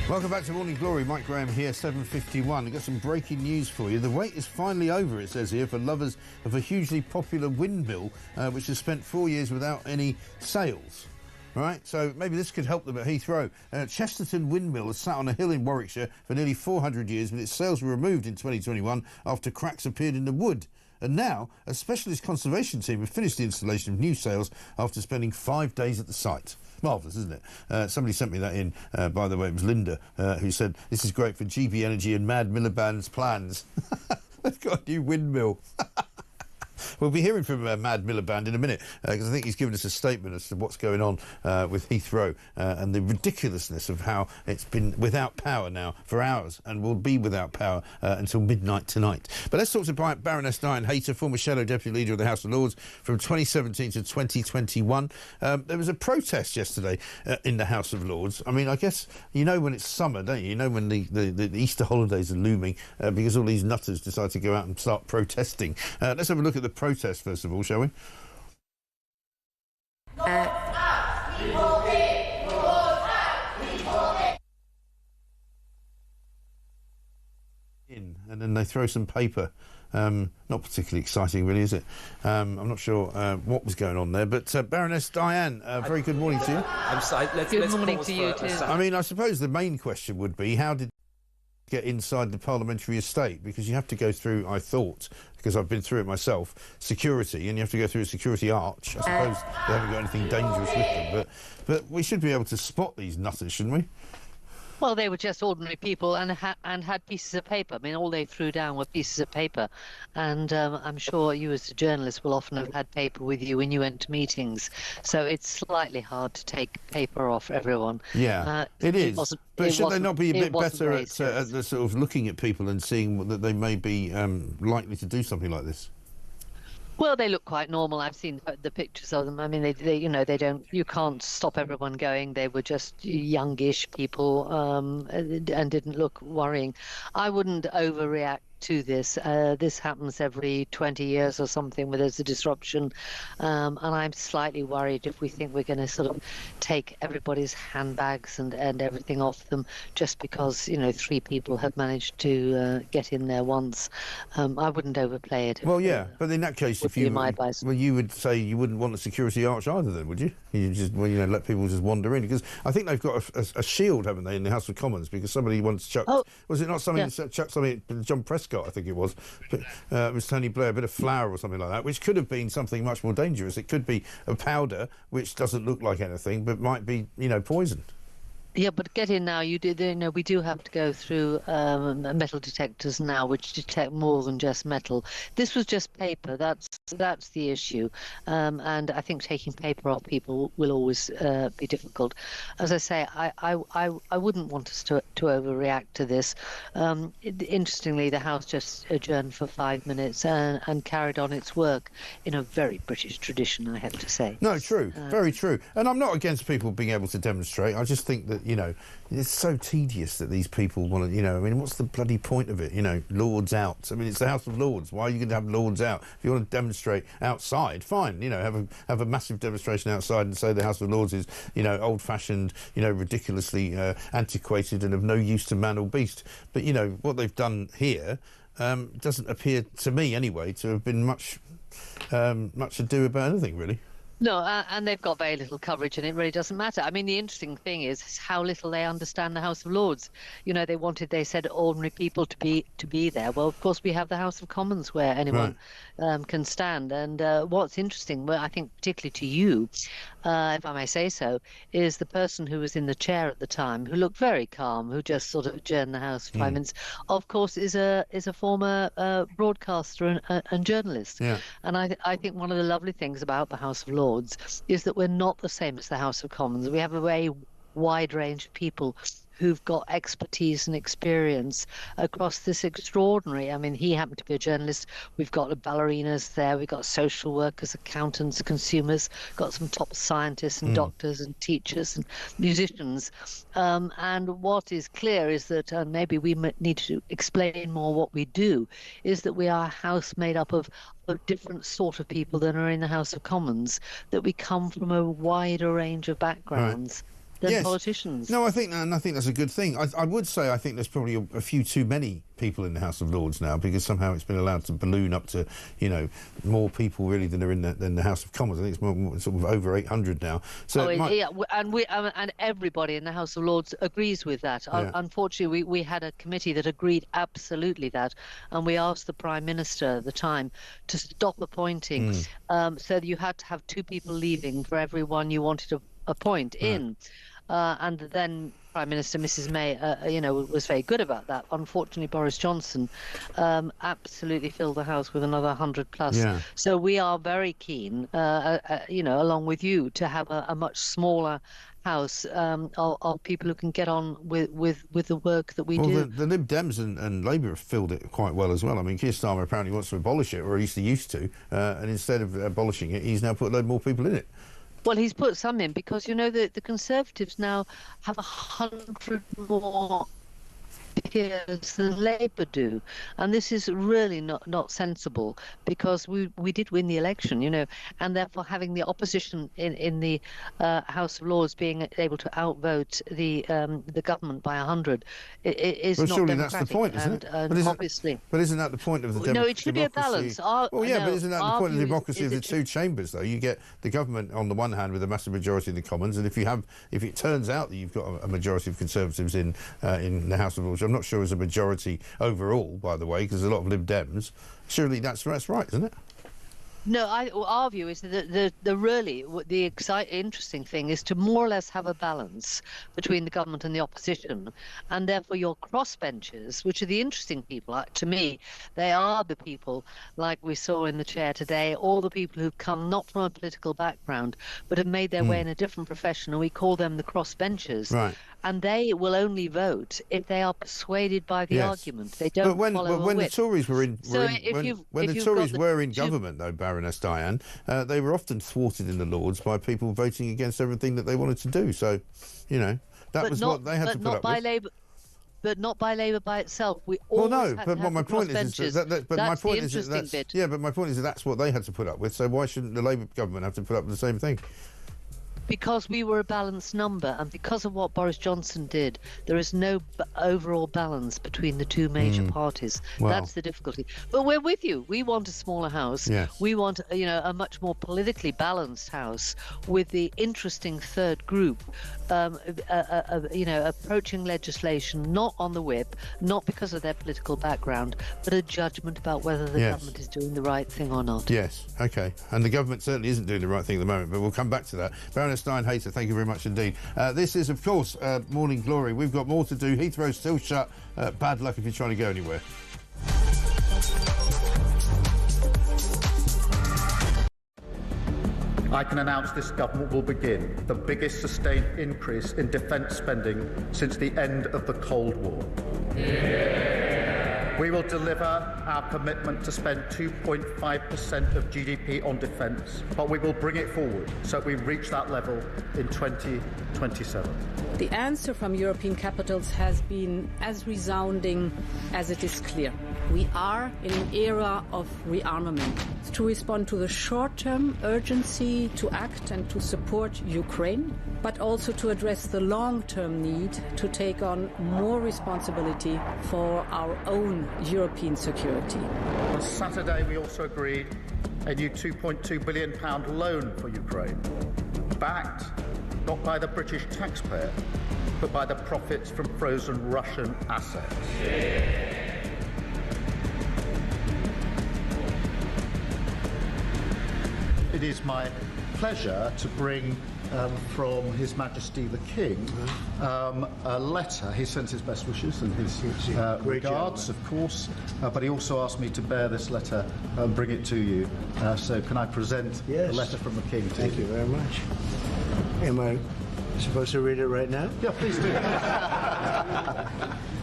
Welcome back to Morning Glory. Mike Graham here, 7:51. We've got some breaking news for you. The wait is finally over, it says here, for lovers of a hugely popular windmill, which has spent 4 years without any sales. Right, so maybe this could help them at Heathrow. Chesterton Windmill has sat on a hill in Warwickshire for nearly 400 years, but its sails were removed in 2021 after cracks appeared in the wood. And now, a specialist conservation team have finished the installation of new sails after spending 5 days at the site. Marvellous, isn't it? Somebody sent me that in, by the way, it was Linda, who said, this is great for GB Energy and Mad Miliband's plans. They've got a new windmill. We'll be hearing from Mad Miliband in a minute, because I think he's given us a statement as to what's going on with Heathrow and the ridiculousness of how it's been without power now for hours and will be without power until midnight tonight. But let's talk to Baroness Diane Hayter, former Shadow Deputy Leader of the House of Lords from 2017 to 2021. There was a protest yesterday in the House of Lords. I mean, I guess you know when it's summer, don't you? You know when the Easter holidays are looming because all these nutters decide to go out and start protesting. Let's have a look at the protest first of all, shall we? And then they throw some paper. Not particularly exciting, really, is it? I'm not sure what was going on there, but Baroness Diane, very good morning to you. Good morning to you too. I mean, I suppose the main question would be, how did get inside the parliamentary estate? Because you have to go through, I thought, because I've been through it myself, security, and you have to go through a security arch. I suppose they haven't got anything dangerous with them, but we should be able to spot these nutters, shouldn't we? Well, they were just ordinary people and had pieces of paper. I mean, all they threw down were pieces of paper. And I'm sure you as a journalist will often have had paper with you when you went to meetings. So it's slightly hard to take paper off everyone. Yeah, it is. But should they not be a bit better at the sort of looking at people and seeing that they may be likely to do something like this? Well, they look quite normal. I've seen the pictures of them. I mean, they don't. You can't stop everyone going. They were just youngish people and didn't look worrying. I wouldn't overreact to this. This happens every 20 years or something where there's a disruption, and I'm slightly worried if we think we're going to sort of take everybody's handbags and everything off them just because 3 people have managed to get in there once. I wouldn't overplay it. Well, yeah, but in that case, if you my advice. Well, you would say you wouldn't want a security arch either, then, would you? You just let people just wander in, because I think they've got a shield, haven't they, in the House of Commons, because somebody once chucked. Oh, was it not somebody that chucked something at John Prescott, I think it was. But, it was Tony Blair, a bit of flour or something like that, which could have been something much more dangerous. It could be a powder which doesn't look like anything, but might be, poison. Yeah, but get in now. We do have to go through metal detectors now, which detect more than just metal. This was just paper. That's the issue, and I think taking paper off people will always be difficult. As I say, I wouldn't want us to overreact to this. Interestingly, the House just adjourned for 5 minutes and carried on its work in a very British tradition, I have to say. No, true, very true. And I'm not against people being able to demonstrate. I just think that you know, it's so tedious that these people want to, you know, I mean, what's the bloody point of it? You know, Lords out. I mean, it's the House of Lords. Why are you going to have Lords out? If you want to demonstrate outside, fine, you know, have a massive demonstration outside and say the House of Lords is, you know, old-fashioned, you know, ridiculously antiquated and of no use to man or beast. But, you know, what they've done here doesn't appear, to me anyway, to have been much ado about anything, really. No, and they've got very little coverage, and it really doesn't matter. I mean, the interesting thing is how little they understand the House of Lords. You know, they said ordinary people to be there. Well, of course, we have the House of Commons where anyone can stand. And what's interesting, well, I think particularly to you, if I may say so, is the person who was in the chair at the time, who looked very calm, who just sort of adjourned the House for 5 minutes. Of course, is a former broadcaster and journalist. Yeah. And I think one of the lovely things about the House of Lords is that we're not the same as the House of Commons. We have a very wide range of people who've got expertise and experience across this extraordinary. I mean, he happened to be a journalist. We've got ballerinas there. We've got social workers, accountants, consumers, got some top scientists and doctors and teachers and musicians. And what is clear is that maybe we need to explain more what we do, is that we are a house made up of different sort of people than are in the House of Commons, that we come from a wider range of backgrounds. Than politicians. No, I think that's a good thing. I would say I think there's probably a few too many people in the House of Lords now, because somehow it's been allowed to balloon up to, you know, more people really than are in the House of Commons. I think it's more sort of over 800 now. So and everybody in the House of Lords agrees with that. Yeah. Unfortunately, we had a committee that agreed absolutely that, and we asked the Prime Minister at the time to stop appointing, so that you had to have 2 people leaving for every one you wanted to appoint in. And then Prime Minister Mrs May, you know, was very good about that. Unfortunately, Boris Johnson absolutely filled the House with another 100 plus. Yeah. So we are very keen, you know, along with you, to have a much smaller House of people who can get on with the work that we do. The Lib Dems and Labour have filled it quite well as well. I mean, Keir Starmer apparently wants to abolish it, or at least he used to, and instead of abolishing it, he's now put a load more people in it. Well, he's put some in because, you know, the Conservatives now have 100 more peers than Labour do, and this is really not sensible, because we did win the election, you know, and therefore having the opposition in the House of Lords being able to outvote the government by 100 is not surely democratic. That's the point, isn't it? Obviously. But isn't that the point of the democracy? No, it should be a balance. But isn't that the point of the democracy of the 2 chambers, though? You get the government on the one hand with a massive majority in the Commons, and if it turns out that you've got a majority of Conservatives in the House of Lords, I'm not sure is a majority overall, by the way, because there's a lot of Lib Dems. Surely that's right, isn't it? No, our view is that the interesting thing is to more or less have a balance between the government and the opposition, and therefore your crossbenchers, which are the interesting people, to me, they are the people like we saw in the chair today, all the people who've come not from a political background but have made their way in a different profession, and we call them the crossbenchers. Right. And they will only vote if they are persuaded by the argument. They don't follow a when whip. the Tories were in government, though, Baroness Diane, they were often thwarted in the Lords by people voting against everything that they wanted to do. So, you know, what they had to put up with. Labour, but not by Labour by itself. My point is that that's what they had to put up with. So why shouldn't the Labour government have to put up with the same thing? Because we were a balanced number, and because of what Boris Johnson did, there is no overall balance between the 2 major parties. Well, that's the difficulty. But we're with you. We want a smaller House. Yes. We want, you know, a much more politically balanced House with the interesting third group, you know, approaching legislation not on the whip, not because of their political background, but a judgment about whether the government is doing the right thing or not. Yes, OK. And the government certainly isn't doing the right thing at the moment, but we'll come back to that. Baroness Diane Hayter, thank you very much indeed. This is, of course, Morning Glory. We've got more to do. Heathrow's still shut. Bad luck if you're trying to go anywhere. I can announce this government will begin the biggest sustained increase in defence spending since the end of the Cold War. We We will deliver our commitment to spend 2.5% of GDP on defence, but we will bring it forward so we reach that level in 2027. The answer from European capitals has been as resounding as it is clear. We are in an era of rearmament to respond to the short-term urgency to act and to support Ukraine, but also to address the long-term need to take on more responsibility for our own European security. On Saturday, we also agreed a new £2.2 billion loan for Ukraine, backed not by the British taxpayer, but by the profits from frozen Russian assets. It is my pleasure to bring from His Majesty the King a letter. He sends his best wishes and his regards, of course, but he also asked me to bear this letter and bring it to you. So can I present the letter from the King to you? Thank you very much. Am I supposed to read it right now? Yeah, please do.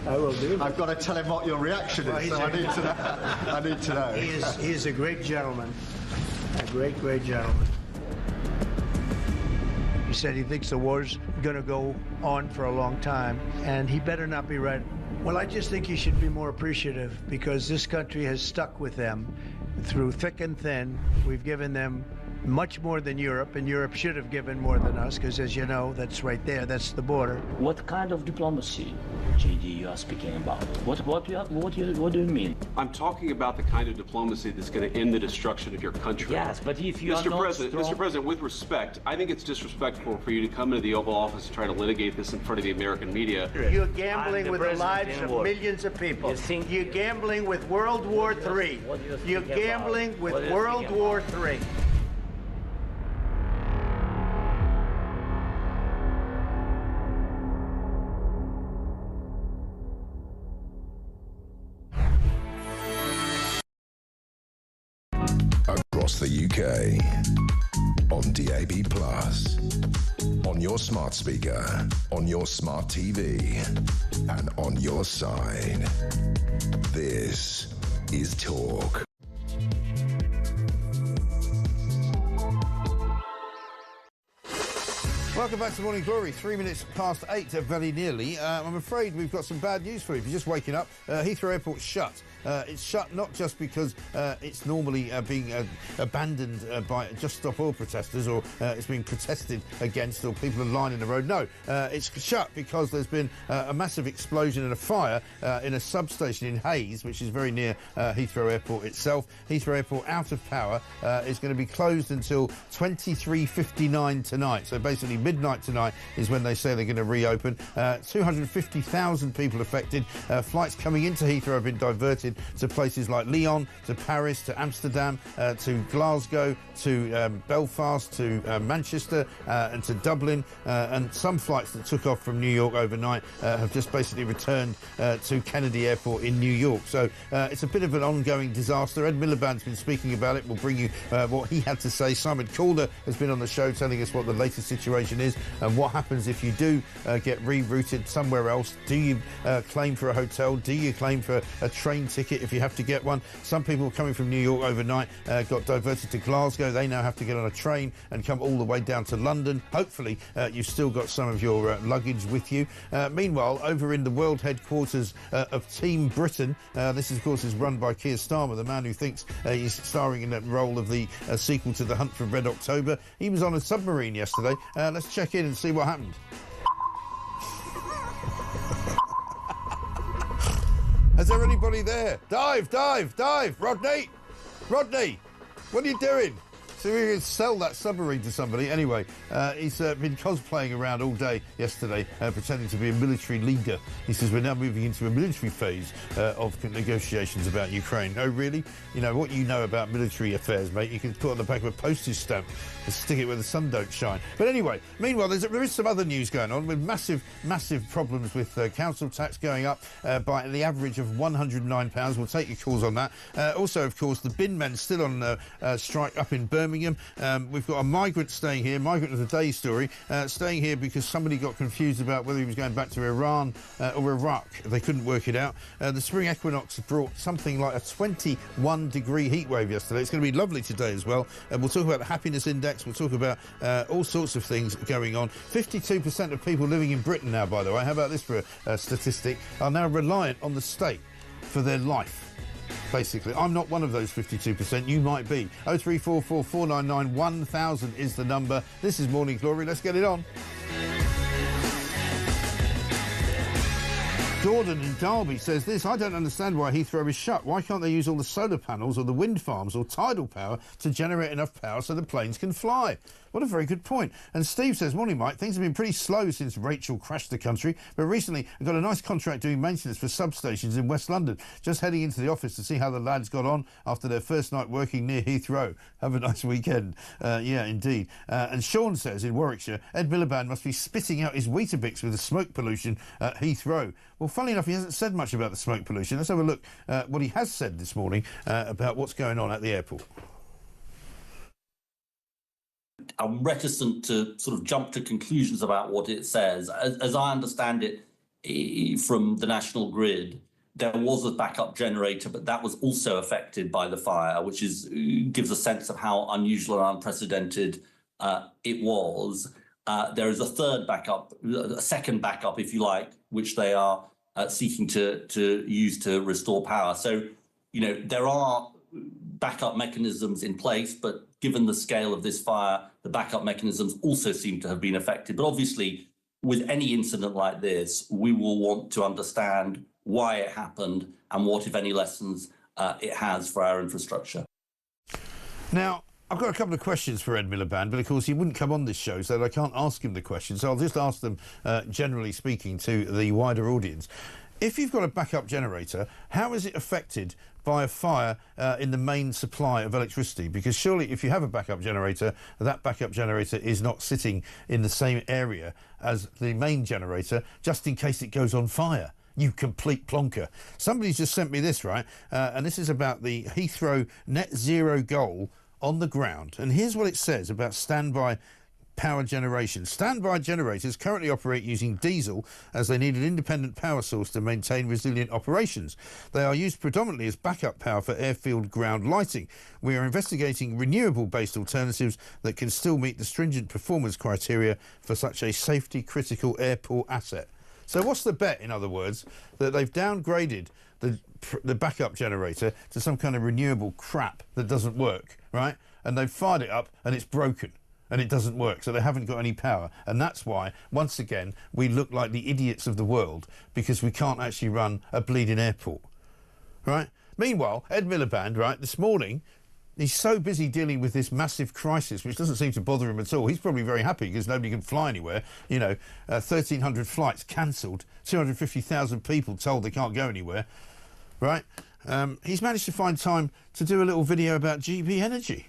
I will do. I've got to tell him what your reaction is, so I need to know. I need to know. He is a great gentleman. A great, great gentleman. He said he thinks the war's going to go on for a long time, and he better not be right. Well, I just think he should be more appreciative, because this country has stuck with them through thick and thin. We've given them much more than Europe, and Europe should have given more than us, because as you know, that's right there, that's the border. What kind of diplomacy, JD, you are speaking about? What do you mean? I'm talking about the kind of diplomacy that's going to end the destruction of your country. Yes, but if you are not Mr. President, with respect, I think it's disrespectful for you to come into the Oval Office and try to litigate this in front of the American media. You're gambling with the lives of millions of people. You're gambling with World War III. You're gambling with World War III. Across the UK, on DAB+, on your smart speaker, on your smart TV, and on your side. This is Talk. Welcome back to Morning Glory. 3 minutes past 8, very nearly. I'm afraid we've got some bad news for you. If you're just waking up, Heathrow Airport's shut. It's shut not just because it's normally being abandoned by Just Stop Oil protesters, or it's being protested against, or people are lining the road. No, it's shut because there's been a massive explosion and a fire in a substation in Hayes, which is very near Heathrow Airport itself. Heathrow Airport out of power is going to be closed until 23:59 tonight. So basically midnight tonight is when they say they're going to reopen. 250,000 people affected. Flights coming into Heathrow have been diverted to places like Lyon, to Paris, to Amsterdam, to Glasgow, to Belfast, to Manchester, and to Dublin. And some flights that took off from New York overnight have just basically returned to Kennedy Airport in New York. So it's a bit of an ongoing disaster. Ed Miliband's been speaking about it. We'll bring you what he had to say. Simon Calder has been on the show telling us what the latest situation is and what happens if you do get rerouted somewhere else. Do you claim for a hotel? Do you claim for a train ticket if you have to get one? Some people coming from New York overnight got diverted to Glasgow. They now have to get on a train and come all the way down to London. Hopefully you've still got some of your luggage with you. Meanwhile, over in the world headquarters of Team Britain, this of course is run by Keir Starmer, the man who thinks he's starring in that role of the sequel to The Hunt for Red October. He was on a submarine yesterday. Let's check in and see what happened. Is there anybody there? Dive, dive, dive! Rodney! Rodney! What are you doing? So we can sell that submarine to somebody. Anyway, he's been cosplaying around all day yesterday, pretending to be a military leader. He says we're now moving into a military phase of negotiations about Ukraine. Oh, really? You know, what you know about military affairs, mate, you can put on the back of a postage stamp and stick it where the sun don't shine. But anyway, meanwhile, there is some other news going on with massive problems with council tax going up by the average of £109. We'll take your calls on that. Also, of course, the bin men still on strike up in Birmingham. Birmingham. We've got a migrant staying here, migrant of the day story, staying here because somebody got confused about whether he was going back to Iran or Iraq. They couldn't work it out. The spring equinox brought something like a 21-degree heat wave yesterday. It's going to be lovely today as well. We'll talk about the happiness index. We'll talk about all sorts of things going on. 52% of people living in Britain now, by the way, how about this for a statistic, are now reliant on the state for their life. Basically, I'm not one of those 52%. You might be. 0344 499 1000 is the number. This is Morning Glory. Let's get it on. Gordon in Derby says this: I don't understand why Heathrow is shut. Why can't they use all the solar panels or the wind farms or tidal power to generate enough power so the planes can fly? What a very good point. And Steve says, morning, Mike. Things have been pretty slow since Rachel crashed the country, but recently I got a nice contract doing maintenance for substations in West London. Just heading into the office to see how the lads got on after their first night working near Heathrow. Have a nice weekend. Yeah, indeed. And Sean says, in Warwickshire, Ed Miliband must be spitting out his Weetabix with the smoke pollution at Heathrow. Well, funnily enough, he hasn't said much about the smoke pollution. Let's have a look at what he has said this morning about what's going on at the airport. I'm reticent to sort of jump to conclusions about what it says. As I understand it from the National Grid, there was a backup generator, but that was also affected by the fire, which gives a sense of how unusual and unprecedented it was. There is a third backup, a second backup, if you like, which they are seeking to use to restore power. So, you know, there are backup mechanisms in place, but given the scale of this fire, the backup mechanisms also seem to have been affected. But obviously, with any incident like this, we will want to understand why it happened and what, if any, lessons it has for our infrastructure. Now, I've got a couple of questions for Ed Miliband, but of course he wouldn't come on this show, so I can't ask him the questions. So I'll just ask them, generally speaking, to the wider audience. If you've got a backup generator, how is it affected by a fire in the main supply of electricity? Because surely if you have a backup generator, that backup generator is not sitting in the same area as the main generator, just in case it goes on fire. You complete plonker. Somebody's just sent me this, right? And this is about the Heathrow net zero goal on the ground. And here's what it says about standby power generation. Standby generators currently operate using diesel as they need an independent power source to maintain resilient operations. They are used predominantly as backup power for airfield ground lighting. We are investigating renewable-based alternatives that can still meet the stringent performance criteria for such a safety-critical airport asset. So what's the bet, in other words, that they've downgraded the backup generator to some kind of renewable crap that doesn't work, right? And they've fired it up and it's broken. And it doesn't work, so they haven't got any power. And that's why, once again, we look like the idiots of the world, because we can't actually run a bleeding airport, right? Meanwhile, Ed Miliband, right, this morning, he's so busy dealing with this massive crisis, which doesn't seem to bother him at all. He's probably very happy because nobody can fly anywhere. You know, 1,300 flights cancelled, 250,000 people told they can't go anywhere, right? He's managed to find time to do a little video about GB Energy.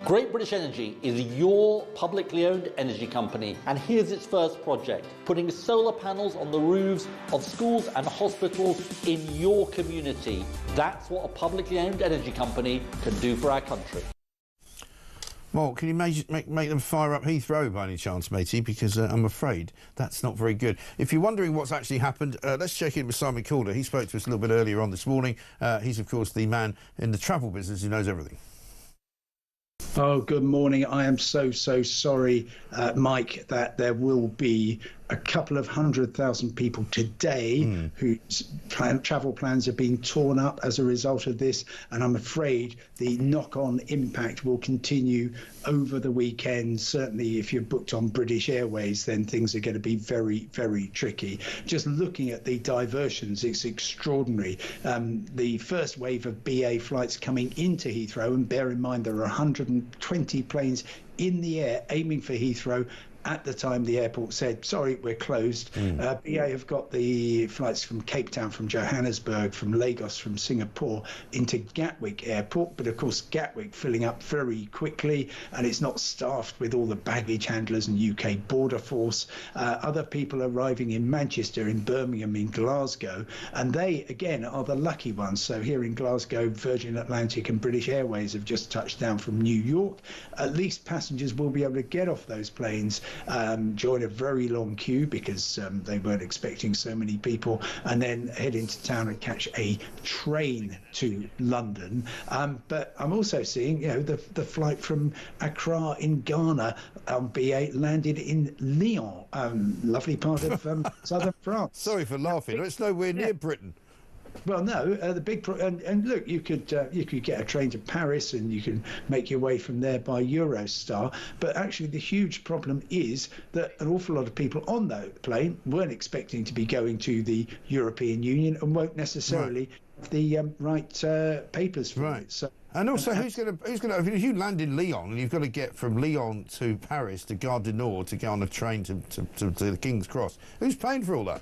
Great British Energy is your publicly owned energy company, and here's its first project, putting solar panels on the roofs of schools and hospitals in your community. That's what a publicly owned energy company can do for our country. Well, can you make them fire up Heathrow by any chance, matey? Because I'm afraid that's not very good. If you're wondering what's actually happened, let's check in with Simon Calder. He spoke to us a little bit earlier on this morning. He's, of course, the man in the travel business who knows everything. Oh, good morning. I am so sorry, Mike, that there will be a couple of 100,000 people today whose travel plans are being torn up as a result of this. And I'm afraid the knock-on impact will continue over the weekend. Certainly, if you're booked on British Airways, then things are going to be very, very tricky. Just looking at the diversions, it's extraordinary. The first wave of BA flights coming into Heathrow, and bear in mind there are 120 planes in the air aiming for Heathrow, at the time the airport said, sorry, we're closed. BA have got the flights from Cape Town, from Johannesburg, from Lagos, from Singapore into Gatwick Airport. But of course, Gatwick filling up very quickly, and it's not staffed with all the baggage handlers and UK border force. Other people arriving in Manchester, in Birmingham, in Glasgow, and they, again, are the lucky ones. So here in Glasgow, Virgin Atlantic and British Airways have just touched down from New York. At least passengers will be able to get off those planes, join a very long queue because they weren't expecting so many people, and then head into town and catch a train to London. But I'm also seeing, the flight from Accra in Ghana, BA landed in Lyon, lovely part of southern France. Sorry for laughing. It's nowhere near Britain. Well, no, the big and look, you could get a train to Paris, and you can make your way from there by Eurostar. But actually, the huge problem is that an awful lot of people on that plane weren't expecting to be going to the European Union and won't necessarily have the right papers for it. So. And also, who's going to? If you land in Lyon and you've got to get from Lyon to Paris to Gare du Nord to get on a train to the King's Cross, who's paying for all that?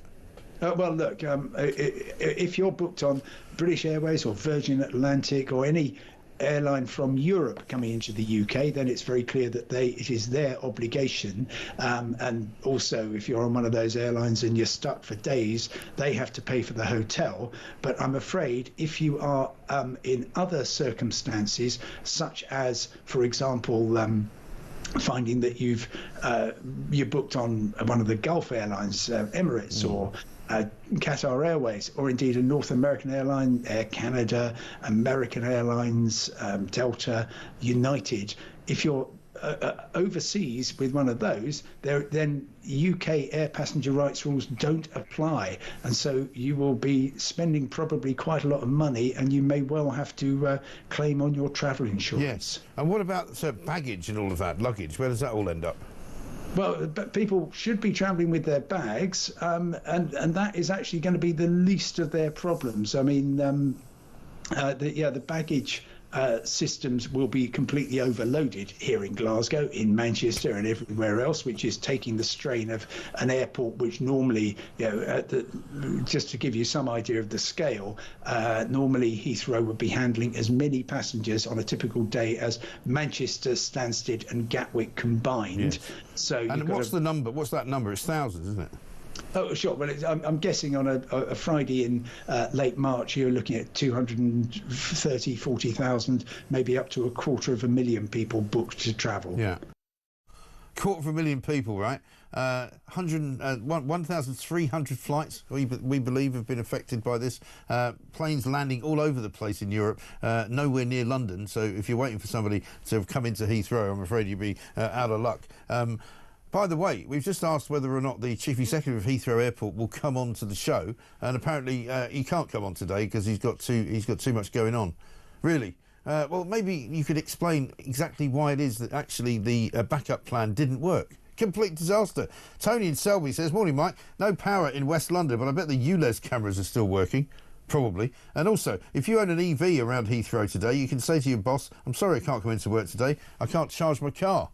Well, look, if you're booked on British Airways or Virgin Atlantic or any airline from Europe coming into the UK, then it's very clear that it is their obligation. And also, if you're on one of those airlines and you're stuck for days, they have to pay for the hotel. But I'm afraid if you are in other circumstances, such as, for example, finding that you're booked on one of the Gulf airlines, Emirates or Qatar Airways, or indeed a North American airline, Air Canada, American Airlines, Delta, United. If you're overseas with one of those, then UK air passenger rights rules don't apply, and so you will be spending probably quite a lot of money, and you may well have to claim on your travel insurance. Yes. And what about baggage and all of that, luggage? Where does that all end up? Well, but people should be travelling with their bags, and that is actually going to be the least of their problems. I mean, the baggage systems will be completely overloaded here in Glasgow, in Manchester, and everywhere else, which is taking the strain of an airport which normally, just to give you some idea of the scale, normally Heathrow would be handling as many passengers on a typical day as Manchester, Stansted and Gatwick combined. Yes. So, and what's the number? What's that number? It's thousands, isn't it? Oh, sure. Well, I'm guessing on a Friday in late March, you're looking at 230, 40,000, maybe up to 250,000 people booked to travel. Yeah. 250,000 people, right? 1,300 flights, we believe, have been affected by this. Planes landing all over the place in Europe, nowhere near London. So if you're waiting for somebody to come into Heathrow, I'm afraid you'd be out of luck. By the way, we've just asked whether or not the Chief Executive of Heathrow Airport will come on to the show, and apparently he can't come on today because he's got too much going on. Really? Well, maybe you could explain exactly why it is that actually the backup plan didn't work. Complete disaster. Tony in Selby says, morning, Mike. No power in West London, but I bet the ULEZ cameras are still working. Probably. And also, if you own an EV around Heathrow today, you can say to your boss, I'm sorry I can't come into work today. I can't charge my car.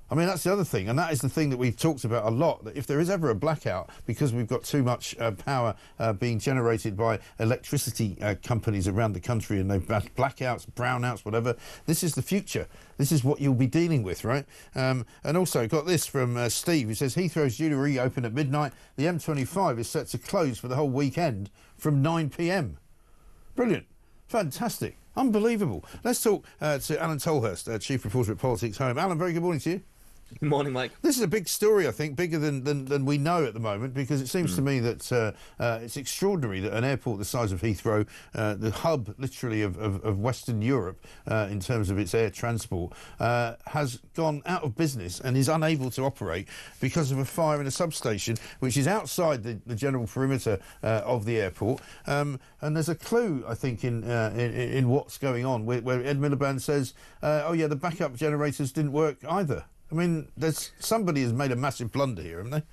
I mean, that's the other thing, and that is the thing that we've talked about a lot, that if there is ever a blackout, because we've got too much power being generated by electricity companies around the country, and they've blackouts, brownouts, whatever, this is the future. This is what you'll be dealing with, right? And also got this from Steve, who says, Heathrow's due to reopen at midnight. The M25 is set to close for the whole weekend from 9 p.m. Brilliant. Fantastic. Unbelievable. Let's talk to Alan Tolhurst, Chief Reporter at Politics Home. Alan, very good morning to you. Good morning, Mike. This is a big story, I think, bigger than we know at the moment, because it seems to me that it's extraordinary that an airport the size of Heathrow, the hub literally of Western Europe in terms of its air transport, has gone out of business and is unable to operate because of a fire in a substation which is outside the general perimeter of the airport. And there's a clue, I think, in what's going on, where Ed Miliband says, oh yeah, the backup generators didn't work either. I mean, somebody has made a massive blunder here, haven't they?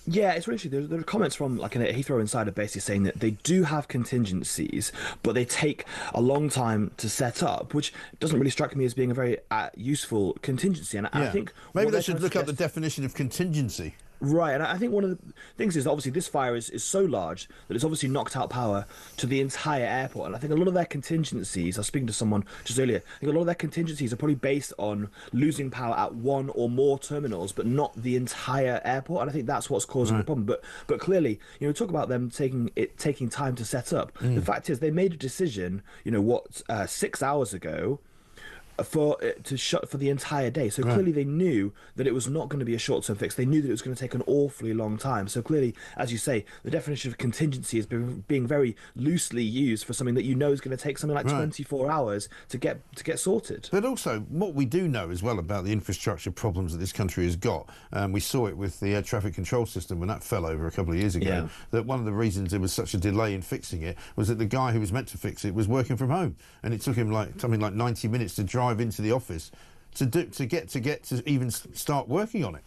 Yeah, it's really interesting. There are comments from like a Heathrow insider basically saying that they do have contingencies, but they take a long time to set up, which doesn't really strike me as being a very useful contingency. And I think maybe they should look up the definition of contingency. Right, and I think one of the things is that obviously this fire is so large that it's obviously knocked out power to the entire airport. And I think a lot of their contingencies, I was speaking to someone just earlier, I think a lot of their contingencies are probably based on losing power at one or more terminals, but not the entire airport. And I think that's what's causing the problem. But clearly, talk about them taking time to set up. The fact is they made a decision, 6 hours ago, to shut for the entire day. So clearly they knew that it was not going to be a short-term fix. They knew that it was going to take an awfully long time. So clearly, as you say, the definition of contingency is being very loosely used for something that you know is going to take something like 24 hours to get sorted. But also, what we do know as well about the infrastructure problems that this country has got, we saw it with the air traffic control system when that fell over a couple of years ago, that one of the reasons there was such a delay in fixing it was that the guy who was meant to fix it was working from home, and it took him something like 90 minutes to drive into the office to get to even start working on it.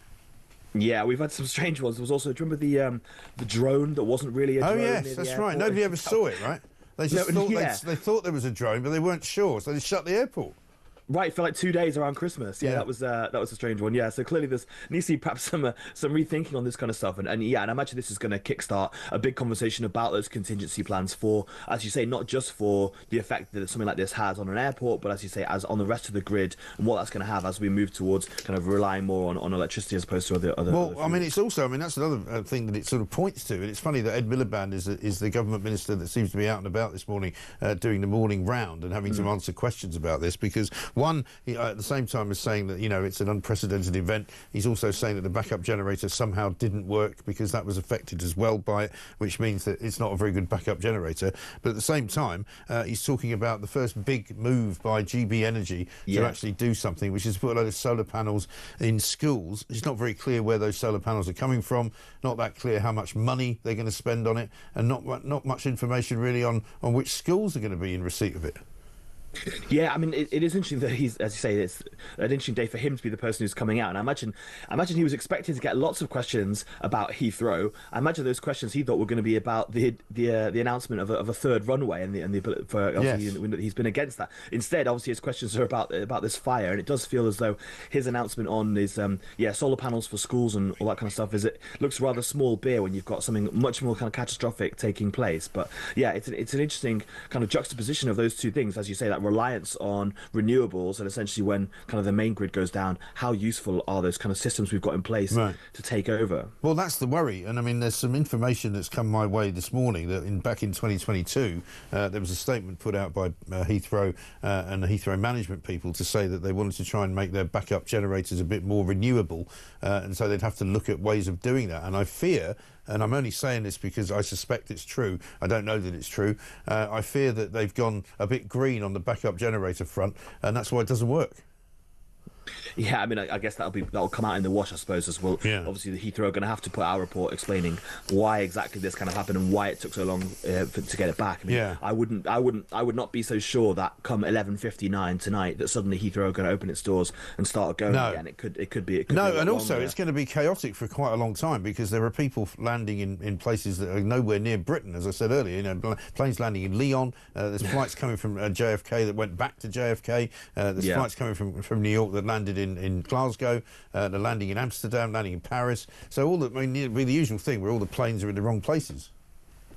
Yeah, we've had some strange ones. There was also, do you remember the drone that wasn't really a drone? Oh yes, that's right. Nobody ever saw it, right? They just they thought there was a drone, but they weren't sure, so they shut the airport. Right, for like 2 days around Christmas. Yeah, that was a strange one. Yeah, so clearly there needs to be perhaps some rethinking on this kind of stuff. And I imagine this is going to kickstart a big conversation about those contingency plans for, as you say, not just for the effect that something like this has on an airport, but as you say, as on the rest of the grid and what that's going to have as we move towards kind of relying more on electricity as opposed to other. Well, I mean, it's also, that's another thing that it sort of points to. And it's funny that Ed Miliband is the government minister that seems to be out and about this morning doing the morning round and having to answer questions about this because one, at the same time as saying that, it's an unprecedented event, he's also saying that the backup generator somehow didn't work because that was affected as well by it, which means that it's not a very good backup generator. But at the same time, he's talking about the first big move by GB Energy to actually do something, which is put a load of solar panels in schools. It's not very clear where those solar panels are coming from, not that clear how much money they're going to spend on it, and not much information really on which schools are going to be in receipt of it. Yeah, I mean, it is interesting that he's, as you say, it's an interesting day for him to be the person who's coming out. And I imagine he was expecting to get lots of questions about Heathrow. I imagine those questions he thought were going to be about the announcement of a third runway and the for obviously he's been against that. Instead, obviously, his questions are about this fire, and it does feel as though his announcement on his solar panels for schools and all that kind of stuff looks rather small beer when you've got something much more kind of catastrophic taking place. But yeah, it's an interesting kind of juxtaposition of those two things, as you say, that reliance on renewables and essentially when kind of the main grid goes down, how useful are those kind of systems we've got in place to take over? Well, that's the worry. And I mean, there's some information that's come my way this morning that back in 2022 there was a statement put out by Heathrow and the Heathrow management people to say that they wanted to try and make their backup generators a bit more renewable, and so they'd have to look at ways of doing that. And I fear, and I'm only saying this because I suspect it's true, I don't know that it's true, I fear that they've gone a bit green on the backup generator front, and that's why it doesn't work. Yeah, I mean, I guess that'll come out in the wash, I suppose, as well. Yeah. Obviously, the Heathrow are going to have to put our report explaining why exactly this kind of happened and why it took so long to get it back. I mean, I would not be so sure that come 11:59 tonight that suddenly Heathrow are going to open its doors and start going again. It could be. And also it's going to be chaotic for quite a long time because there are people landing in places that are nowhere near Britain, as I said earlier. Planes landing in Lyon. There's flights coming from JFK that went back to JFK. There's flights coming from New York that landed in Glasgow, they're landing in Amsterdam, landing in Paris. So it'd be the usual thing where all the planes are in the wrong places.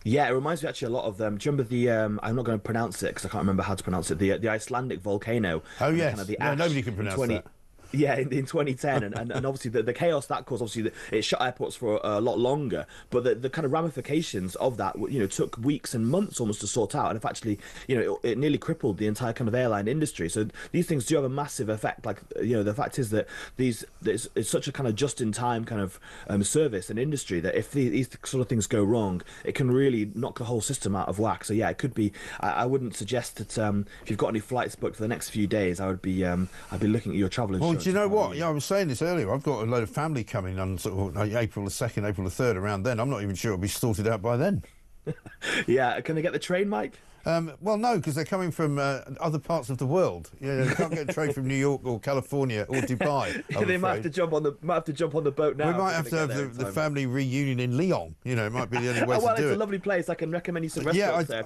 Yeah, it reminds me actually a lot of them. Do you remember the? I'm not going to pronounce it because I can't remember how to pronounce it. The Icelandic volcano. Oh yes, kind of the ash nobody can pronounce that. Yeah, in 2010, and obviously the chaos that caused, obviously it shut airports for a lot longer, but the kind of ramifications of that, took weeks and months almost to sort out, and actually, it nearly crippled the entire kind of airline industry. So these things do have a massive effect. Like, the fact is that it's such a kind of just-in-time kind of service and industry that if these sort of things go wrong, it can really knock the whole system out of whack. So yeah, it could be. I wouldn't suggest that if you've got any flights booked for the next few days, I'd be looking at your travel insurance. Do you know what? Yeah, I was saying this earlier. I've got a load of family coming on sort of April the 2nd, April the 3rd, around then. I'm not even sure it'll be sorted out by then. Yeah, can they get the train, Mike? Well, no, because they're coming from other parts of the world. They can't get a train from New York or California or Dubai. They might have to jump on the boat now. We might have to have the family reunion in Lyon. It might be the only way to do it. It's a lovely place. I can recommend you some restaurants there.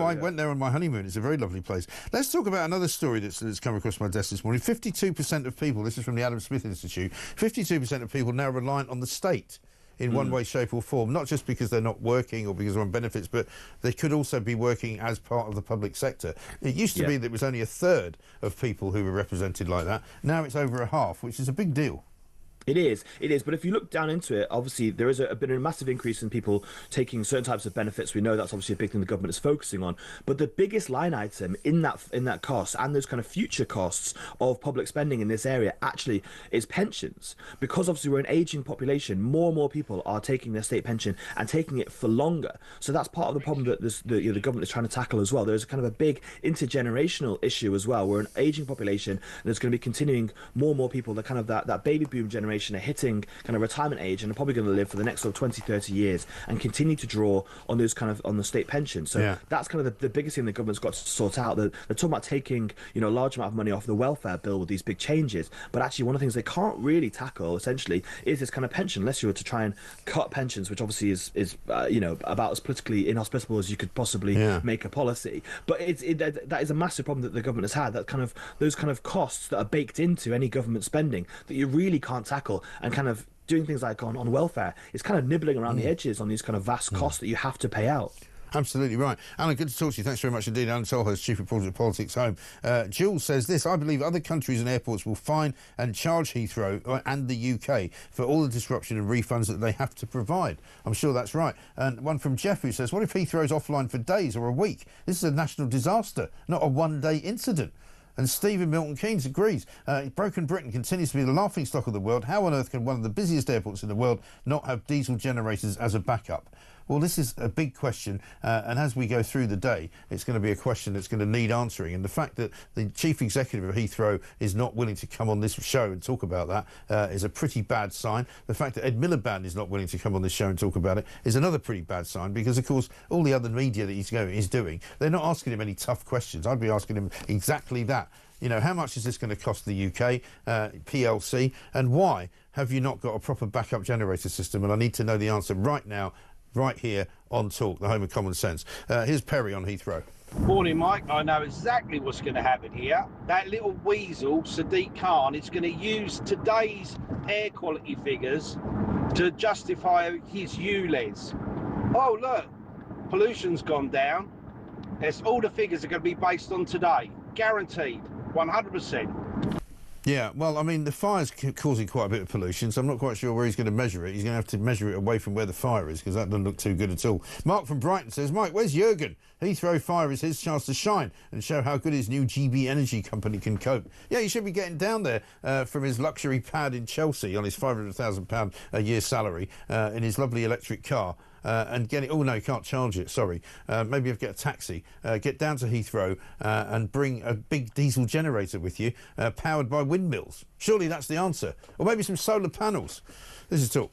I went there on my honeymoon. It's a very lovely place. Let's talk about another story that's come across my desk this morning. 52% of people, this is from the Adam Smith Institute, 52% of people now reliant on the state in one way, shape or form, not just because they're not working or because they're on benefits, but they could also be working as part of the public sector. It used to be that it was only a third of people who were represented like that. Now it's over a half, which is a big deal. It is. But if you look down into it, obviously there is been a massive increase in people taking certain types of benefits. We know that's obviously a big thing the government is focusing on. But the biggest line item in that cost and those kind of future costs of public spending in this area actually is pensions. Because obviously we're an ageing population, more and more people are taking their state pension and taking it for longer. So that's part of the problem that the government is trying to tackle as well. There's kind of a big intergenerational issue as well. We're an ageing population, and there's going to be continuing more and more people, that baby boom generation are hitting kind of retirement age and are probably going to live for the next sort of 20, 30 years and continue to draw on those on the state pension. So that's kind of the biggest thing the government's got to sort out. They're talking about taking, a large amount of money off the welfare bill with these big changes. But actually one of the things they can't really tackle essentially is this kind of pension, unless you were to try and cut pensions, which obviously is about as politically inhospitable as you could possibly make a policy. But that is a massive problem that the government has had, those kind of costs that are baked into any government spending that you really can't tackle. And kind of doing things like on welfare is kind of nibbling around the edges on these kind of vast costs that you have to pay out. Absolutely right. Alan, good to talk to you. Thanks very much indeed. Alan Solhurst, Chief Reporter at Politics Home. Jules says this: I believe other countries and airports will fine and charge Heathrow and the UK for all the disruption and refunds that they have to provide. I'm sure that's right. And one from Jeff who says, what if Heathrow's offline for days or a week? This is a national disaster, not a one-day incident. And Stephen Milton Keynes agrees. Broken Britain continues to be the laughingstock of the world. How on earth can one of the busiest airports in the world not have diesel generators as a backup? Well, this is a big question, and as we go through the day, it's going to be a question that's going to need answering. And the fact that the chief executive of Heathrow is not willing to come on this show and talk about that is a pretty bad sign. The fact that Ed Miliband is not willing to come on this show and talk about it is another pretty bad sign, because, of course, all the other media that he's doing, they're not asking him any tough questions. I'd be asking him exactly that. How much is this going to cost the UK, PLC, and why have you not got a proper backup generator system? And I need to know the answer right now, right here on Talk, the home of common sense. Here's Perry on Heathrow. Morning, Mike. I know exactly what's going to happen here. That little weasel, Sadiq Khan, is going to use today's air quality figures to justify his ULEZ. Oh, look, pollution's gone down. All the figures are going to be based on today. Guaranteed. 100%. Yeah, well, I mean, the fire's causing quite a bit of pollution, so I'm not quite sure where he's going to measure it. He's going to have to measure it away from where the fire is, because that doesn't look too good at all. Mark from Brighton says, Mike, where's Jurgen? Heathrow fire is his chance to shine and show how good his new GB Energy company can cope. Yeah, he should be getting down there from his luxury pad in Chelsea on his £500,000 a year salary in his lovely electric car. And get it. Oh no, you can't charge it. Sorry. Maybe get a taxi. Get down to Heathrow and bring a big diesel generator with you, powered by windmills. Surely that's the answer. Or maybe some solar panels. This is Talk.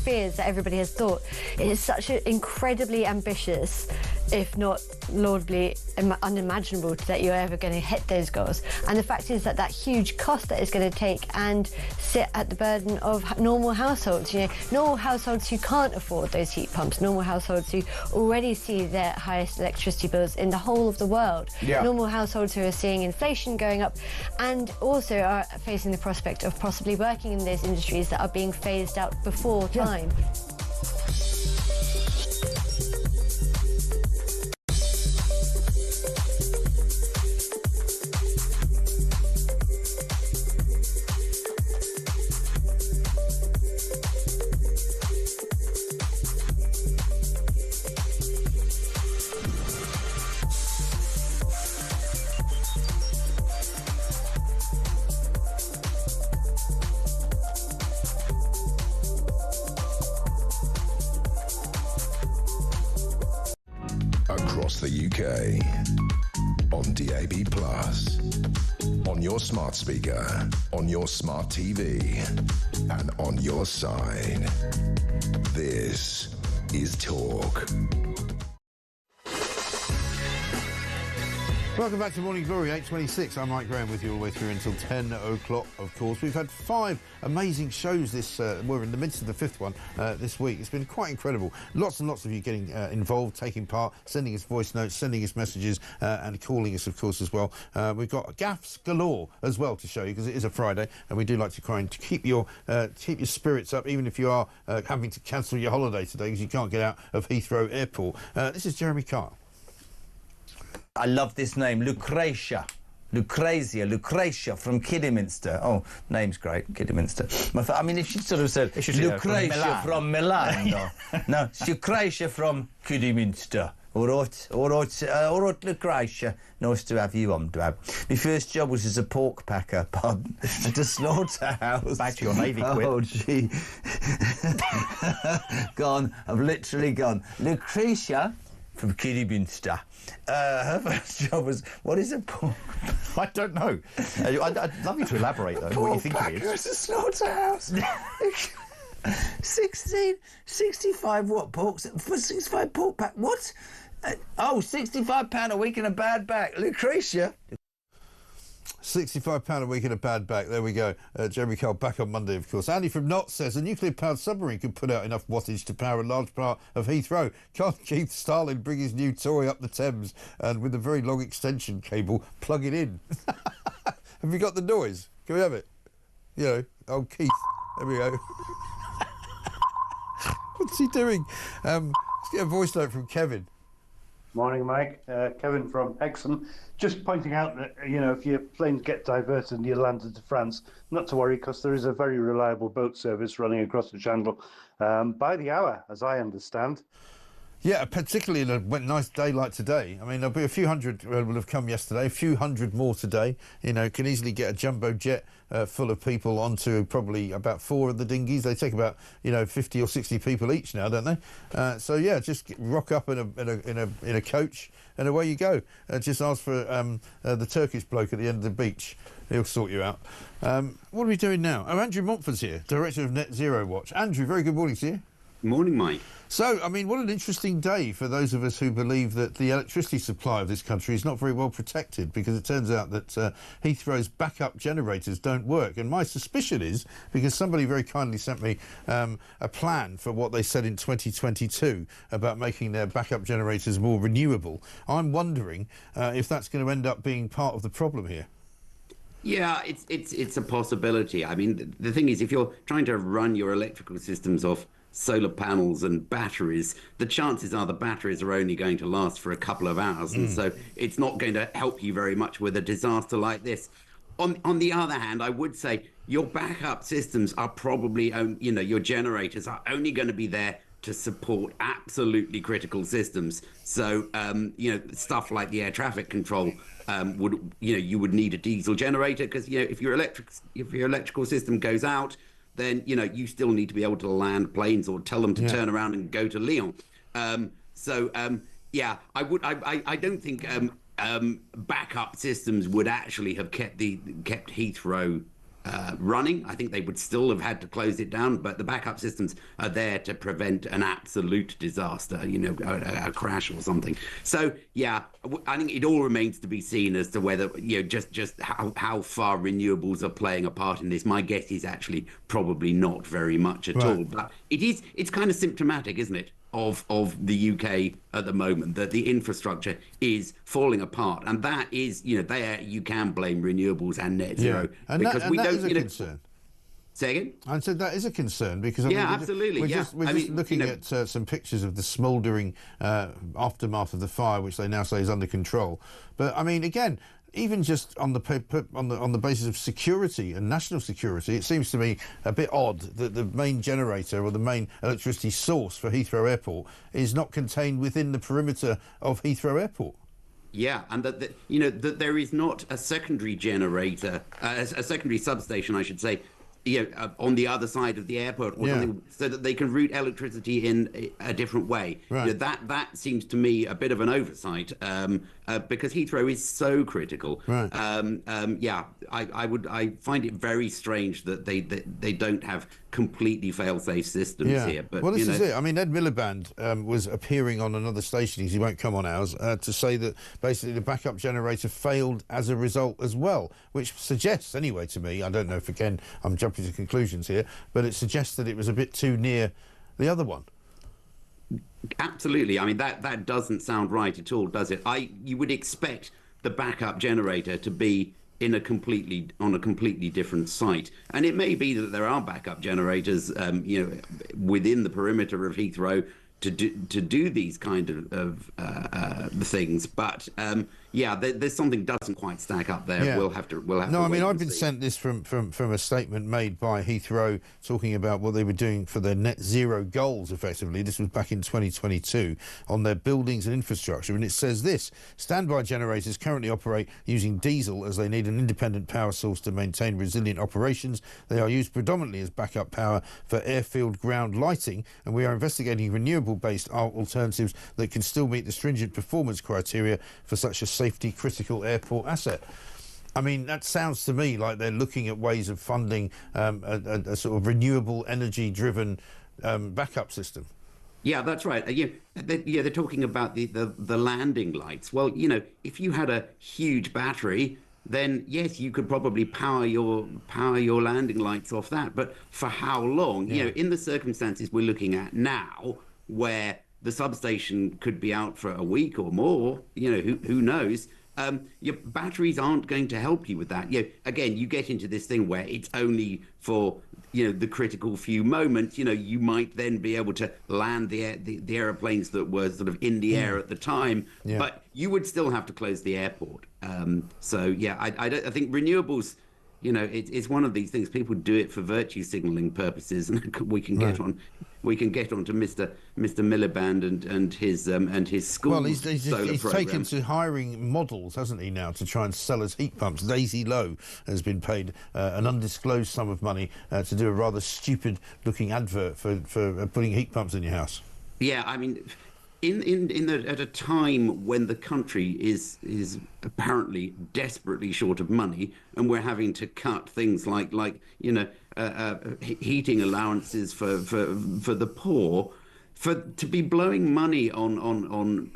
fears that everybody has thought. It is such an incredibly ambitious, if not laudably unimaginable, that you're ever going to hit those goals. And the fact is that huge cost that it's going to take and sit at the burden of normal households. You know, normal households who can't afford those heat pumps, normal households who already see their highest electricity bills in the whole of the world, normal households who are seeing inflation going up, and also are facing the prospect of possibly working in those industries that are being phased out before time. Across the UK, on DAB+, on your smart speaker, on your smart TV, and on your side. This is Talk. Welcome back to Morning Glory, 8:26. I'm Mike Graham with you all the way through until 10 o'clock, of course. We've had 5 amazing shows we're in the midst of the 5th one this week. It's been quite incredible. Lots and lots of you getting involved, taking part, sending us voice notes, sending us messages, and calling us, of course, as well. We've got gaffs galore as well to show you, because it is a Friday, and we do like to try and keep your spirits up, even if you are having to cancel your holiday today because you can't get out of Heathrow Airport. This is Jeremy Carr. I love this name, Lucretia from Kidderminster. Oh, name's great, Kidderminster. I mean, if she sort of said Lucretia from Milan. No, Lucretia from Kidderminster. All right, Lucretia. Nice to have you on, Drab. My first job was as a pork packer, at a slaughterhouse. Back to your Navy quit. Oh, gee. Gone. I've literally gone. Lucretia from Kidderminster. Her first job was, what is a pork? I don't know. I'd love you to elaborate, though, what you think it is. It's a slaughterhouse. 65 what porks? For 65 pork pack, what? £65 a week in a bad back. Lucretia. £65 a week in a bad back. There we go. Jeremy Cole back on Monday, of course. Andy from Notts says a nuclear-powered submarine could put out enough wattage to power a large part of Heathrow. Can't Keith Starling bring his new toy up the Thames and with a very long extension cable plug it in? Have you got the noise? Can we have it? You know, old Keith. There we go. What's he doing? Let's get a voice note from Kevin. Morning, Mike. Kevin from Hexham. Just pointing out that, you know, if your planes get diverted and you land into France, not to worry, because there is a very reliable boat service running across the Channel by the hour, as I understand. Yeah, particularly in a nice day like today. I mean, there'll be a few hundred will have come yesterday, a few hundred more today. You know, can easily get a jumbo jet full of people onto probably about 4 of the dinghies. They take about, 50 or 60 people each now, don't they? So yeah, just rock up in a coach and away you go. Just ask for the Turkish bloke at the end of the beach. He'll sort you out. What are we doing now? Oh, Andrew Montford's here, Director of Net Zero Watch. Andrew, very good morning to you. Morning, Mike. So, I mean, what an interesting day for those of us who believe that the electricity supply of this country is not very well protected, because it turns out that Heathrow's backup generators don't work. And my suspicion is, because somebody very kindly sent me a plan for what they said in 2022 about making their backup generators more renewable, I'm wondering if that's going to end up being part of the problem here. Yeah, it's a possibility. I mean, the thing is, if you're trying to run your electrical systems off solar panels and batteries, the chances are the batteries are only going to last for a couple of hours, and so it's not going to help you very much with a disaster like this. On the other hand, I would say your backup systems are probably, your generators are only going to be there to support absolutely critical systems. So, stuff like the air traffic control you would need a diesel generator, because if your electrical system goes out, then you still need to be able to land planes or tell them to turn around and go to Lyon. I don't think backup systems would actually have kept Heathrow running. I think they would still have had to close it down, but the backup systems are there to prevent an absolute disaster, a crash or something. So, yeah, I think it all remains to be seen as to whether, just how far renewables are playing a part in this. My guess is actually probably not very much at all. But it's kind of symptomatic, isn't it, of the UK at the moment, that the infrastructure is falling apart, and that is, there you can blame renewables and net zero, and because that, we and that don't. is a concern. Say again? I said that is a concern because absolutely. We're just looking at some pictures of the smouldering aftermath of the fire, which they now say is under control. But I mean, again, even just on the basis of security and national security, it seems to me a bit odd that the main generator or the main electricity source for Heathrow Airport is not contained within the perimeter of Heathrow Airport. Yeah, and that there is not a secondary generator, a secondary substation, I should say, on the other side of the airport, or something, so that they can route electricity in a different way. Right. That seems to me a bit of an oversight, because Heathrow is so critical. Right. I find it very strange that they don't have completely fail-safe systems here. But well, this is it. I mean, Ed Miliband was appearing on another station, he won't come on ours, to say that basically the backup generator failed as a result as well, which suggests, anyway, to me, I don't know if, again, I'm jumping to conclusions here, but it suggests that it was a bit too near the other one. Absolutely. I mean, that doesn't sound right at all, does it? You would expect the backup generator to be on a completely different site, and it may be that there are backup generators, within the perimeter of Heathrow to do these kind of things. But there's something doesn't quite stack up there. Yeah. We'll have to. No, I mean, I've been sent this from a statement made by Heathrow talking about what they were doing for their net zero goals, effectively. This was back in 2022 on their buildings and infrastructure. And it says this: standby generators currently operate using diesel as they need an independent power source to maintain resilient operations. They are used predominantly as backup power for airfield ground lighting, and we are investigating renewable-based alternatives that can still meet the stringent performance criteria for such a safety-critical airport asset. I mean, that sounds to me like they're looking at ways of funding a sort of renewable energy-driven backup system. Yeah, that's right. They're talking about the landing lights. Well, if you had a huge battery, then yes, you could probably power your landing lights off that. But for how long? Yeah. In the circumstances we're looking at now, where the substation could be out for a week or more, who knows? Your batteries aren't going to help you with that. Again, you get into this thing where it's only for the critical few moments. You might then be able to land the aeroplanes that were sort of in the air at the time, but you would still have to close the airport. I think renewables. It's one of these things. People do it for virtue signalling purposes, and we can get on. We can get on to Mr. Miliband and his school. Well, he's program. taken to hiring models, hasn't he, now, to try and sell us heat pumps. Daisy Lowe has been paid an undisclosed sum of money to do a rather stupid-looking advert for putting heat pumps in your house. Yeah, I mean, at a time when the country is apparently desperately short of money, and we're having to cut things like heating allowances for the poor, to be blowing money on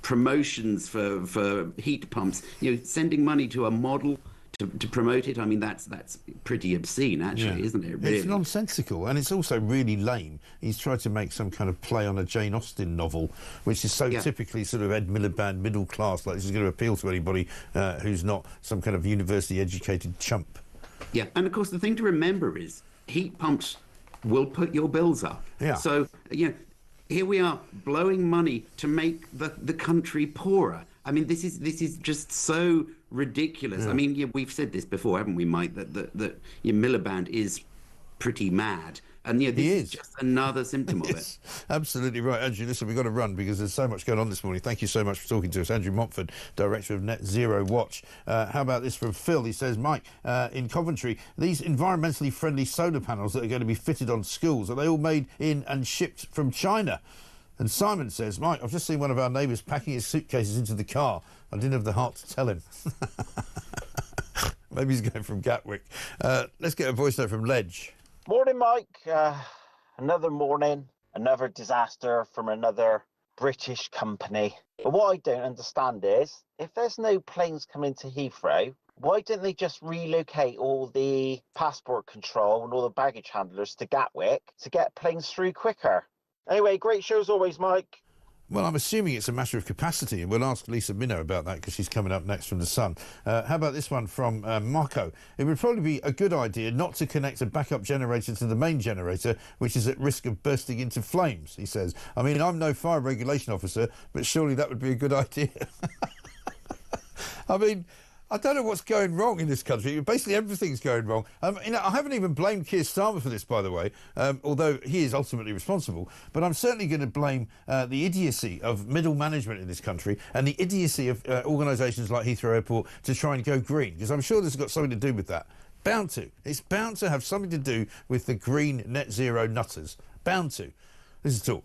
promotions for heat pumps, sending money to a model to promote it. I mean, that's pretty obscene, actually, isn't it? Really? It's nonsensical, and it's also really lame. He's tried to make some kind of play on a Jane Austen novel, which is so typically sort of Ed Miliband, middle class, like this is going to appeal to anybody who's not some kind of university-educated chump. Yeah, and of course the thing to remember is heat pumps will put your bills up. Yeah. So, here we are blowing money to make the country poorer. I mean, this is just so ridiculous. Yeah. I mean, we've said this before, haven't we, Mike? That Miliband is pretty mad, and this is just another symptom of it. Absolutely right, Andrew. Listen, we've got to run because there's so much going on this morning. Thank you so much for talking to us, Andrew Montford, director of Net Zero Watch. How about this from Phil? He says, Mike, in Coventry, these environmentally friendly solar panels that are going to be fitted on schools, are they all made in and shipped from China? And Simon says, Mike, I've just seen one of our neighbours packing his suitcases into the car. I didn't have the heart to tell him. Maybe he's going from Gatwick. Let's get a voice note from Ledge. Morning, Mike. Another morning, another disaster from another British company. But what I don't understand is, if there's no planes coming to Heathrow, why didn't they just relocate all the passport control and all the baggage handlers to Gatwick to get planes through quicker? Anyway, great show as always, Mike. Well, I'm assuming it's a matter of capacity, and we'll ask Lisa Minnow about that because she's coming up next from The Sun. How about this one from Marco? It would probably be a good idea not to connect a backup generator to the main generator, which is at risk of bursting into flames, he says. I mean, I'm no fire regulation officer, but surely that would be a good idea. I mean, I don't know what's going wrong in this country. Basically, everything's going wrong. I haven't even blamed Keir Starmer for this, by the way, although he is ultimately responsible. But I'm certainly going to blame the idiocy of middle management in this country and the idiocy of organisations like Heathrow Airport to try and go green, because I'm sure this has got something to do with that. Bound to. It's bound to have something to do with the green net zero nutters. Bound to. This is Talk.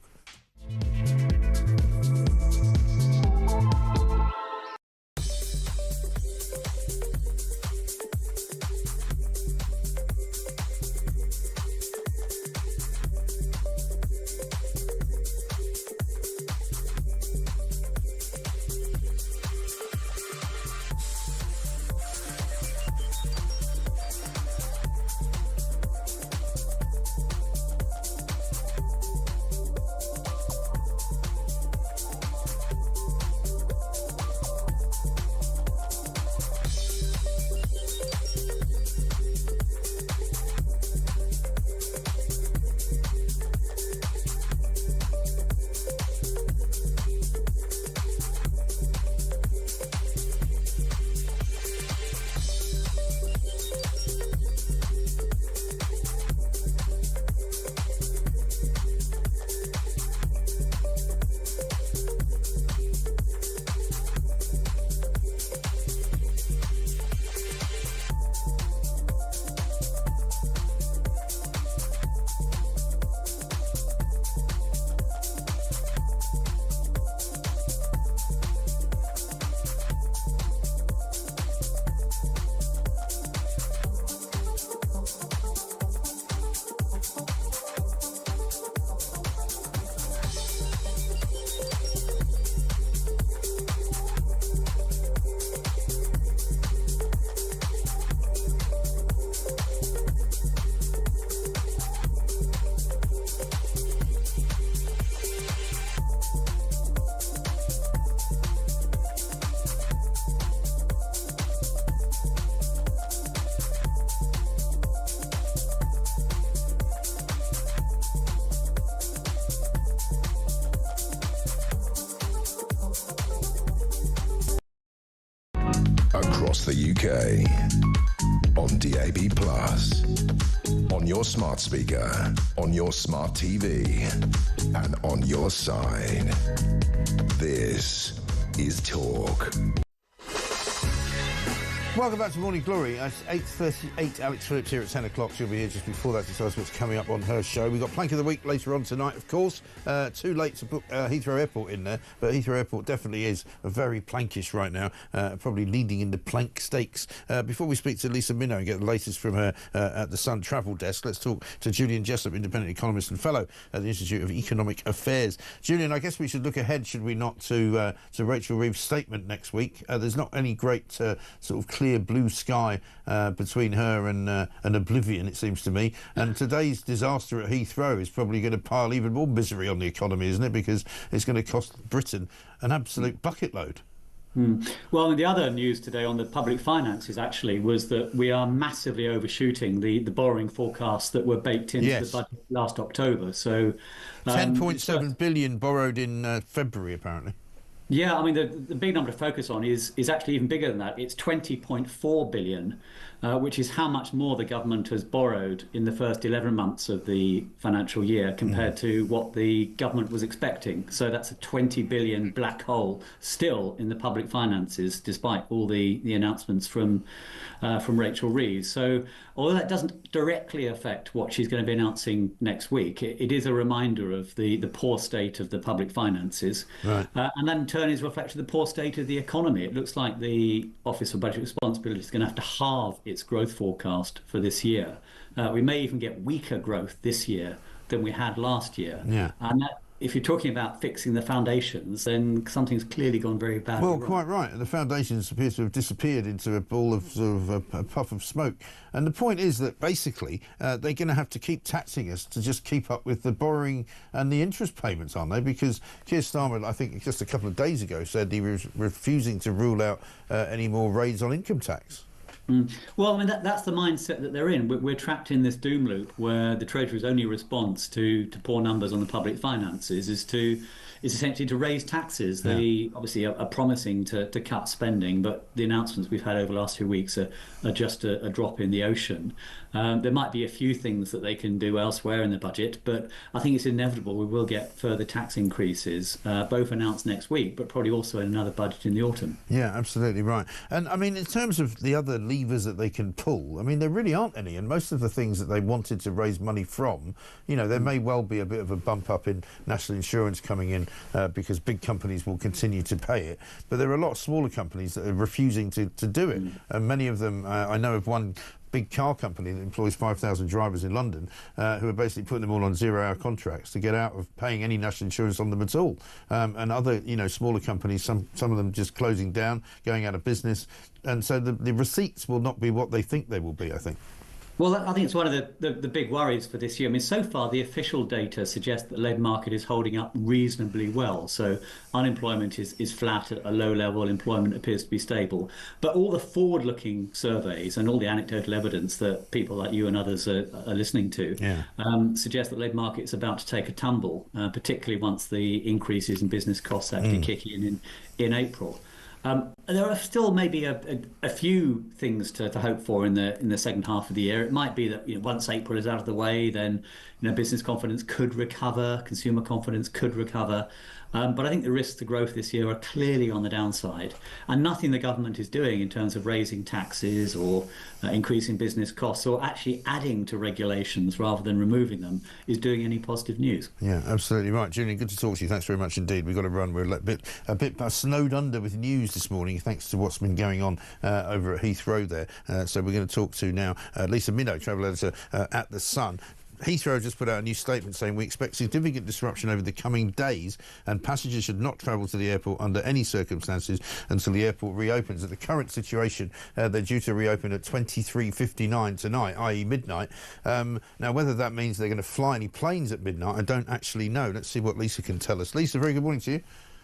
Across the UK, on DAB+, on your smart speaker, on your smart TV, and on your side. This is Talk. Welcome back to Morning Glory. It's 8:38. Alex Phillips here at 10 o'clock. She'll be here just before that to tell us what's coming up on her show. We've got Plank of the Week later on tonight, of course. Too late to book Heathrow Airport in there, but Heathrow Airport definitely is very plankish right now, probably leading into plank stakes. Before we speak to Lisa Minnow and get the latest from her at the Sun Travel Desk, let's talk to Julian Jessup, independent economist and fellow at the Institute of Economic Affairs. Julian, I guess we should look ahead, should we not, to Rachel Reeves' statement next week. There's not any great sort of clear blue sky between her and oblivion, it seems to me. And today's disaster at Heathrow is probably going to pile even more misery on the economy, isn't it? Because it's going to cost Britain an absolute bucket load. Well, the other news today on the public finances actually was that we are massively overshooting the borrowing forecasts that were baked into the budget last October. So 10.7 billion borrowed in February, apparently. Yeah, I mean, the big number to focus on is actually even bigger than that. It's 20.4 billion which is how much more the government has borrowed in the first 11 months of the financial year compared to what the government was expecting. So that's a 20 billion black hole still in the public finances, despite all the announcements from Rachel Reeves. So although that doesn't directly affect what she's going to be announcing next week, it is a reminder of the poor state of the public finances. Right. And that in turn is reflected in the poor state of the economy. It looks like the Office for Budget Responsibility is going to have to halve its growth forecast for this year. We may even get weaker growth this year than we had last year. Yeah. And that, if you're talking about fixing the foundations, then something's clearly gone very badly Well, wrong. quite right. The foundations appear to have disappeared into a ball of sort of a puff of smoke. And the point is that basically they're going to have to keep taxing us to just keep up with the borrowing and the interest payments, aren't they? Because Keir Starmer, I think just a couple of days ago, said he was refusing to rule out any more raids on income tax. Well, I mean, that's the mindset that they're in. We're trapped in this doom loop where the Treasury's only response to poor numbers on the public finances is essentially to raise taxes. Yeah. They obviously are promising to cut spending, but the announcements we've had over the last few weeks are just a drop in the ocean. There might be a few things that they can do elsewhere in the budget, but I think it's inevitable we will get further tax increases, both announced next week, but probably also in another budget in the autumn. Yeah, absolutely right. And I mean, in terms of the other levers that they can pull, I mean, there really aren't any. And most of the things that they wanted to raise money from, you know, there may well be a bit of a bump up in national insurance coming in because big companies will continue to pay it. But there are a lot of smaller companies that are refusing to do it. And many of them, I know of one big car company that employs 5,000 drivers in London who are basically putting them all on zero-hour contracts to get out of paying any national insurance on them at all. And other, you know, smaller companies, some of them just closing down, going out of business. And so the receipts will not be what they think they will be, I think. Well, I think it's one of the big worries for this year. I mean, so far, the official data suggests that the labour market is holding up reasonably well. So unemployment is flat at a low level. Employment appears to be stable. But all the forward-looking surveys and all the anecdotal evidence that people like you and others are listening to suggest that the labour market is about to take a tumble, particularly once the increases in business costs actually kick in April. There are still maybe a few things to hope for in the second half of the year. It might be that, you know, once April is out of the way, then, you know, business confidence could recover, consumer confidence could recover. But I think the risks to growth this year are clearly on the downside, and nothing the government is doing in terms of raising taxes or increasing business costs or actually adding to regulations rather than removing them is doing any positive news. Yeah, absolutely right. Julian, good to talk to you. Thanks very much indeed. We've got to run. We're a bit snowed under with news this morning, thanks to what's been going on over at Heathrow there. So we're going to talk to now Lisa Minnow, travel editor at The Sun. Heathrow just put out a new statement saying we expect significant disruption over the coming days and passengers should not travel to the airport under any circumstances until the airport reopens. At the current situation, they're due to reopen at 23:59 tonight, i.e. midnight. Now, whether that means they're going to fly any planes at midnight, I don't actually know. Let's see what Lisa can tell us. Lisa, very good morning to you.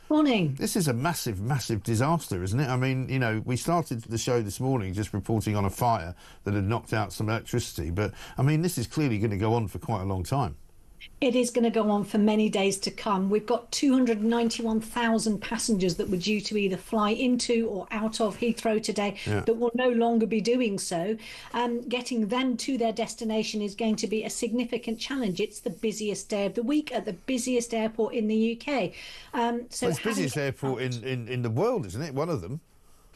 Morning. This is a massive, massive disaster, isn't it? I mean, you know, we started the show this morning just reporting on a fire that had knocked out some electricity. But, I mean, this is clearly going to go on for quite a long time. It is going to go on for many days to come. We've got 291,000 passengers that were due to either fly into or out of Heathrow today that will no longer be doing so. Getting them to their destination is going to be a significant challenge. It's the busiest day of the week at the busiest airport in the UK. So it's the busiest airport in the world, isn't it? One of them.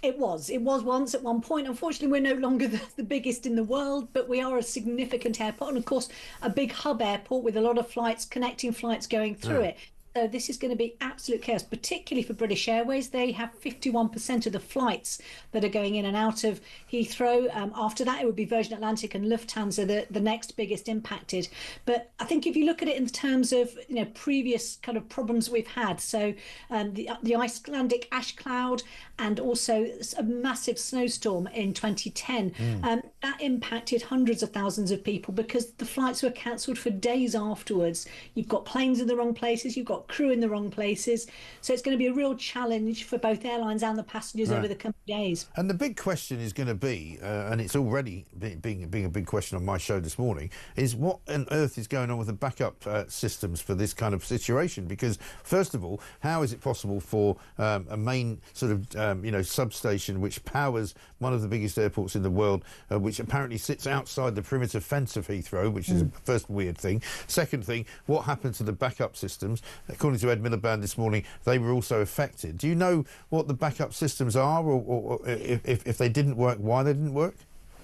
It was once at one point. Unfortunately, we're no longer the biggest in the world, but we are a significant airport and, of course, a big hub airport with a lot of flights, connecting flights going through it. So this is going to be absolute chaos, particularly for British Airways. They have 51% of the flights that are going in and out of Heathrow. After that, it would be Virgin Atlantic and Lufthansa, the next biggest impacted. But I think if you look at it in terms of, you know, previous kind of problems we've had, so the Icelandic ash cloud and also a massive snowstorm in 2010, that impacted hundreds of thousands of people because the flights were cancelled for days afterwards. You've got planes in the wrong places, you've got got crew in the wrong places. So it's going to be a real challenge for both airlines and the passengers over the coming days. And the big question is going to be, and it's already being a big question on my show this morning, is what on earth is going on with the backup systems for this kind of situation? Because first of all, how is it possible for a main sort of substation which powers one of the biggest airports in the world, which apparently sits outside the perimeter fence of Heathrow, which is the first weird thing. Second thing, what happened to the backup systems? According to Ed Miliband this morning, they were also affected. Do you know what the backup systems are, or if they didn't work, why they didn't work?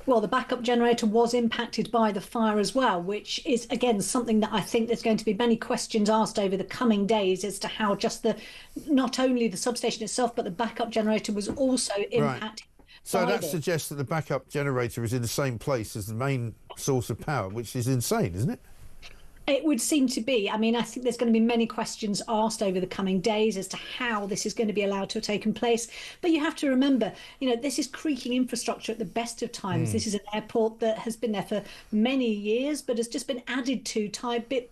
Well, the backup generator was impacted by the fire as well, which is, again, something that I think there's going to be many questions asked over the coming days as to how just not only the substation itself, but the backup generator was also impacted. Right. So that suggests that the backup generator is in the same place as the main source of power, which is insane, isn't it? It would seem to be. I mean, I think there's going to be many questions asked over the coming days as to how this is going to be allowed to have taken place. But you have to remember, this is creaking infrastructure at the best of times. This is an airport that has been there for many years, but has just been added to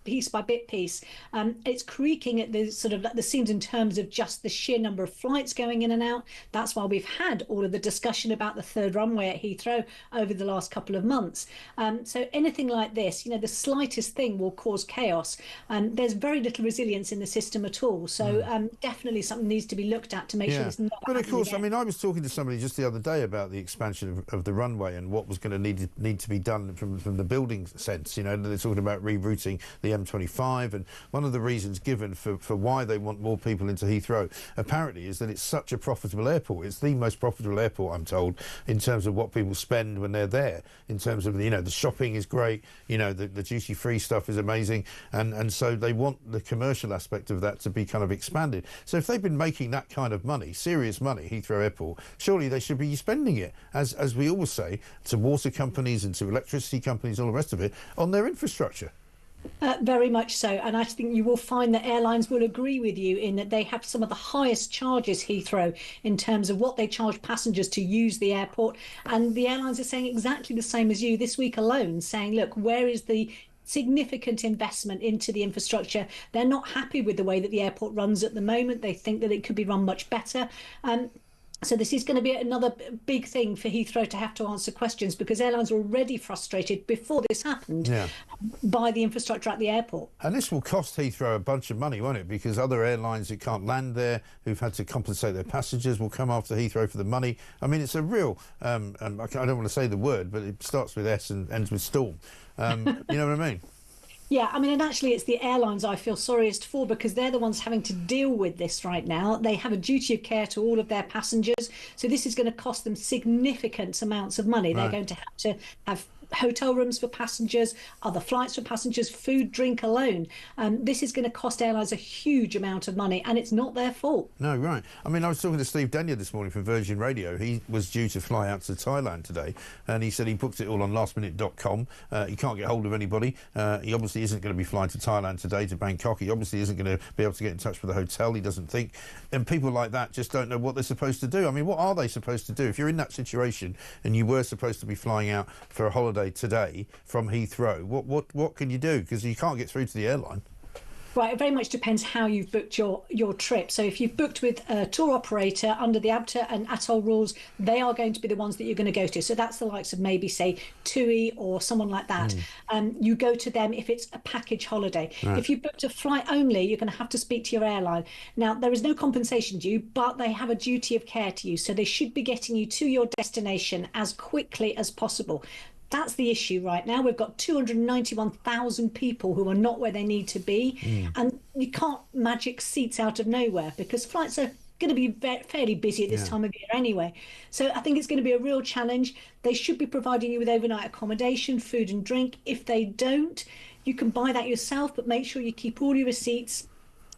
piece by bit piece. It's creaking at the sort of the seams in terms of just the sheer number of flights going in and out. That's why we've had all of the discussion about the third runway at Heathrow over the last couple of months. So anything like this, the slightest thing will cause chaos. There's very little resilience in the system at all. So definitely something needs to be looked at to make sure it's not. But of course, I mean, I was talking to somebody just the other day about the expansion of the runway and what was going to need to be done from the building sense. They're talking about rerouting the M25, and one of the reasons given for why they want more people into Heathrow apparently is that it's such a profitable airport. It's the most profitable airport, I'm told, in terms of what people spend when they're there. In terms of the shopping is great. The duty free stuff is amazing. And so they want the commercial aspect of that to be kind of expanded. So if they've been making that kind of money, serious money, Heathrow Airport, surely they should be spending it, as we always say, to water companies and to electricity companies, all the rest of it, on their infrastructure. Very much so, and I think you will find that airlines will agree with you in that they have some of the highest charges, Heathrow, in terms of what they charge passengers to use the airport, and the airlines are saying exactly the same as you this week alone, saying, look, where is the significant investment into the infrastructure? They're not happy with the way that the airport runs at the moment. They think that it could be run much better. So this is going to be another big thing for Heathrow to have to answer questions, because airlines were already frustrated before this happened by the infrastructure at the airport. And this will cost Heathrow a bunch of money, won't it? Because other airlines that can't land there, who've had to compensate their passengers, will come after Heathrow for the money. I mean, it's a real, I don't want to say the word, but it starts with S and ends with storm. You know what I mean? Yeah, I mean, and actually it's the airlines I feel sorriest for, because they're the ones having to deal with this right now. They have a duty of care to all of their passengers. So this is going to cost them significant amounts of money. They're going to have hotel rooms for passengers, other flights for passengers, food, drink alone. This is going to cost airlines a huge amount of money, and it's not their fault. No, right. I mean, I was talking to Steve Denyer this morning from Virgin Radio. He was due to fly out to Thailand today, and he said he booked it all on lastminute.com. He can't get hold of anybody. He obviously isn't going to be flying to Thailand today, to Bangkok. He obviously isn't going to be able to get in touch with the hotel, he doesn't think. And people like that just don't know what they're supposed to do. I mean, what are they supposed to do? If you're in that situation and you were supposed to be flying out for a holiday today from Heathrow, what can you do? Because you can't get through to the airline. Right, it very much depends how you've booked your trip. So if you've booked with a tour operator under the ABTA and ATOL rules, they are going to be the ones that you're going to go to. So that's the likes of maybe, say, TUI or someone like that. You go to them if it's a package holiday. Right. If you booked a flight only, you're going to have to speak to your airline. Now, there is no compensation due, but they have a duty of care to you. So they should be getting you to your destination as quickly as possible. That's the issue right now. We've got 291,000 people who are not where they need to be. And you can't magic seats out of nowhere, because flights are going to be fairly busy at this time of year anyway. So I think it's going to be a real challenge. They should be providing you with overnight accommodation, food and drink. If they don't, you can buy that yourself, but make sure you keep all your receipts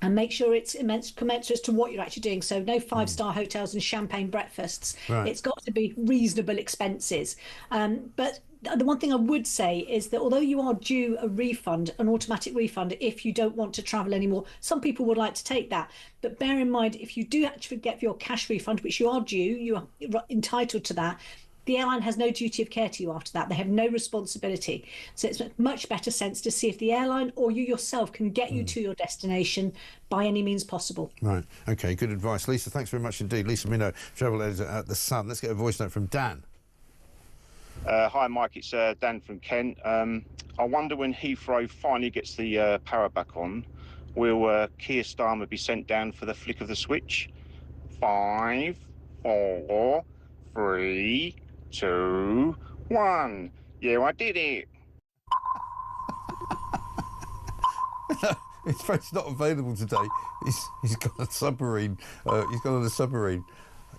and make sure it's commensurate to what you're actually doing. So no five-star hotels and champagne breakfasts. Right. It's got to be reasonable expenses. But the one thing I would say is that although you are due a refund, an automatic refund, if you don't want to travel anymore, some people would like to take that. But bear in mind, if you do actually get your cash refund, which you are due, you are entitled to that, the airline has no duty of care to you after that. They have no responsibility. So it's much better sense to see if the airline or you yourself can get you to your destination by any means possible. Right. OK, good advice. Lisa, thanks very much indeed. Lisa Minow, travel editor at The Sun. Let's get a voice note from Dan. Hi, Mike. It's Dan from Kent. I wonder when Heathrow finally gets the power back on, will Keir Starmer be sent down for the flick of the switch? 5, 4, 3, 2, 1. Yeah, I did it. It's not available today. He's got a submarine. He's gone on a submarine.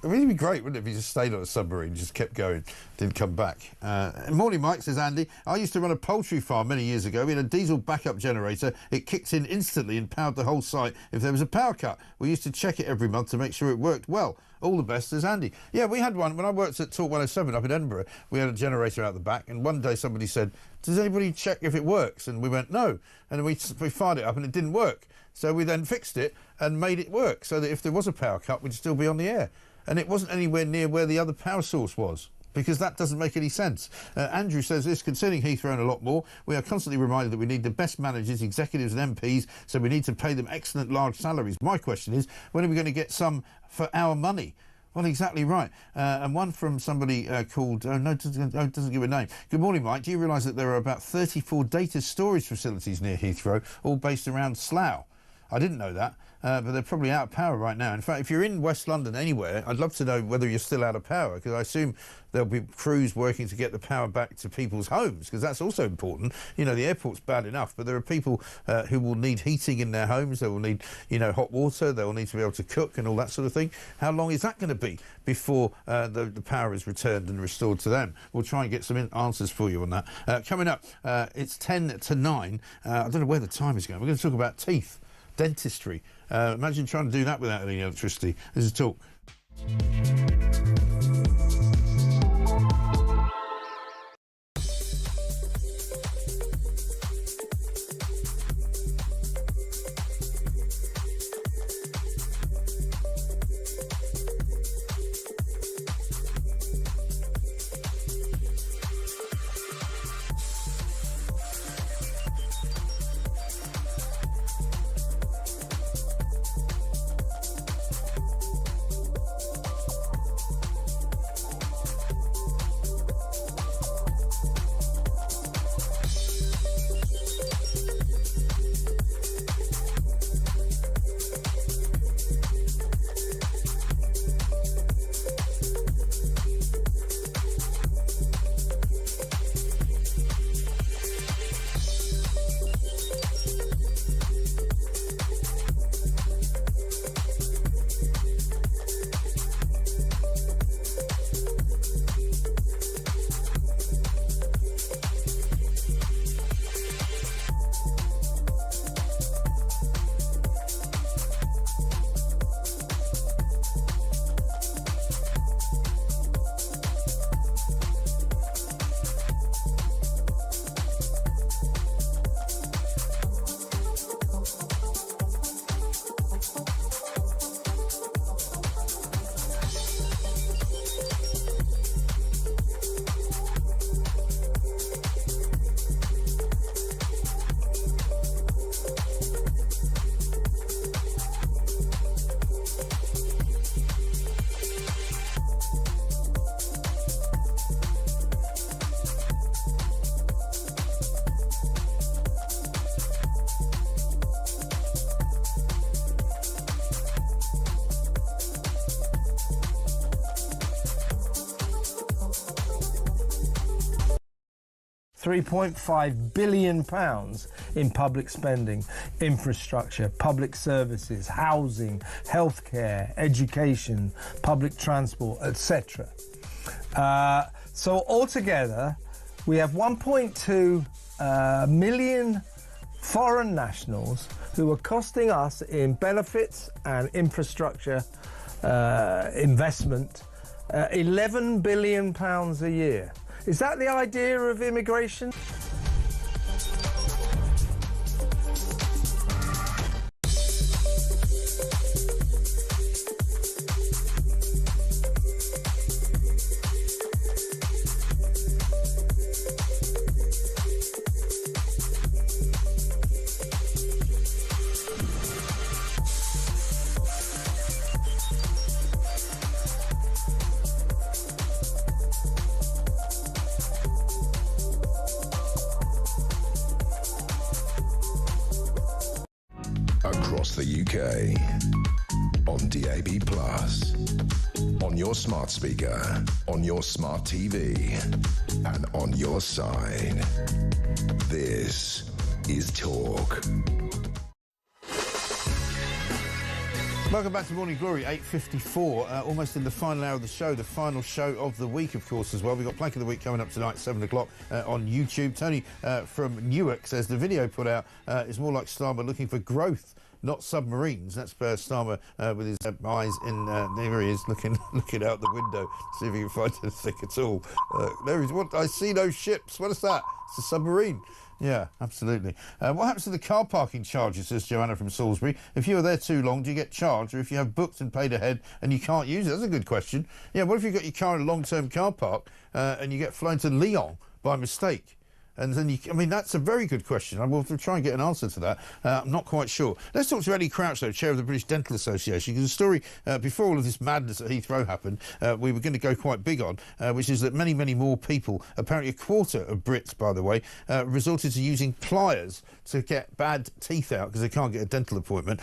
I mean, it'd be great, wouldn't it, if he just stayed on a submarine, just kept going, didn't come back. Morning, Mike, says Andy. I used to run a poultry farm many years ago. We had a diesel backup generator. It kicked in instantly and powered the whole site if there was a power cut. We used to check it every month to make sure it worked well. All the best, says Andy. Yeah, we had one. When I worked at Talk 107 up in Edinburgh, we had a generator out the back, and one day somebody said, does anybody check if it works? And we went, no. And we fired it up and it didn't work. So we then fixed it and made it work so that if there was a power cut, we'd still be on the air. And it wasn't anywhere near where the other power source was, because that doesn't make any sense. Andrew says this, concerning Heathrow and a lot more, we are constantly reminded that we need the best managers, executives and MPs, so we need to pay them excellent large salaries. My question is, when are we going to get some for our money? Well, exactly right. And one from somebody called, doesn't give a name. Good morning, Mike. Do you realise that there are about 34 data storage facilities near Heathrow, all based around Slough? I didn't know that, but they're probably out of power right now. In fact, if you're in West London anywhere, I'd love to know whether you're still out of power, because I assume there'll be crews working to get the power back to people's homes, because that's also important. You know, the airport's bad enough, but there are people who will need heating in their homes. They will need, you know, hot water. They will need to be able to cook and all that sort of thing. How long is that going to be before the power is returned and restored to them? We'll try and get some answers for you on that. Coming up, it's 10 to 9. I don't know where the time is going. We're going to talk about teeth. Dentistry. Imagine trying to do that without any electricity. This is Talk. 3.5 billion pounds in public spending, infrastructure, public services, housing, healthcare, education, public transport, etc. So altogether, we have 1.2 million foreign nationals who are costing us in benefits and infrastructure investment £11 billion a year. Is that the idea of immigration? across the UK. On DAB+, on your smart speaker, on your smart TV, and on your side. This is Talk. Welcome back to Morning Glory, 8:54, almost in the final hour of the show, the final show of the week, of course, as well. We've got Plank of the Week coming up tonight, 7 o'clock on YouTube. Tony from Newark says the video put out is more like Starmer looking for growth, not submarines. That's Starmer with his eyes in, there he is, looking out the window to see if he can find anything at all. There he's, what? I see no ships. What is that? It's a submarine. Yeah, absolutely. What happens to the car parking charges, says Joanna from Salisbury? If you are there too long, do you get charged? Or if you have booked and paid ahead and you can't use it? That's a good question. Yeah, what if you've got your car in a long-term car park and you get flown to Lyon by mistake? And then I mean, that's a very good question. I will try and get an answer to that. I'm not quite sure. Let's talk to Eddie Crouch, though, chair of the British Dental Association, because the story before all of this madness at Heathrow happened, we were going to go quite big on, which is that many, many more people, apparently a quarter of Brits, by the way, resorted to using pliers to get bad teeth out because they can't get a dental appointment,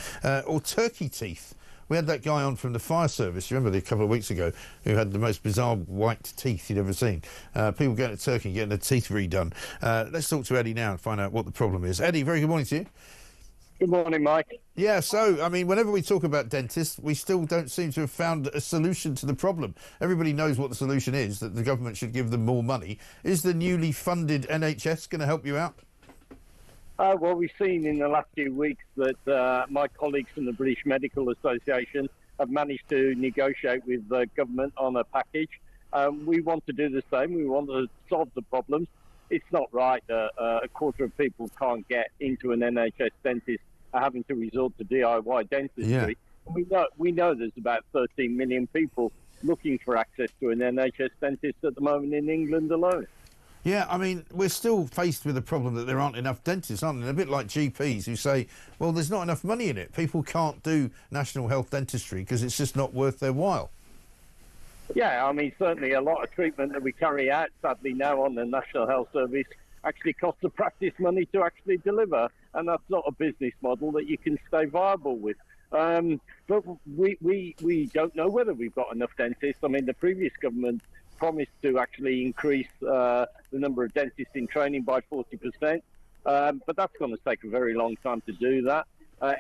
or turkey teeth. We had that guy on from the fire service, you remember, a couple of weeks ago, who had the most bizarre white teeth you'd ever seen. People going to Turkey and getting their teeth redone. Let's talk to Eddie now and find out what the problem is. Eddie, very good morning to you. Good morning, Mike. Yeah, so, I mean, whenever we talk about dentists, we still don't seem to have found a solution to the problem. Everybody knows what the solution is, that the government should give them more money. Is the newly funded NHS going to help you out? Well, we've seen in the last few weeks that my colleagues from the British Medical Association have managed to negotiate with the government on a package. We want to do the same. We want to solve the problems. It's not right that a quarter of people can't get into an NHS dentist having to resort to DIY dentistry. Yeah. We know there's about 13 million people looking for access to an NHS dentist at the moment in England alone. Yeah, I mean, we're still faced with the problem that there aren't enough dentists, aren't there? A bit like GPs who say, well, there's not enough money in it. People can't do national health dentistry because it's just not worth their while. Yeah, I mean, certainly a lot of treatment that we carry out, sadly now on the National Health Service, actually costs the practice money to actually deliver, and that's not a business model that you can stay viable with. But we don't know whether we've got enough dentists. I mean, the previous government promised to actually increase the number of dentists in training by 40%, but that's going to take a very long time to do that.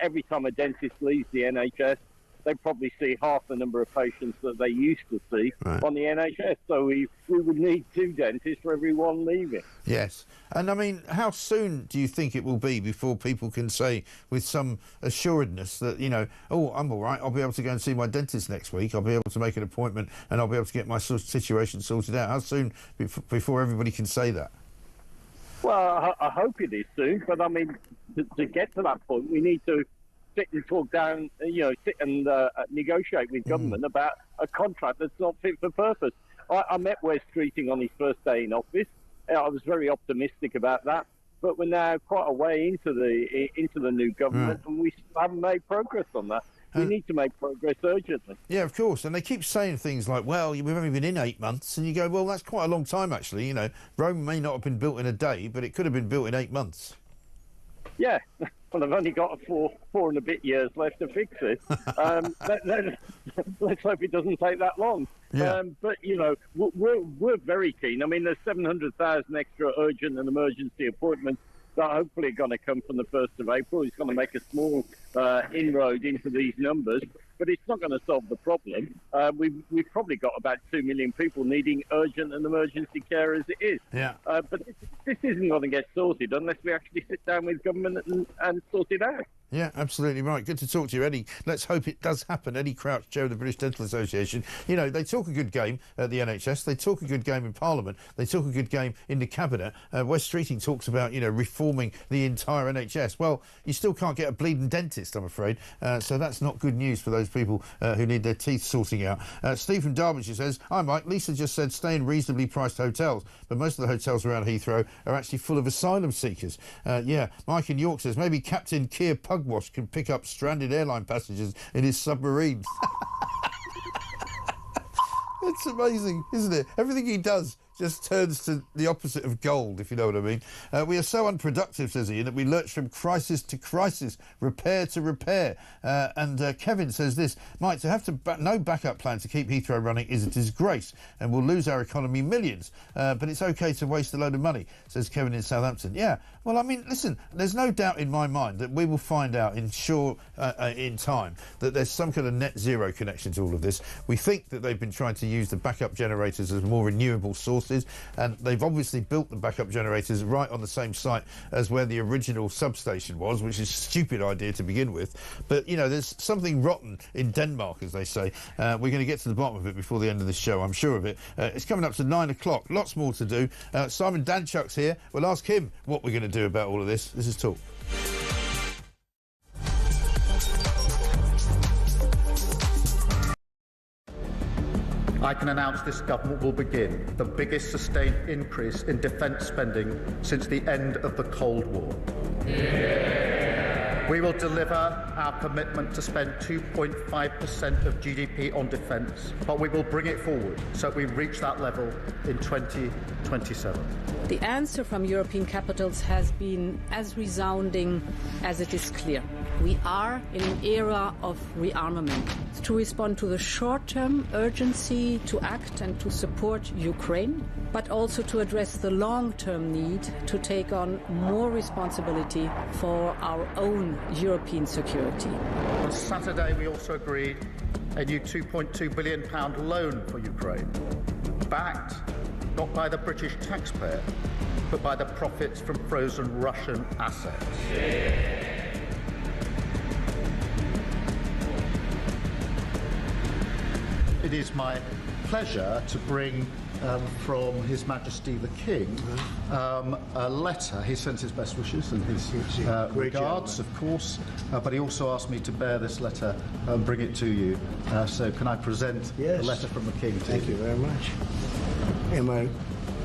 Every time a dentist leaves the NHS, they probably see half the number of patients that they used to see on the NHS. So we would need 2 dentists for every one leaving. Yes. And, I mean, how soon do you think it will be before people can say with some assuredness that, you know, oh, I'm all right, I'll be able to go and see my dentist next week, I'll be able to make an appointment and I'll be able to get my situation sorted out? How soon before everybody can say that? Well, I hope it is soon, but, I mean, to get to that point, we need to sit and talk down, sit and negotiate with government about a contract that's not fit for purpose. I met Wes Streeting on his first day in office. I was very optimistic about that, but we're now quite a way into the new government, and we still haven't made progress on that. We need to make progress urgently. Yeah, of course. And they keep saying things like, well, we've only been in 8 months, and you go, well, that's quite a long time, actually. You know, Rome may not have been built in a day, but it could have been built in 8 months. Yeah. Well, I've only got four and a bit years left to fix it. Let's hope it doesn't take that long. Yeah. But, we're very keen. I mean, there's 700,000 extra urgent and emergency appointments that hopefully are going to come from the 1st of April. It's going to make a small inroad into these numbers, but it's not going to solve the problem. We've probably got about 2 million people needing urgent and emergency care as it is. Yeah. But this isn't going to get sorted unless we actually sit down with government and sort it out. Yeah, absolutely right. Good to talk to you, Eddie. Let's hope it does happen. Eddie Crouch, chair of the British Dental Association. You know, they talk a good game at the NHS. They talk a good game in Parliament. They talk a good game in the Cabinet. Wes Streeting talks about, reforming the entire NHS. Well, you still can't get a bleeding dentist, I'm afraid. So that's not good news for those people who need their teeth sorting out. Steve from Derbyshire says, hi, Mike. Lisa just said stay in reasonably priced hotels, but most of the hotels around Heathrow are actually full of asylum seekers. Yeah, Mike in York says, maybe Captain Keir Pugwash can pick up stranded airline passengers in his submarine. It's amazing, isn't it? Everything he does just turns to the opposite of gold, if you know what I mean. We are so unproductive, says he, that we lurch from crisis to crisis, repair to repair. And Kevin says this, Mike, to have no backup plan to keep Heathrow running is a disgrace and will lose our economy millions. But it's OK to waste a load of money, says Kevin in Southampton. Yeah, well, I mean, listen, there's no doubt in my mind that we will find out in time that there's some kind of net zero connection to all of this. We think that they've been trying to use the backup generators as more renewable sources, and they've obviously built the backup generators right on the same site as where the original substation was, which is a stupid idea to begin with. But, you know, there's something rotten in Denmark, as they say. We're going to get to the bottom of it before the end of the show, I'm sure of it. It's coming up to 9 o'clock. Lots more to do. Simon Danchuk's here. We'll ask him what we're going to do about all of this. This is Talk. I can announce this government will begin the biggest sustained increase in defence spending since the end of the Cold War. We will deliver our commitment to spend 2.5% of GDP on defence, but we will bring it forward so we reach that level in 2027. The answer from European capitals has been as resounding as it is clear. We are in an era of rearmament to respond to the short-term urgency to act and to support Ukraine, but also to address the long-term need to take on more responsibility for our own European security. On Saturday, we also agreed a new £2.2 billion loan for Ukraine, backed not by the British taxpayer, but by the profits from frozen Russian assets. It is my pleasure to bring from His Majesty the King a letter. He sends his best wishes and his regards, of course, but he also asked me to bear this letter and bring it to you. So can I present the letter from the King to you? Thank you very much. Am I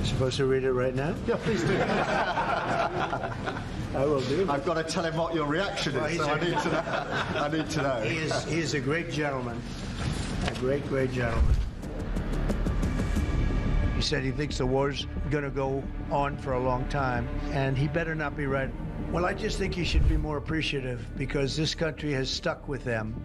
supposed to read it right now? Yeah, please do. I will do. I've got to tell him what your reaction is, so I need to know. I need to know. He is a great gentleman. A great, great gentleman. He said he thinks the war's going to go on for a long time, and he better not be right. Well, I just think he should be more appreciative, because this country has stuck with them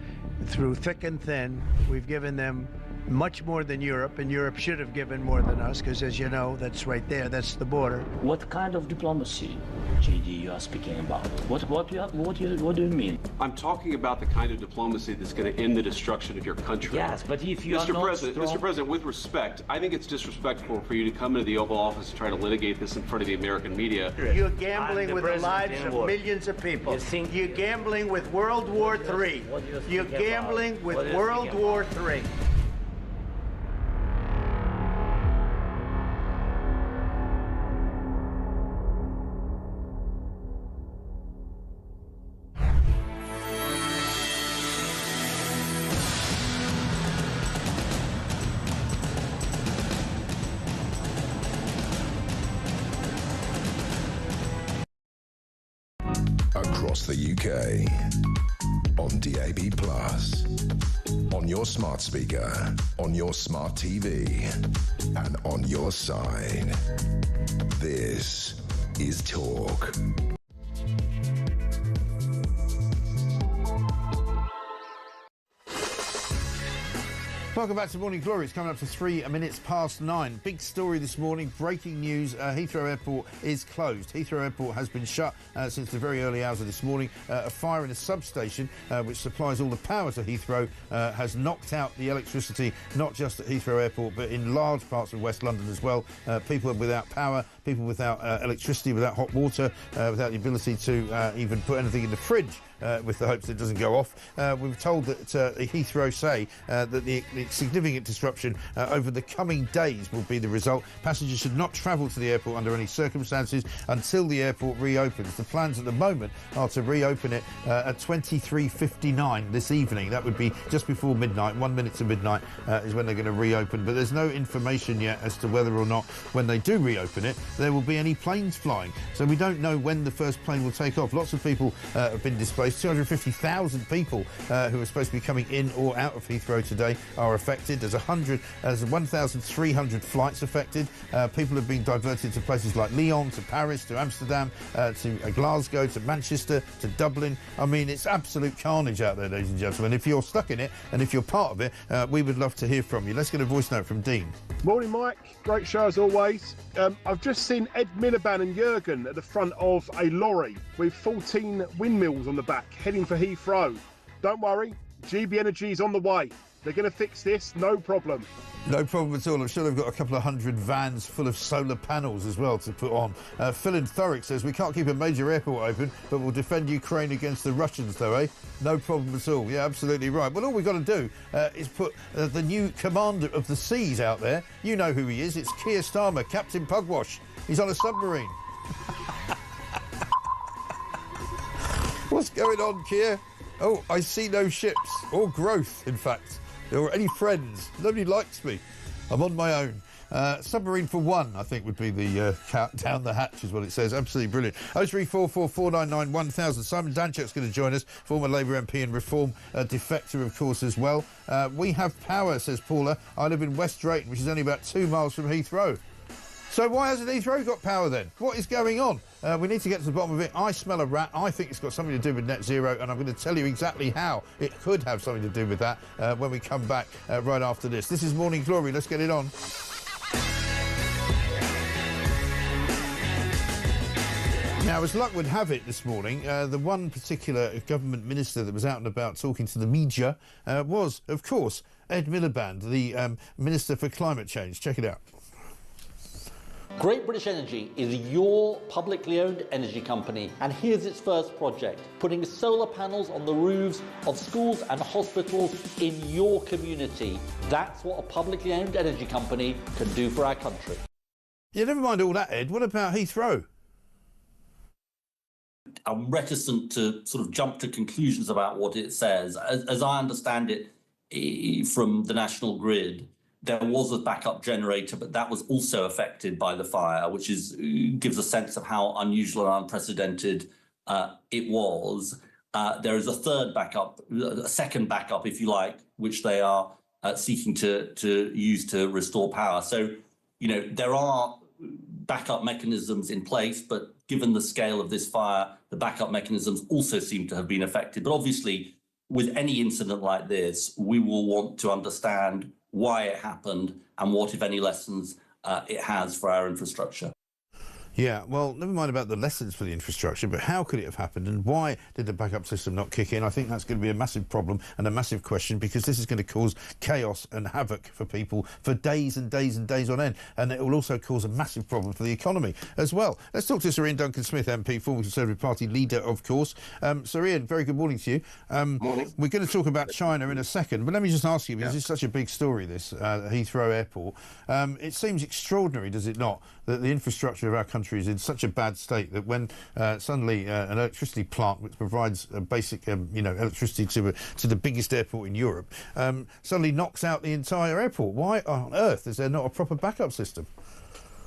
through thick and thin. We've given them much more than Europe, and Europe should have given more than us, because, as you know, that's right there, that's the border. What kind of diplomacy, JD, you are speaking about? What do you mean? I'm talking about the kind of diplomacy that's going to end the destruction of your country. Yes, but if you are not Mr. President, with respect, I think it's disrespectful for you to come into the Oval Office and try to litigate this in front of the American media. You're gambling with the lives of millions of people. You're gambling with World War III. You're gambling with World War III. Across the UK, on DAB+, on your smart speaker, on your smart TV, and on your side. This is Talk. Welcome back to Morning Glory. It's coming up to 3 minutes past 9. Big story this morning, breaking news. Heathrow Airport is closed. Heathrow Airport has been shut since the very early hours of this morning. A fire in a substation, which supplies all the power to Heathrow, has knocked out the electricity, not just at Heathrow Airport, but in large parts of West London as well. People without power, people without electricity, without hot water, without the ability to even put anything in the fridge. With the hopes that it doesn't go off. We were told that Heathrow say that the significant disruption over the coming days will be the result. Passengers should not travel to the airport under any circumstances until the airport reopens. The plans at the moment are to reopen it at 23:59 this evening. That would be just before midnight. 1 minute to midnight is when they're going to reopen. But there's no information yet as to whether or not, when they do reopen it, there will be any planes flying. So we don't know when the first plane will take off. Lots of people have been displaced. 250,000 people who are supposed to be coming in or out of Heathrow today are affected. There's 1,300 flights affected. People have been diverted to places like Lyon, to Paris, to Amsterdam, to Glasgow, to Manchester, to Dublin. I mean, it's absolute carnage out there, ladies and gentlemen. If you're stuck in it and if you're part of it, we would love to hear from you. Let's get a voice note from Dean. Morning, Mike. Great show as always. I've just seen Ed Miliband and Jurgen at the front of a lorry with 14 windmills on the back heading for Heathrow. Don't worry, GB Energy is on the way. They're going to fix this, no problem. No problem at all. I'm sure they've got a couple of hundred vans full of solar panels as well to put on. Phil in Thurrock says, we can't keep a major airport open, but we'll defend Ukraine against the Russians, though, eh? No problem at all. Yeah, absolutely right. Well, all we've got to do is put the new commander of the seas out there. You know who he is. It's Keir Starmer, Captain Pugwash. He's on a submarine. What's going on, Keir? Oh, I see no ships, or growth, in fact, or any friends. Nobody likes me. I'm on my own. Submarine for one, I think, would be the count down the hatch, is what it says. Absolutely brilliant. 0344 499 1000. Simon Danchuk's going to join us, former Labour MP and Reform defector, of course, as well. We have power, says Paula. I live in West Drayton, which is only about 2 miles from Heathrow. So why hasn't Heathrow got power then? What is going on? We need to get to the bottom of it. I smell a rat. I think it's got something to do with net zero, and I'm going to tell you exactly how it could have something to do with that when we come back right after this. This is Morning Glory. Let's get it on. Now, as luck would have it this morning, the one particular government minister that was out and about talking to the media was, of course, Ed Miliband, the Minister for Climate Change. Check it out. Great British Energy is your publicly owned energy company, and here's its first project, putting solar panels on the roofs of schools and hospitals in your community. That's what a publicly owned energy company can do for our country. Yeah, never mind all that, Ed. What about Heathrow? I'm reticent to sort of jump to conclusions about what it says. As I understand it from the National Grid, there was a backup generator, but that was also affected by the fire, which gives a sense of how unusual and unprecedented it was. There is a third backup, a second backup, if you like, which they are seeking to use to restore power. So, you know, there are backup mechanisms in place, but given the scale of this fire, the backup mechanisms also seem to have been affected. But obviously, with any incident like this, we will want to understand why it happened and what, if any, lessons it has for our infrastructure. Yeah, well, never mind about the lessons for the infrastructure, but how could it have happened and why did the backup system not kick in? I think that's going to be a massive problem and a massive question, because this is going to cause chaos and havoc for people for days and days and days on end, and it will also cause a massive problem for the economy as well. Let's talk to Sir Ian Duncan-Smith, MP, former Conservative Party leader, of course. Sir Ian, very good morning to you. Morning. We're going to talk about China in a second, but let me just ask you, because it's such a big story, this Heathrow Airport. It seems extraordinary, does it not, that the infrastructure of our country is in such a bad state that when suddenly an electricity plant which provides basic electricity to the biggest airport in Europe suddenly knocks out the entire airport. Why on earth is there not a proper backup system?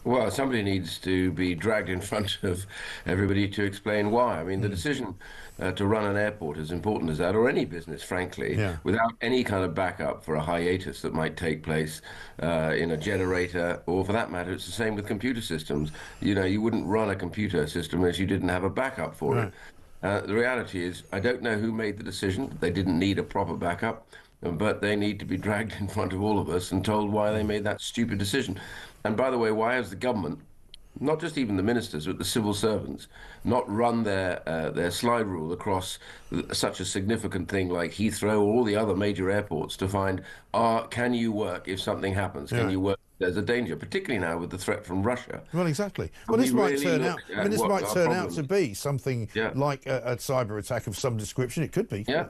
Well, somebody needs to be dragged in front of everybody to explain why. I mean, the decision to run an airport, as important as that, or any business, frankly, without any kind of backup for a hiatus that might take place in a generator, or for that matter, it's the same with computer systems. You know, you wouldn't run a computer system if you didn't have a backup for it. The reality is, I don't know who made the decision. They didn't need a proper backup, but they need to be dragged in front of all of us and told why they made that stupid decision. And by the way, why has the government, not just even the ministers, but the civil servants, not run their slide rule across such a significant thing like Heathrow or all the other major airports to find, can you work if something happens? Can you work? There's a danger, particularly now with the threat from Russia. Well, exactly. Well, this might turn out. I mean, this might turn out to be something like a cyber attack of some description. It could be. Yeah.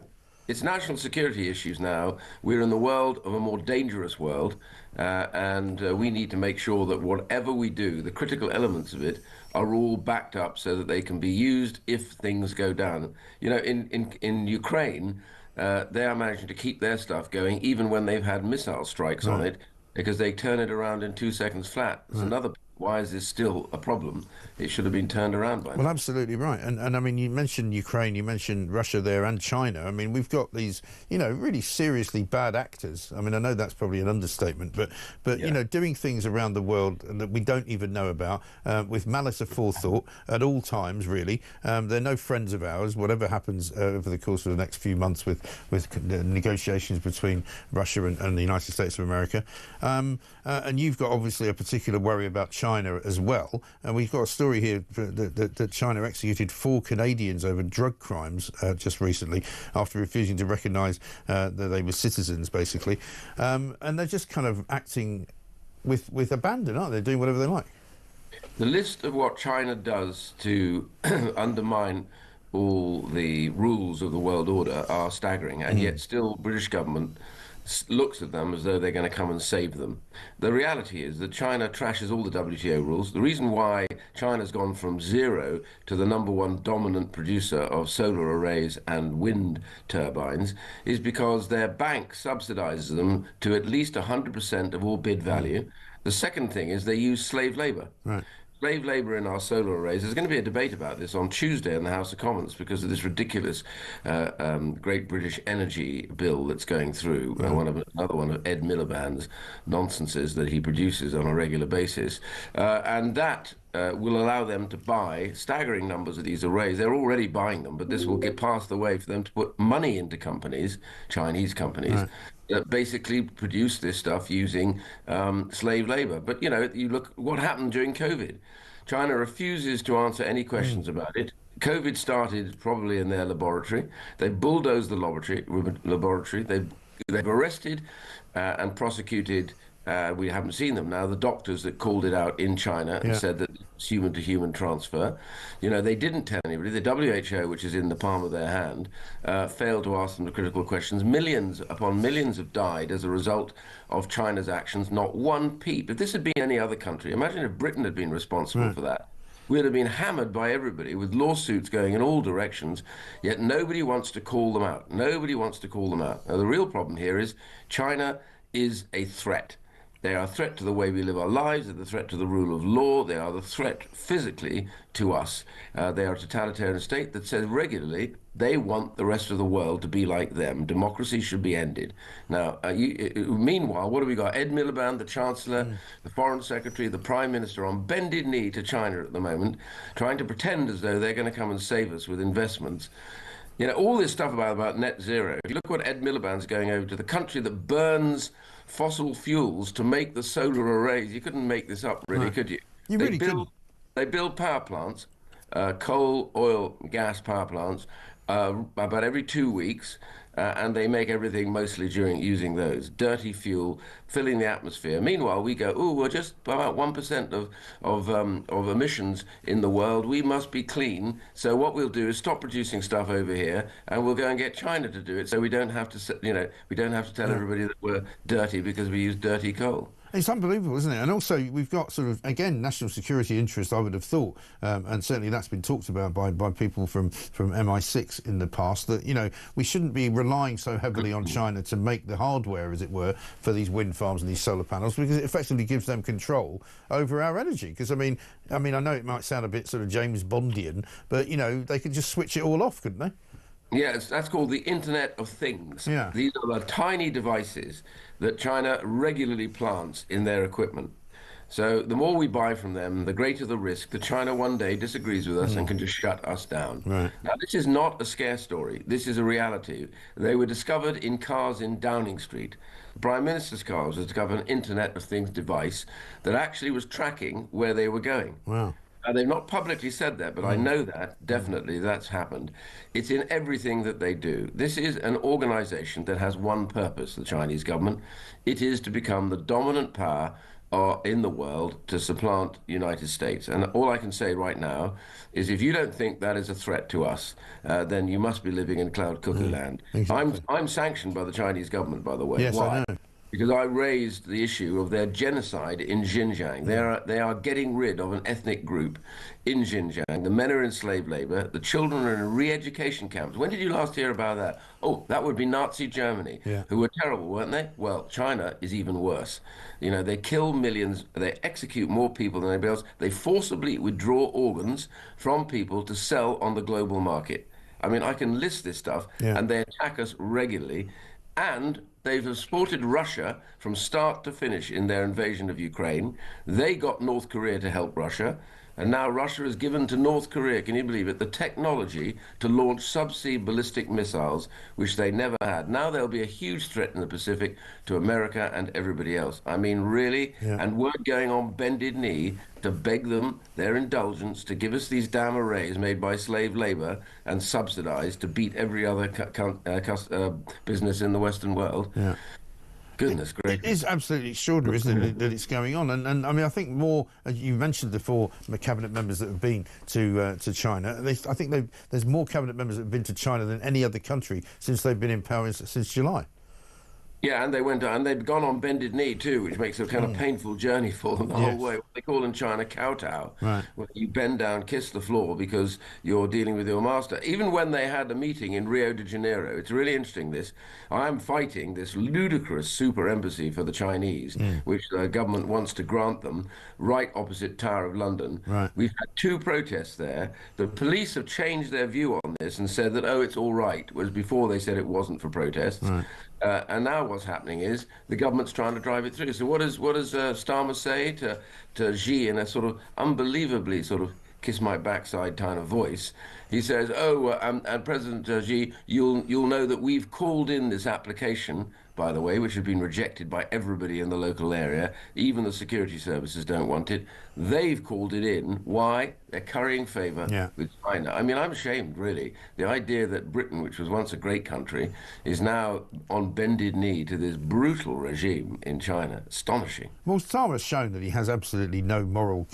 It's national security issues now. We're in the world of a more dangerous world, and we need to make sure that whatever we do, the critical elements of it, are all backed up so that they can be used if things go down. You know, in Ukraine, they are managing to keep their stuff going even when they've had missile strikes on it, because they turn it around in 2 seconds flat. There's another Why is this still a problem? It should have been turned around by now. Well, absolutely right. And I mean, you mentioned Ukraine, you mentioned Russia there, and China. I mean, we've got these, really seriously bad actors. I mean, I know that's probably an understatement, but doing things around the world that we don't even know about, with malice aforethought at all times, really. They're no friends of ours, whatever happens over the course of the next few months with negotiations between Russia and the United States of America. And you've got obviously a particular worry about China as well. And we've got a story here that China executed 4 Canadians over drug crimes just recently after refusing to recognise that they were citizens, basically. And they're just kind of acting with abandon, aren't they? Doing whatever they like. The list of what China does to undermine all the rules of the world order are staggering, and yet still British government looks at them as though they're going to come and save them. The reality is that China trashes all the WTO rules. The reason why China's gone from 0 to the #1 dominant producer of solar arrays and wind turbines is because their bank subsidizes them to at least 100% of all bid value. The second thing is they use slave labor. Right. Slave labor in our solar arrays. There's going to be a debate about this on Tuesday in the House of Commons because of this ridiculous Great British Energy bill that's going through. Another one of Ed Miliband's nonsenses that he produces on a regular basis. And that will allow them to buy staggering numbers of these arrays. They're already buying them, but this will get past the way for them to put money into companies, Chinese companies, that basically produce this stuff using slave labor. But, you look what happened during COVID. China refuses to answer any questions about it. COVID started probably in their laboratory. They bulldozed the laboratory. They've arrested and prosecuted, we haven't seen them now, the doctors that called it out in China and said that it's human-to-human transfer. They didn't tell anybody. The WHO, which is in the palm of their hand, failed to ask them the critical questions. Millions upon millions have died as a result of China's actions. Not one peep. If this had been any other country, imagine if Britain had been responsible for that. We'd have been hammered by everybody with lawsuits going in all directions, yet nobody wants to call them out. Nobody wants to call them out. Now, the real problem here is China is a threat. They are a threat to the way we live our lives. They're the threat to the rule of law. They are the threat physically to us. They are a totalitarian state that says regularly they want the rest of the world to be like them. Democracy should be ended. Now, meanwhile, what have we got? Ed Miliband, the Chancellor, the Foreign Secretary, the Prime Minister on bended knee to China at the moment, trying to pretend as though they're going to come and save us with investments. All this stuff about net zero. If you look what Ed Miliband's going over to, the country that burns fossil fuels to make the solar arrays. You couldn't make this up, really, could you? They build power plants, coal, oil, gas power plants, about every 2 weeks, and they make everything mostly using those. Dirty fuel, filling the atmosphere. Meanwhile, we go, we're just about 1% of emissions in the world. We must be clean. So what we'll do is stop producing stuff over here, and we'll go and get China to do it. So we don't have to, we don't have to tell everybody that we're dirty because we use dirty coal. It's unbelievable, isn't it? And also, we've got sort of, again, national security interest, I would have thought, and certainly that's been talked about by people from MI6 in the past, that, we shouldn't be relying so heavily on China to make the hardware, as it were, for these wind farms and these solar panels, because it effectively gives them control over our energy. Because, I mean, I know it might sound a bit sort of James Bondian, but, they could just switch it all off, couldn't they? Yeah, that's called the Internet of Things. Yeah. These are the tiny devices that China regularly plants in their equipment. So the more we buy from them, the greater the risk that China one day disagrees with us and can just shut us down. Right. Now, this is not a scare story. This is a reality. They were discovered in cars in Downing Street. The Prime Minister's car was discovered an Internet of Things device that actually was tracking where they were going. Wow. They've not publicly said that, but I know that, definitely, that's happened. It's in everything that they do. This is an organization that has one purpose, the Chinese government. It is to become the dominant power in the world to supplant the United States. And all I can say right now is if you don't think that is a threat to us, then you must be living in cloud cuckoo land. Exactly. I'm sanctioned by the Chinese government, by the way. Yes, Why? I know. because I raised the issue of their genocide in Xinjiang. They are getting rid of an ethnic group in Xinjiang. The men are in slave labor. The children are in re-education camps. When did you last hear about that? Oh, that would be Nazi Germany, who were terrible, weren't they? Well, China is even worse. You know, they kill millions. They execute more people than anybody else. They forcibly withdraw organs from people to sell on the global market. I mean, I can list this stuff, and they attack us regularly. And they've supported Russia from start to finish in their invasion of Ukraine. They got North Korea to help Russia. And now Russia has given to North Korea, can you believe it, the technology to launch subsea ballistic missiles, which they never had. Now there'll be a huge threat in the Pacific to America and everybody else. I mean, really? And we're going on bended knee to beg them their indulgence to give us these damn arrays made by slave labor and subsidized to beat every other business in the Western world. Goodness gracious. It is absolutely extraordinary, isn't it, that it's going on. And I mean, I think more, you mentioned before, the cabinet members that have been to China. I think there's more cabinet members that have been to China than any other country since they've been in power since July. Yeah, and they've gone on bended knee too, which makes it a kind of painful journey for them the whole way. What they call in China kowtow, where you bend down, kiss the floor because you're dealing with your master. Even when they had a meeting in Rio de Janeiro, it's really interesting this. I'm fighting this ludicrous super embassy for the Chinese, which the government wants to grant them, right opposite Tower of London. We've had 2 protests there. The police have changed their view on this and said that, oh, it's all right, whereas before they said it wasn't for protests. And now what's happening is the government's trying to drive it through. So what does Starmer say to Xi in a sort of unbelievably sort of kiss my backside kind of voice? He says, "Oh, and President Xi, you'll know that we've called in this application, by the way, which has been rejected by everybody in the local area. Even the security services don't want it. They've called it in. Why? They're currying favour with China. I mean, I'm ashamed, really. The idea that Britain, which was once a great country, is now on bended knee to this brutal regime in China. Astonishing. Well, Starmer has shown that he has absolutely no moral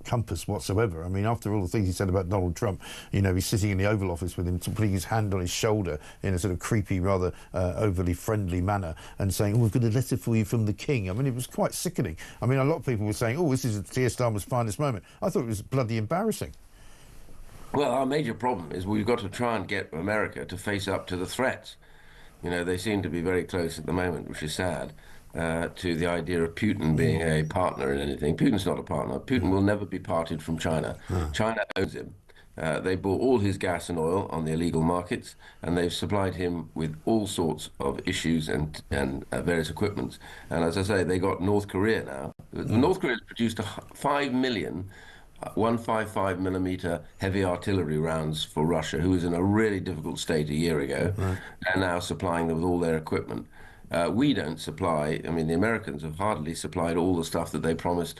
compass whatsoever. I mean, after all the things he said about Donald Trump, you know, he's sitting in the Oval Office with him, putting his hand on his shoulder in a sort of creepy, rather overly friendly manner and saying, oh, we've got a letter for you from the King. I mean, it was quite sickening. I mean, a lot of people were saying, oh, this is Keir Starmer's finest moment. I thought it was bloody embarrassing. Well, our major problem is we've got to try and get America to face up to the threats. You know, they seem to be very close at the moment, which is sad, to the idea of Putin being a partner in anything. Putin's not a partner. Putin will never be parted from China. China owns him. They bought all his gas and oil on the illegal markets, and they've supplied him with all sorts of issues and various equipments. And as I say, they got North Korea now. North Korea has produced 5 million 155 millimeter heavy artillery rounds for Russia, who was in a really difficult state a year ago, and now supplying them with all their equipment. We don't supply. I mean, the Americans have hardly supplied all the stuff that they promised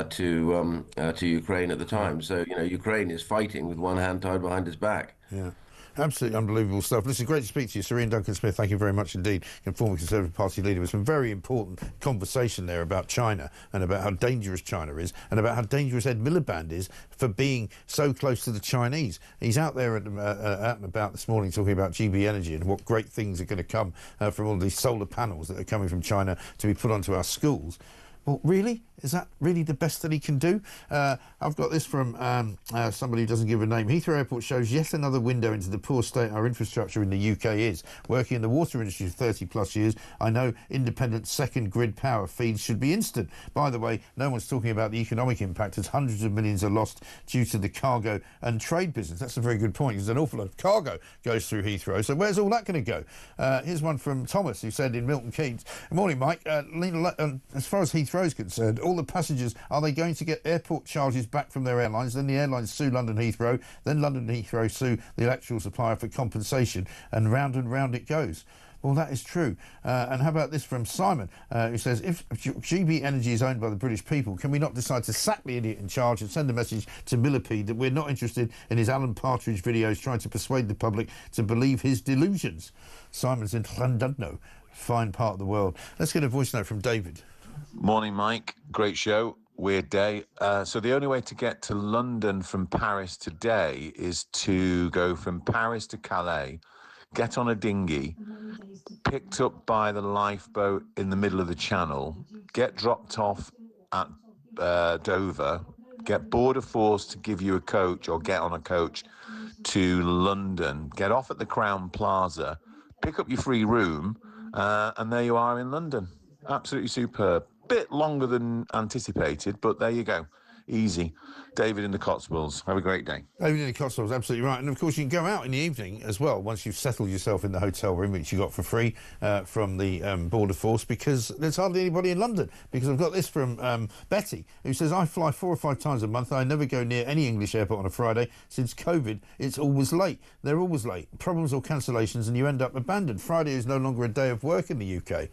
to Ukraine at the time. So, you know, Ukraine is fighting with one hand tied behind its back. Yeah. Absolutely unbelievable stuff. Listen, great to speak to you, Sir Ian Duncan-Smith. Thank you very much indeed. Former Conservative Party leader. With some very important conversation there about China and about how dangerous China is and about how dangerous Ed Miliband is for being so close to the Chinese. He's out there out and about this morning talking about GB Energy and what great things are going to come from all these solar panels that are coming from China to be put onto our schools. Well, really? Is that really the best that he can do? I've got this from somebody who doesn't give a name. Heathrow Airport shows yet another window into the poor state our infrastructure in the UK is. Working in the water industry for 30 plus years, I know independent second grid power feeds should be instant. By the way, no one's talking about the economic impact as hundreds of millions are lost due to the cargo and trade business. That's a very good point, because an awful lot of cargo goes through Heathrow. So where's all that going to go? Here's one from Thomas, who said in Milton Keynes, good morning, Mike. As far as Heathrow is concerned, all the passengers, are they going to get airport charges back from their airlines? Then the airlines sue London Heathrow, then London Heathrow sue the actual supplier for compensation, and round it goes. Well, that is true. And how about this from Simon, who says, if GB Energy is owned by the British people, can we not decide to sack the idiot in charge and send a message to Millipede that we're not interested in his Alan Partridge videos trying to persuade the public to believe his delusions? Simon's in Llandudno, fine part of the world. Let's get a voice note from David. Morning, Mike. Great show. Weird day. So the only way to get to London from Paris today is to go from Paris to Calais, get on a dinghy, picked up by the lifeboat in the middle of the channel, get dropped off at Dover, get Border Force to give you a coach or get on a coach to London, get off at the Crowne Plaza, pick up your free room, and there you are in London. Absolutely superb. Bit longer than anticipated, but there you go. Easy. David in the Cotswolds. Have a great day. David in the Cotswolds, absolutely right. And of course, you can go out in the evening as well once you've settled yourself in the hotel room, which you got for free from the Border Force, because there's hardly anybody in London. Because I've got this from Betty, who says, I fly 4 or 5 times a month. I never go near any English airport on a Friday. Since COVID, it's always late. They're always late. Problems or cancellations, and you end up abandoned. Friday is no longer a day of work in the UK.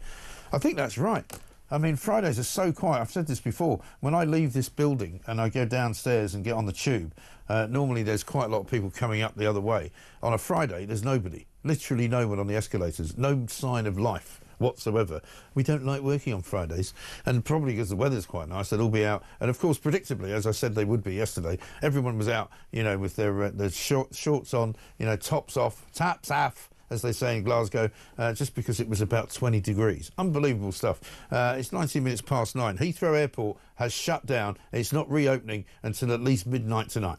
I think that's right. I mean, Fridays are so quiet. I've said this before. When I leave this building and I go downstairs and get on the tube, normally there's quite a lot of people coming up the other way. On a Friday, there's nobody. Literally no one on the escalators. No sign of life whatsoever. We don't like working on Fridays, and probably because the weather's quite nice, they'll all be out. And of course, predictably, as I said they would be yesterday, everyone was out, you know, with their shorts on, you know, tops off, taps off, as they say in Glasgow, just because it was about 20 degrees. Unbelievable stuff. It's 19 minutes past 9. Heathrow Airport has shut down. It's not reopening until at least midnight tonight.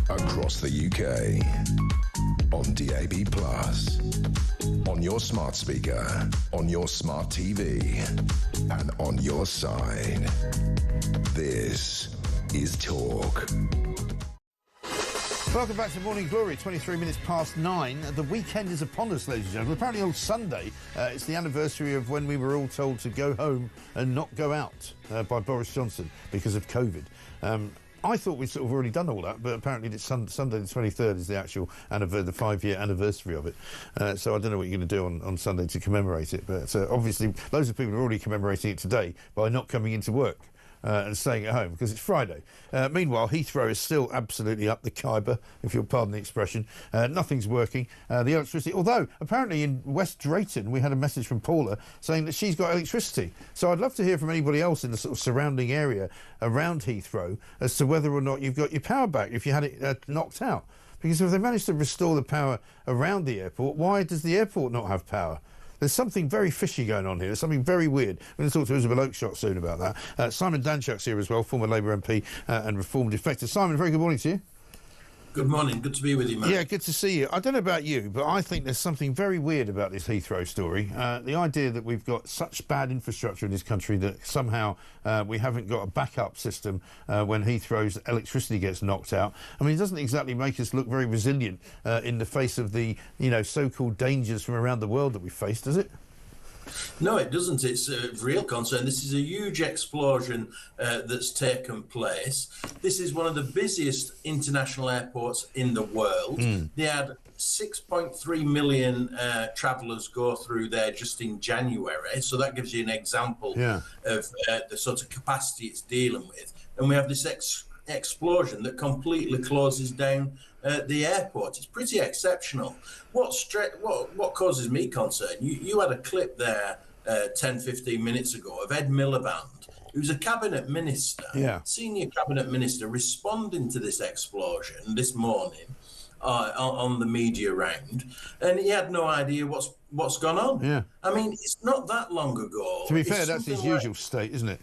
Across the UK, on DAB+, on your smart speaker, on your smart TV, and on your side. This is Talk. Welcome back to Morning Glory, 23 minutes past 9. The weekend is upon us, ladies and gentlemen. Apparently on Sunday, it's the anniversary of when we were all told to go home and not go out by Boris Johnson because of COVID. I thought we'd sort of already done all that, but apparently it's Sunday the 23rd is the actual the 5-year anniversary of it. So I don't know what you're going to do on Sunday to commemorate it, but obviously loads of people are already commemorating it today by not coming into work. And staying at home because it's Friday. Meanwhile, Heathrow is still absolutely up the Khyber, if you'll pardon the expression. Nothing's working. The electricity, although apparently in West Drayton we had a message from Paula saying that she's got electricity. So I'd love to hear from anybody else in the sort of surrounding area around Heathrow as to whether or not you've got your power back if you had it knocked out. Because if they managed to restore the power around the airport, why does the airport not have power? There's something very fishy going on here. There's something very weird. We're going to talk to Isabel Oakeshott soon about that. Simon Danchuk's here as well, former Labour MP and Reform defector. Simon, very good morning to you. Good morning. Good to be with you, mate. Yeah, good to see you. I don't know about you, but I think there's something very weird about this Heathrow story. The idea that we've got such bad infrastructure in this country that somehow we haven't got a backup system when Heathrow's electricity gets knocked out. I mean, it doesn't exactly make us look very resilient in the face of the, so-called dangers from around the world that we face, does it? No, it doesn't. It's a real concern. This is a huge explosion that's taken place. This is one of the busiest international airports in the world. They had 6.3 million travellers go through there just in January. So that gives you an example of the sort of capacity it's dealing with. And we have this explosion that completely closes down the airport. It's pretty exceptional. What causes me concern, you had a clip there 10-15 minutes ago of Ed Miliband, who's a cabinet minister, senior cabinet minister, responding to this explosion this morning on the media round, and he had no idea what's gone on. I mean, it's not that long ago. To be fair, that's his usual state, isn't it?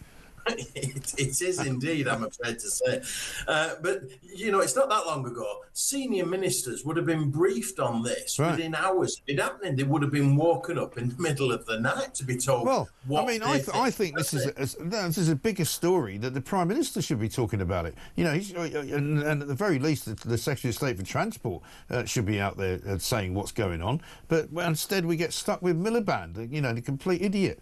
It is indeed, I'm afraid to say. But, it's not that long ago. Senior ministers would have been briefed on this within hours of it happening. They would have been woken up in the middle of the night to be told. Well, I think this is a bigger story that the Prime Minister should be talking about it. And at the very least, the Secretary of State for Transport should be out there saying what's going on. But instead, we get stuck with Miliband, the complete idiot.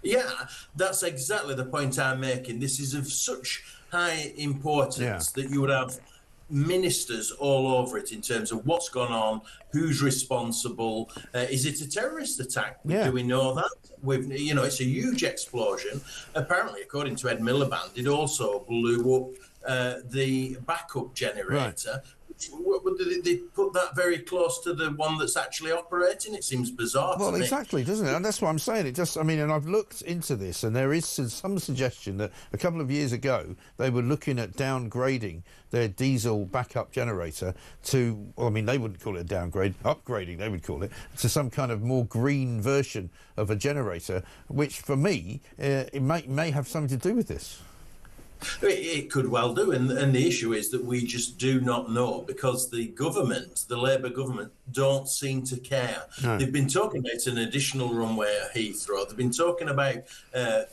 Yeah, that's exactly the point I'm making. This is of such high importance that you would have ministers all over it in terms of what's gone on, who's responsible. Is it a terrorist attack? Do we know that? It's a huge explosion. Apparently, according to Ed Miliband, it also blew up the backup generator. They put that very close to the one that's actually operating. It seems bizarre to me. Exactly, doesn't it? And that's what I'm saying. And I've looked into this, and there is some suggestion that a couple of years ago they were looking at downgrading their diesel backup generator to, they wouldn't call it a downgrade, upgrading they would call it, to some kind of more green version of a generator, which for me, it may have something to do with this. It could well do, and the issue is that we just do not know because the government, the Labour government, don't seem to care. No. They've been talking about an additional runway at Heathrow. They've been talking about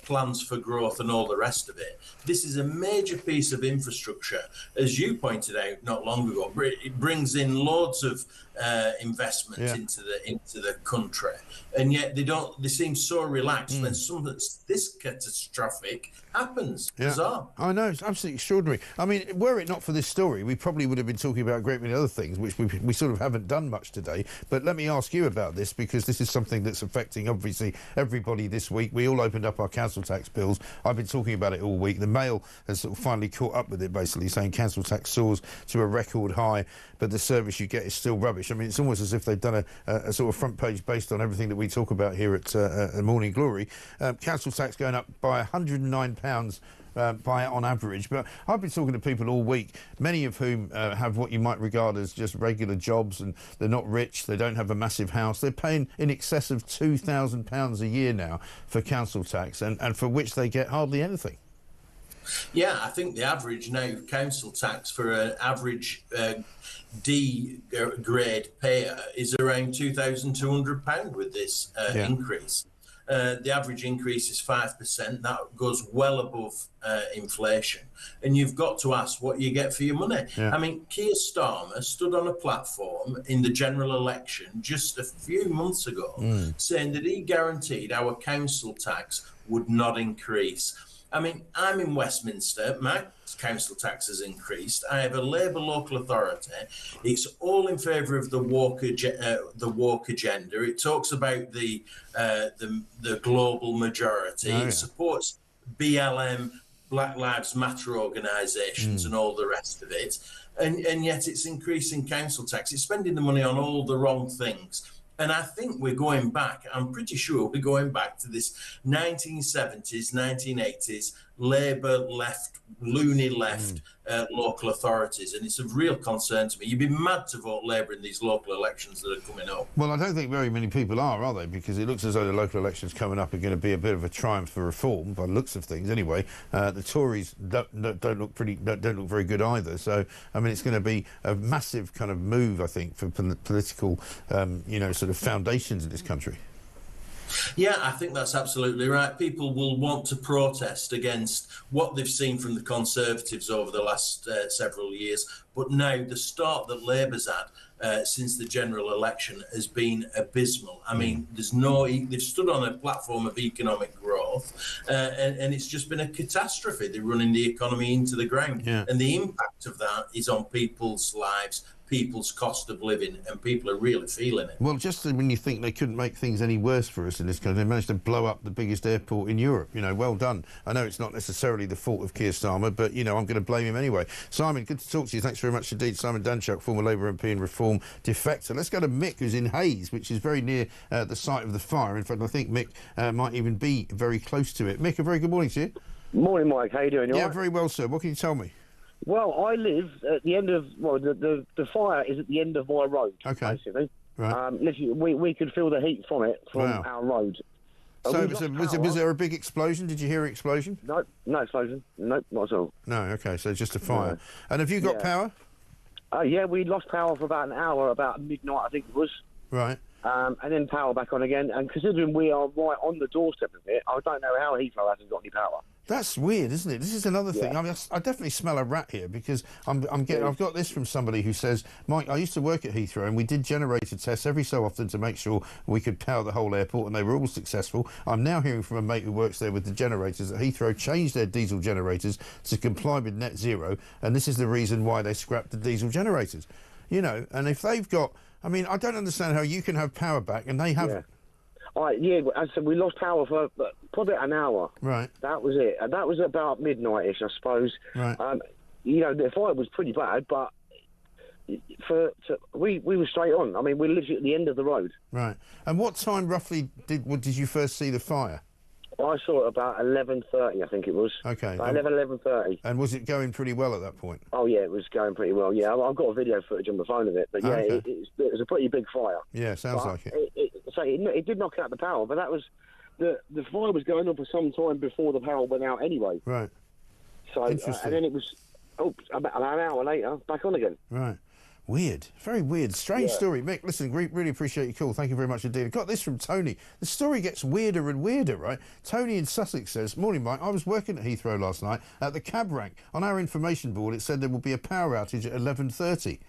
plans for growth and all the rest of it. This is a major piece of infrastructure, as you pointed out not long ago. It brings in loads of investment into the country, and yet they seem so relaxed when something that's this catastrophic happens. Bizarre. I know, it's absolutely extraordinary. I mean, were it not for this story, we probably would have been talking about a great many other things, which we sort of haven't done much today. But let me ask you about this, because this is something that's affecting, obviously, everybody this week. We all opened up our council tax bills. I've been talking about it all week. The Mail has sort of finally caught up with it, basically, saying council tax soars to a record high, but the service you get is still rubbish. I mean, it's almost as if they've done a sort of front page based on everything that we talk about here at Morning Glory. Council tax going up by £109 on average. But I've been talking to people all week, many of whom have what you might regard as just regular jobs, and they're not rich, they don't have a massive house. They're paying in excess of £2,000 a year now for council tax, and for which they get hardly anything. Yeah, I think the average now council tax for an average D grade payer is around £2,200 with this increase. The average increase is 5%. That goes well above inflation. And you've got to ask what you get for your money. Yeah. I mean, Keir Starmer stood on a platform in the general election just a few months ago saying that he guaranteed our council tax would not increase. I mean, I'm in Westminster. My council tax has increased. I have a Labour local authority. It's all in favour of the woke agenda. It talks about the global majority. Oh, yeah. It supports BLM, Black Lives Matter organisations, and all the rest of it. And yet it's increasing council tax. It's spending the money on all the wrong things. And I think we're going back, I'm pretty sure we're going back to this 1970s, 1980s, Labour left, loony left local authorities. And it's of real concern to me. You'd be mad to vote Labour in these local elections that are coming up. Well, I don't think very many people are they? Because it looks as though the local elections coming up are going to be a bit of a triumph for reform, by the looks of things anyway. The Tories don't look very good either. So, I mean, it's going to be a massive kind of move, I think, for political, sort of foundations in this country. Yeah, I think that's absolutely right. People will want to protest against what they've seen from the Conservatives over the last several years. But now the start that Labour's had since the general election has been abysmal. I mean, they've stood on a platform of economic growth and it's just been a catastrophe. They're running the economy into the ground. Yeah. And the impact of that is on people's lives, people's cost of living, and people are really feeling it. Well, just when you think they couldn't make things any worse for us in this country, they managed to blow up the biggest airport in Europe. Well done. I know it's not necessarily the fault of Keir Starmer, but, I'm going to blame him anyway. Simon, good to talk to you. Thanks very much indeed. Simon Danchuk, former Labour MP and Reform defector. Let's go to Mick, who's in Hayes, which is very near the site of the fire. In fact, I think Mick might even be very close to it. Mick, a very good morning to you. Morning, Mike. How you doing? Yeah, very well, sir. What can you tell me? Well, I live at the end of, the fire is at the end of my road, basically. Right. Literally, we could feel the heat from it, from our road. So was there a big explosion? Did you hear an explosion? No explosion. No, not at all. No, OK, so just a fire. No. And have you got power? Yeah, we lost power for about an hour, about midnight, I think it was. Right. And then power back on again. And considering we are right on the doorstep of it, I don't know how Heathrow hasn't got any power. That's weird, isn't it? This is another thing. I mean, I definitely smell a rat here because I've got this from somebody who says, Mike, I used to work at Heathrow and we did generator tests every so often to make sure we could power the whole airport, and they were all successful. I'm now hearing from a mate who works there with the generators that Heathrow changed their diesel generators to comply with net zero, and this is the reason why they scrapped the diesel generators. And if they've got... I mean, I don't understand how you can have power back and they haven't. Yeah, as I said, we lost power for probably an hour. Right. That was it. And that was about midnight-ish, I suppose. Right. The fire was pretty bad, but we were straight on. I mean, we're literally at the end of the road. Right. And what time roughly did you first see the fire? I saw it about 11:30, I think it was. Okay. About 11:30. And was it going pretty well at that point? Oh, yeah, it was going pretty well. Yeah, I've got a video footage on the phone of it. But, yeah, okay. it was a pretty big fire. Yeah, sounds like it. It did knock out the power, but that was... The fire was going on for some time before the power went out anyway. Right. So, and then it was, about an hour later, back on again. Right. Weird. Very weird. Strange story. Mick, listen, really appreciate your call. Thank you very much indeed. I got this from Tony. The story gets weirder and weirder, right? Tony in Sussex says, Morning, Mike. I was working at Heathrow last night at the cab rank. On our information board, it said there will be a power outage at 11:30.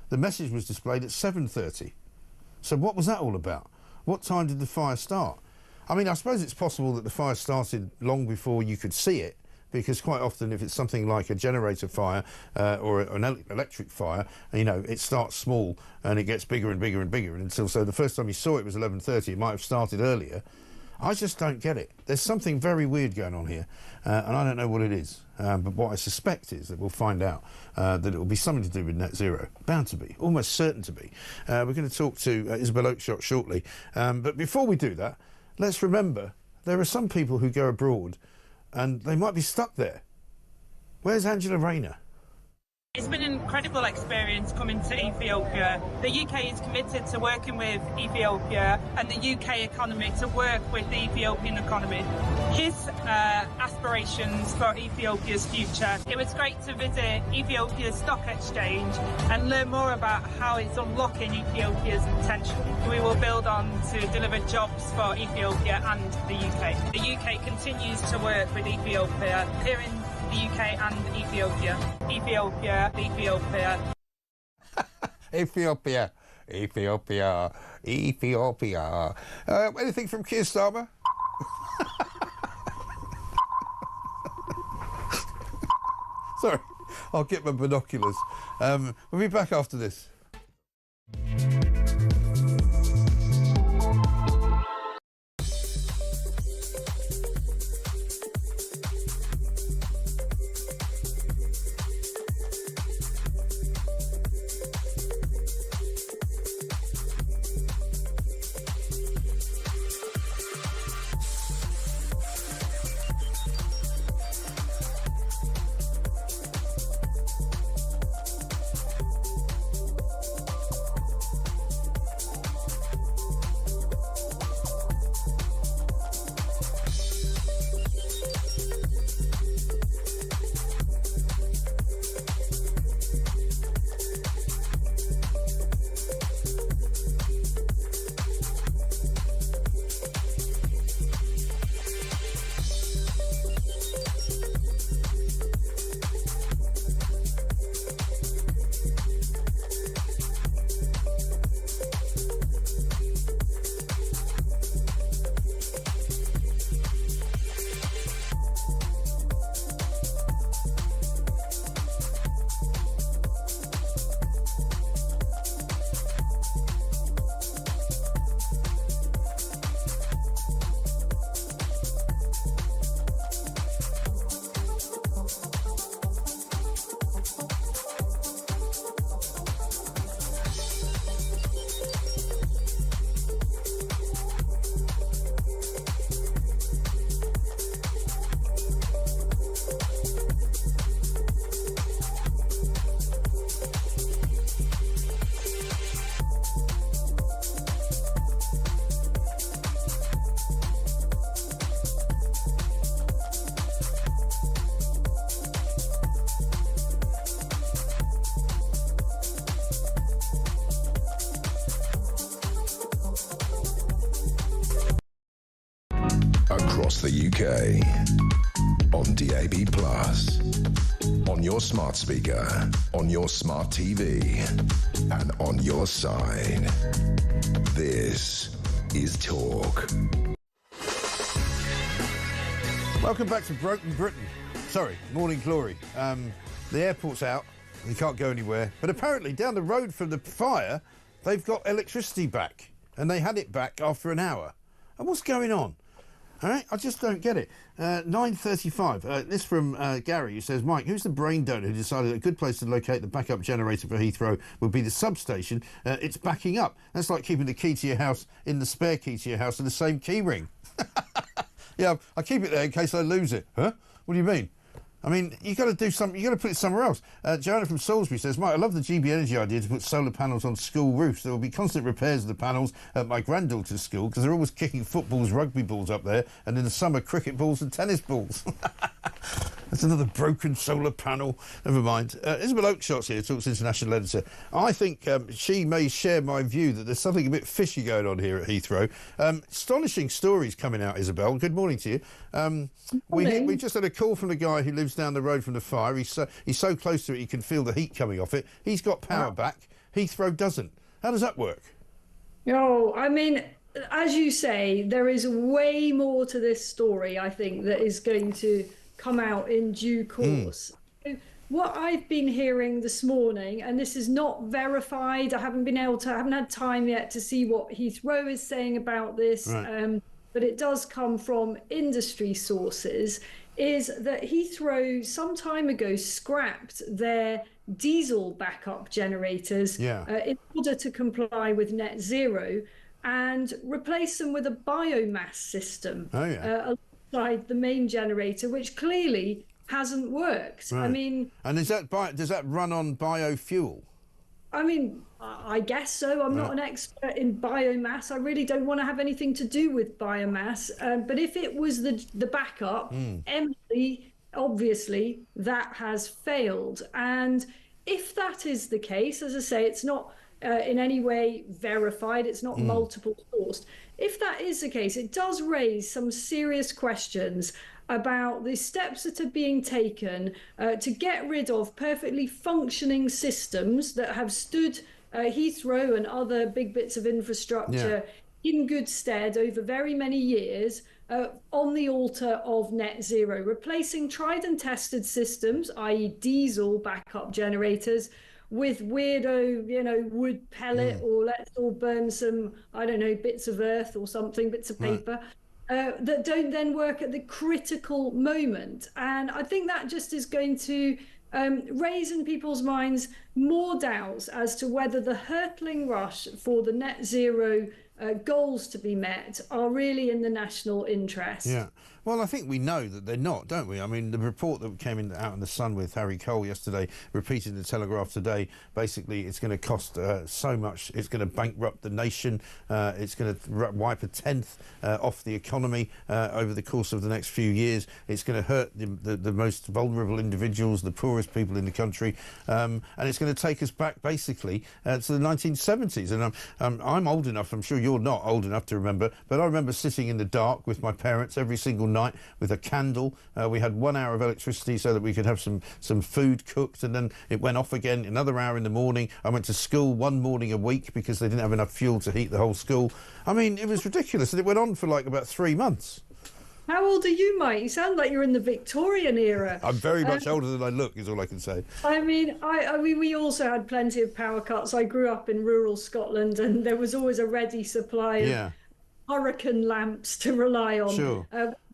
The message was displayed at 7:30. So what was that all about? What time did the fire start? I mean, I suppose it's possible that the fire started long before you could see it, because quite often if it's something like a generator fire or an electric fire, it starts small and it gets bigger and bigger and bigger until, so the first time you saw it was 11:30, it might have started earlier. I just don't get it. There's something very weird going on here, and I don't know what it is. But what I suspect is that we'll find out that it will be something to do with net zero. Bound to be, almost certain to be. We're going to talk to Isabel Oakeshott shortly. But before we do that, let's remember there are some people who go abroad and they might be stuck there. Where's Angela Rayner? It's been an incredible experience coming to Ethiopia. The UK is committed to working with Ethiopia and the UK economy to work with the Ethiopian economy. His aspirations for Ethiopia's future. It was great to visit Ethiopia's stock exchange and learn more about how it's unlocking Ethiopia's potential. We will build on to deliver jobs for Ethiopia and the UK. The UK continues to work with Ethiopia here in the UK and Ethiopia. Ethiopia. Anything from Keir Starmer? Sorry, I'll get my binoculars. We'll be back after this. Across the UK, on DAB+, on your smart speaker, on your smart TV, and on your side. This is Talk. Welcome back to Broken Britain. Sorry, Morning Glory. The airport's out. You can't go anywhere. But apparently, down the road from the fire, they've got electricity back. And they had it back after an hour. And what's going on? All right, I just don't get it. 9:35. This from Gary, who says, Mike, who's the brain donor who decided a good place to locate the backup generator for Heathrow would be the substation? It's backing up. That's like keeping the key to your house in the spare key to your house in the same key ring. Yeah, I keep it there in case I lose it. Huh? What do you mean? I mean, you've got to do something, you've got to put it somewhere else. Joanna from Salisbury says, Mike, I love the GB Energy idea to put solar panels on school roofs. There will be constant repairs of the panels at my granddaughter's school because they're always kicking footballs, rugby balls up there, and in the summer, cricket balls and tennis balls. That's another broken solar panel. Never mind. Isabel Oakshot's here, Talks International editor. I think she may share my view that there's something a bit fishy going on here at Heathrow. Astonishing stories coming out, Isabel. Good morning to you. We just had a call from the guy who lives down the road from the fire. He's so close to it he can feel the heat coming off it. He's got power back. Heathrow doesn't. How does that work? Oh, I mean, as you say, there is way more to this story, I think, that is going to come out in due course. What I've been hearing this morning, and this is not verified, I haven't had time yet to see what Heathrow is saying about this, right. But it does come from industry sources, is that Heathrow some time ago scrapped their diesel backup generators in order to comply with net zero and replace them with a biomass system alongside the main generator, which clearly hasn't worked. Right. I mean, and does that run on biofuel? I mean, I guess so. I'm not an expert in biomass. I really don't want to have anything to do with biomass. But if it was the backup, Emily, obviously that has failed. And if that is the case, as I say, it's not in any way verified. It's not multiple sourced. If that is the case, it does raise some serious questions about the steps that are being taken to get rid of perfectly functioning systems that have stood Heathrow and other big bits of infrastructure in good stead over very many years on the altar of net zero, replacing tried and tested systems, i.e. diesel backup generators, with weirdo, wood pellet, or let's all burn some, I don't know, bits of earth or something, bits of paper, that don't then work at the critical moment. And I think that just is going to raise in people's minds more doubts as to whether the hurtling rush for the net zero goals to be met are really in the national interest. Yeah. Well, I think we know that they're not, don't we? I mean, the report that came out in the Sun with Harry Cole yesterday, repeated in the Telegraph today, basically it's going to cost so much. It's going to bankrupt the nation. It's going to wipe a tenth off the economy over the course of the next few years. It's going to hurt the most vulnerable individuals, the poorest people in the country. And it's going to take us back, basically, to the 1970s. And I'm old enough, I'm sure you're not old enough to remember, but I remember sitting in the dark with my parents every single night with a candle. We had 1 hour of electricity so that we could have some food cooked, and then it went off again, another hour in the morning. I went to school 1 morning a week because they didn't have enough fuel to heat the whole school. I mean, it was ridiculous, and it went on for like about 3 months. How old are you, Mike? You sound like you're in the Victorian era. I'm very much older than I look, is all I can say. I mean, we also had plenty of power cuts. I grew up in rural Scotland, and there was always a ready supply of hurricane lamps to rely on. Sure.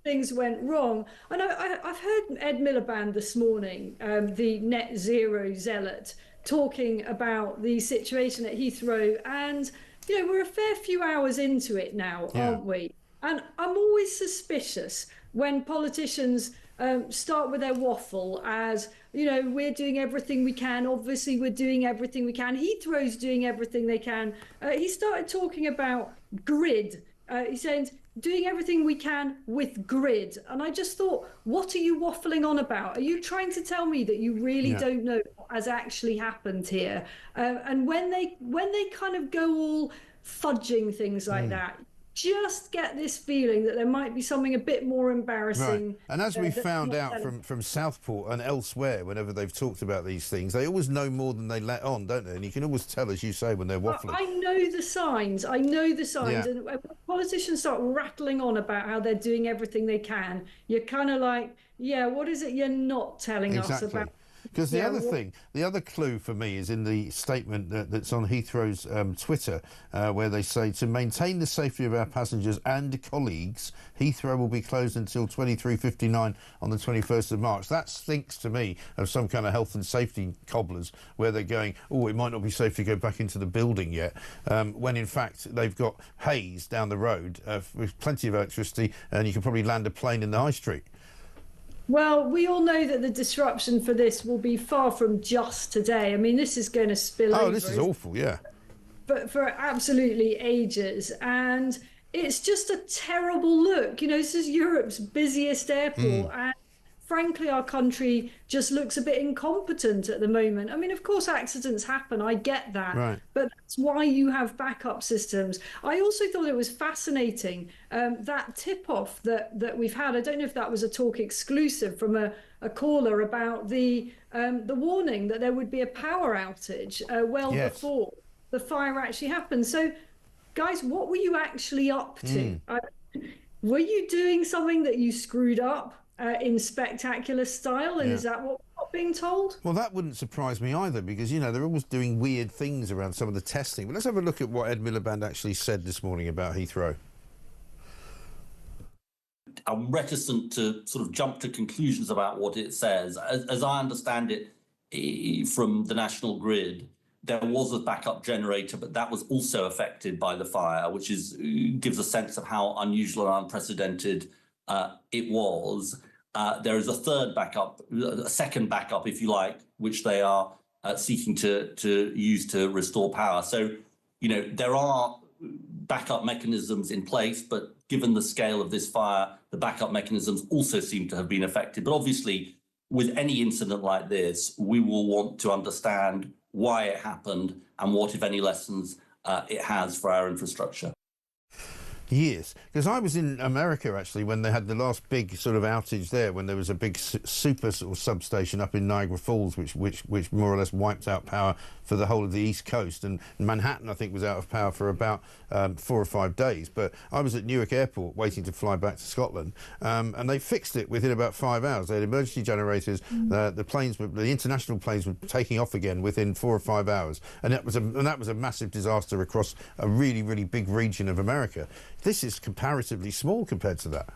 Things went wrong. And I've heard Ed Miliband this morning, the net zero zealot, talking about the situation at Heathrow. And, we're a fair few hours into it now, aren't we? And I'm always suspicious when politicians start with their waffle as, we're doing everything we can. Obviously, we're doing everything we can. Heathrow's doing everything they can. He started talking about grid. He's saying, doing everything we can with grid. And I just thought, what are you waffling on about? Are you trying to tell me that you really don't know what has actually happened here? And when they kind of go all fudging things like that, just get this feeling that there might be something a bit more embarrassing. Right. And as we found out from Southport and elsewhere, whenever they've talked about these things, they always know more than they let on, don't they? And you can always tell, as you say, when they're waffling. I know the signs. Yeah. And when politicians start rattling on about how they're doing everything they can, you're kind of like, what is it you're not telling us about? Because the other clue for me is in the statement that's on Heathrow's Twitter, where they say, to maintain the safety of our passengers and colleagues, Heathrow will be closed until 23:59 on the 21st of March. That stinks to me of some kind of health and safety cobblers, where they're going, it might not be safe to go back into the building yet, when in fact they've got Hayes down the road with plenty of electricity, and you can probably land a plane in the high street. Well, we all know that the disruption for this will be far from just today. I mean, this is going to spill over. Oh, this is awful, yeah. But for absolutely ages. And it's just a terrible look. This is Europe's busiest airport. And frankly, our country just looks a bit incompetent at the moment. I mean, of course, accidents happen. I get that. Right. But that's why you have backup systems. I also thought it was fascinating, that tip-off that we've had. I don't know if that was a talk exclusive from a caller about the warning that there would be a power outage before the fire actually happened. So, guys, what were you actually up to? Were you doing something that you screwed up in spectacular style, and is that what we're not being told? Well, that wouldn't surprise me either, because they're always doing weird things around some of the testing. But let's have a look at what Ed Miliband actually said this morning about Heathrow. I'm reticent to sort of jump to conclusions about what it says. As I understand it, from the national grid, there was a backup generator, but that was also affected by the fire, which gives a sense of how unusual and unprecedented it was. There is a second backup, if you like, which they are seeking to use to restore power. So, there are backup mechanisms in place, but given the scale of this fire, the backup mechanisms also seem to have been affected. But obviously, with any incident like this, we will want to understand why it happened and what, if any, lessons it has for our infrastructure. Years. Because I was in America, actually, when they had the last big sort of outage there, when there was a big super sort of substation up in Niagara Falls, which more or less wiped out power for the whole of the East Coast. And Manhattan, I think, was out of power for about 4 or 5 days. But I was at Newark Airport waiting to fly back to Scotland, and they fixed it within about 5 hours. They had emergency generators. The international planes were taking off again within 4 or 5 hours. And that was a massive disaster across a really, really big region of America. This is comparatively small compared to that.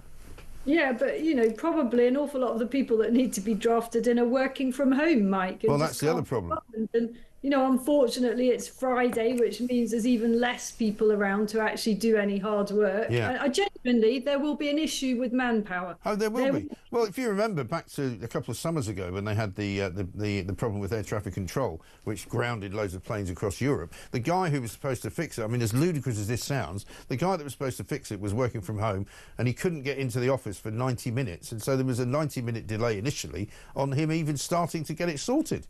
Yeah, but, you know, probably an awful lot of the people that need to be drafted in are working from home, Mike. Well, that's the other problem. And, you know, unfortunately, it's Friday, which means there's even less people around to actually do any hard work. Yeah. I genuinely, there will be an issue with manpower. Oh, there will be. Well, if you remember back to a couple of summers ago when they had the problem with air traffic control, which grounded loads of planes across Europe, the guy who was supposed to fix it, I mean, as ludicrous as this sounds, the guy that was supposed to fix it was working from home, and he couldn't get into the office for 90 minutes. And so there was a 90-minute delay initially on him even starting to get it sorted.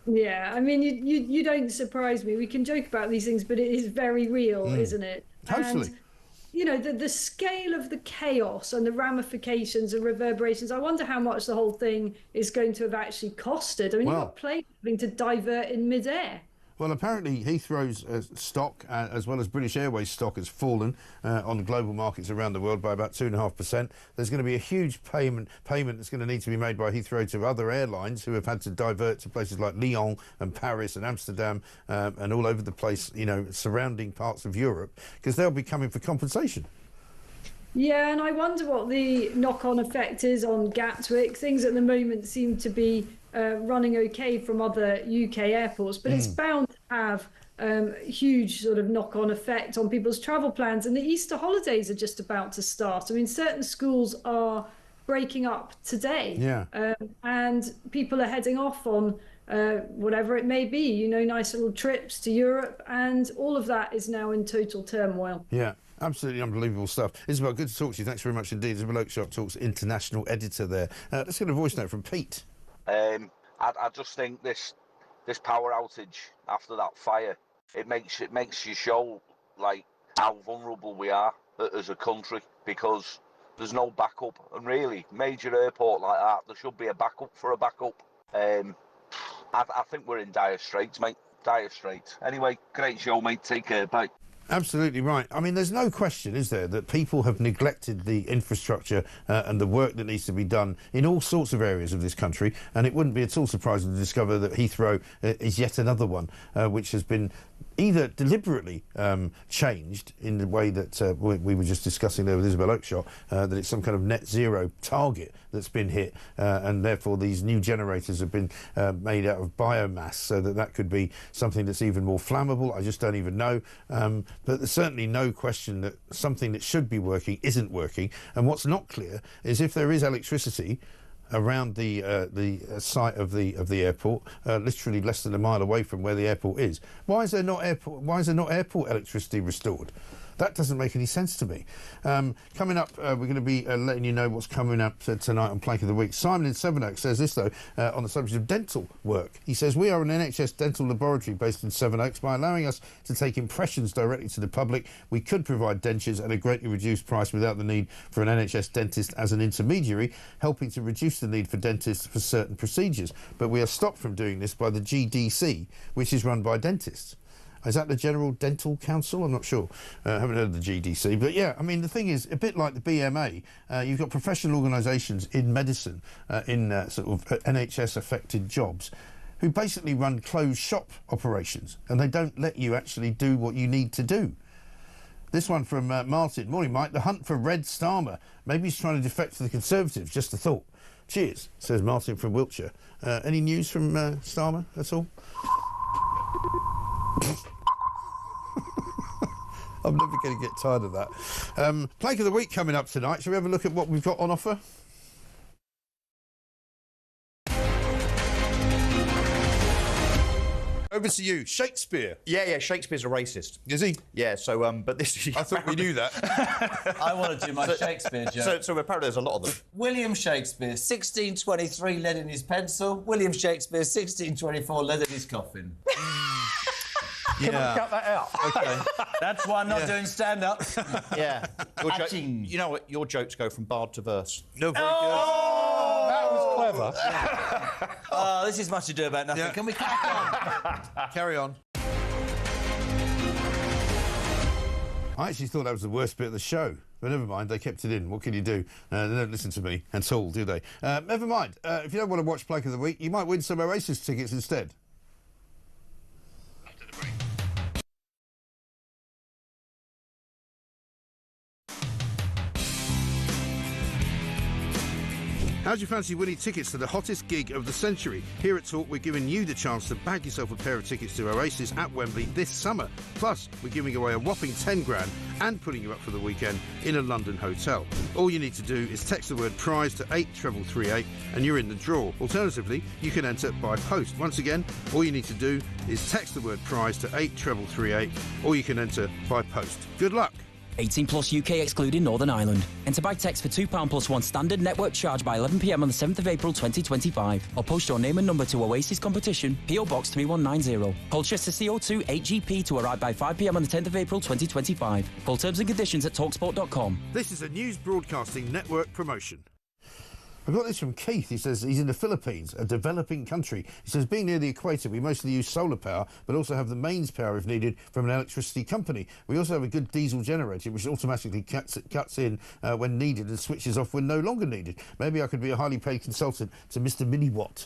Yeah, I mean, you don't surprise me. We can joke about these things, but it is very real, isn't it? Totally. And, you know, the scale of the chaos and the ramifications and reverberations, I wonder how much the whole thing is going to have actually costed. I mean, you've got planes having to divert in midair. Well, apparently Heathrow's stock, as well as British Airways stock, has fallen on global markets around the world by about 2.5%. There's going to be a huge payment that's going to need to be made by Heathrow to other airlines who have had to divert to places like Lyon and Paris and Amsterdam and all over the place, you know, surrounding parts of Europe, because they'll be coming for compensation. Yeah, and I wonder what the knock-on effect is on Gatwick. Things at the moment seem to be running okay from other UK airports, but it's bound to have huge sort of knock-on effect on people's travel plans. And the Easter holidays are just about to start. I mean, certain schools are breaking up today, and people are heading off on whatever it may be, you know, nice little trips to Europe, and all of that is now in total turmoil. Yeah. Absolutely unbelievable stuff. Isabel, good to talk to you. Thanks very much indeed. Isabel Oakeshott Talks international editor there. Let's get a voice note from Pete. I just think this power outage after that fire, it makes you show like how vulnerable we are as a country, because there's no backup, and really major airport like that, there should be a backup for a backup. I think we're in dire straits, mate. Dire straits. Anyway, great show, mate. Take care. Bye. Absolutely right. I mean, there's no question, is there, that people have neglected the infrastructure and the work that needs to be done in all sorts of areas of this country, and it wouldn't be at all surprising to discover that Heathrow is yet another one which has been either deliberately changed in the way that we were just discussing there with Isabel Oakeshott, that it's some kind of net zero target that's been hit, and therefore these new generators have been made out of biomass, so that could be something that's even more flammable. I just don't even know. But there's certainly no question that something that should be working isn't working. And what's not clear is if there is electricity around the site of the airport, literally less than a mile away from where the airport is. Why is there not airport electricity restored? That doesn't make any sense to me. Coming up, we're going to be letting you know what's coming up tonight on Plank of the Week. Simon in Sevenoaks says this, though, on the subject of dental work. He says, we are an NHS dental laboratory based in Sevenoaks. By allowing us to take impressions directly to the public, we could provide dentures at a greatly reduced price without the need for an NHS dentist as an intermediary, helping to reduce the need for dentists for certain procedures. But we are stopped from doing this by the GDC, which is run by dentists. Is that the General Dental Council? I'm not sure. I haven't heard of the GDC. But yeah, I mean, the thing is, a bit like the BMA, you've got professional organisations in medicine, in sort of NHS-affected jobs, who basically run closed shop operations, and they don't let you actually do what you need to do. This one from Martin. Morning, Mike. The hunt for Red Starmer. Maybe he's trying to defect to the Conservatives. Just a thought. Cheers, says Martin from Wiltshire. Any news from Starmer at all? I'm never going to get tired of that. Plank of the Week coming up tonight. Shall we have a look at what we've got on offer? Over to you, Shakespeare. Yeah, Shakespeare's a racist. Is he? Yeah, so, but this... I thought we knew that. I want to do my Shakespeare joke. So apparently there's a lot of them. William Shakespeare, 1623, lead in his pencil. William Shakespeare, 1624, lead in his coffin. Can we cut that out? Okay. That's why I'm not doing stand-up. Yeah. You know what? Your jokes go from bard to verse. No, very That was clever. Oh, this is much ado about nothing. Yeah. Can we crack on? Carry on. I actually thought that was the worst bit of the show, but never mind, they kept it in. What can you do? They don't listen to me at all, do they? Never mind. If you don't want to watch Bloke of the Week, you might win some Oasis tickets instead. How do you fancy winning tickets to the hottest gig of the century? Here at Talk, we're giving you the chance to bag yourself a pair of tickets to Oasis at Wembley this summer. Plus, we're giving away a whopping 10 grand and putting you up for the weekend in a London hotel. All you need to do is text the word prize to 83338 and you're in the draw. Alternatively, you can enter by post. Once again, all you need to do is text the word prize to 83338 or you can enter by post. Good luck. 18 plus UK excluding Northern Ireland. Enter by text for £2 plus one standard network charge by 11 p.m. on the 7th of April 2025. Or post your name and number to Oasis Competition, PO Box 3190. Colchester CO2 8GP to arrive by 5 p.m. on the 10th of April 2025. Full terms and conditions at talksport.com. This is a News Broadcasting Network promotion. I got this from Keith. He says he's in the Philippines, a developing country. He says, being near the equator, we mostly use solar power, but also have the mains power if needed from an electricity company. We also have a good diesel generator, which automatically cuts in when needed and switches off when no longer needed. Maybe I could be a highly paid consultant to Mr. Milliwatt.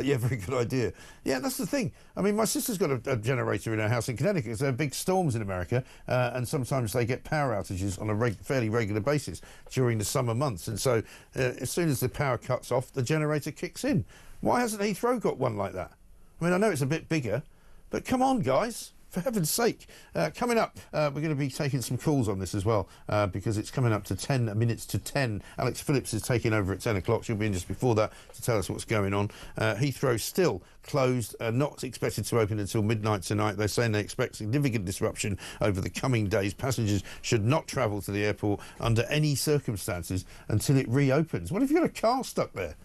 Yeah, very good idea. Yeah, that's the thing. I mean, my sister's got a generator in her house in Connecticut. There are big storms in America, and sometimes they get power outages on a fairly regular basis during the summer months. And so as soon as the power cuts off, the generator kicks in. Why hasn't Heathrow got one like that? I mean, I know it's a bit bigger, but come on, guys. For heaven's sake. Coming up, we're going to be taking some calls on this as well, because it's coming up to 10 minutes to 10. Alex Phillips is taking over at 10 o'clock. She'll be in just before that to tell us what's going on. Heathrow still closed, not expected to open until midnight tonight. They're saying they expect significant disruption over the coming days. Passengers should not travel to the airport under any circumstances until it reopens. What if you've got a car stuck there?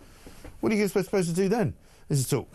What are you supposed to do then? This is Talk.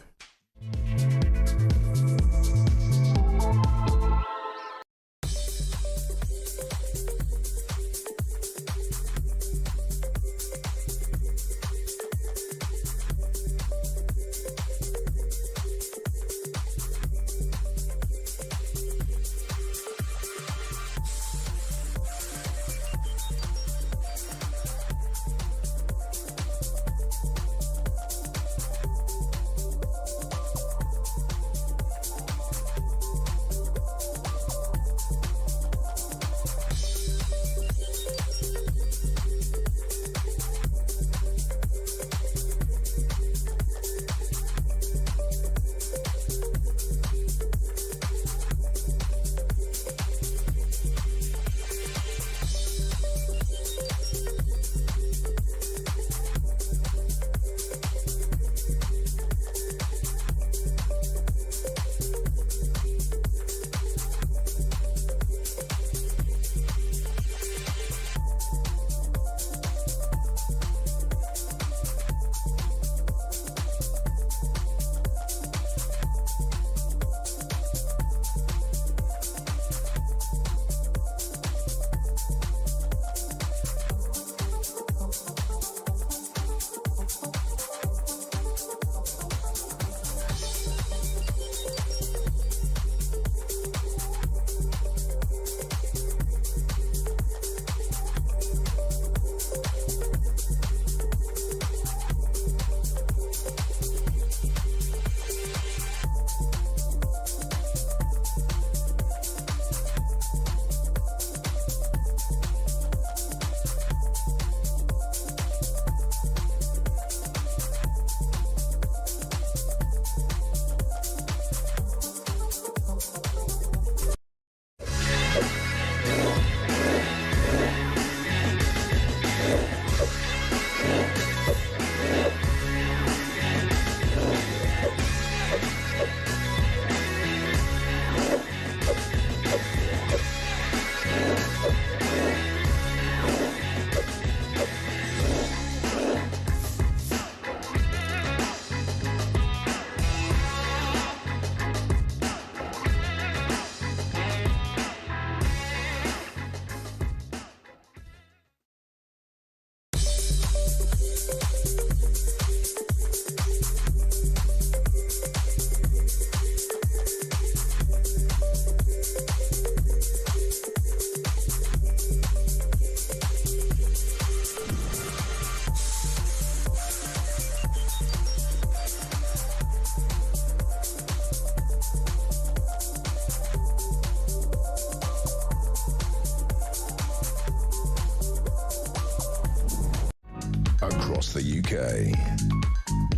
across the UK.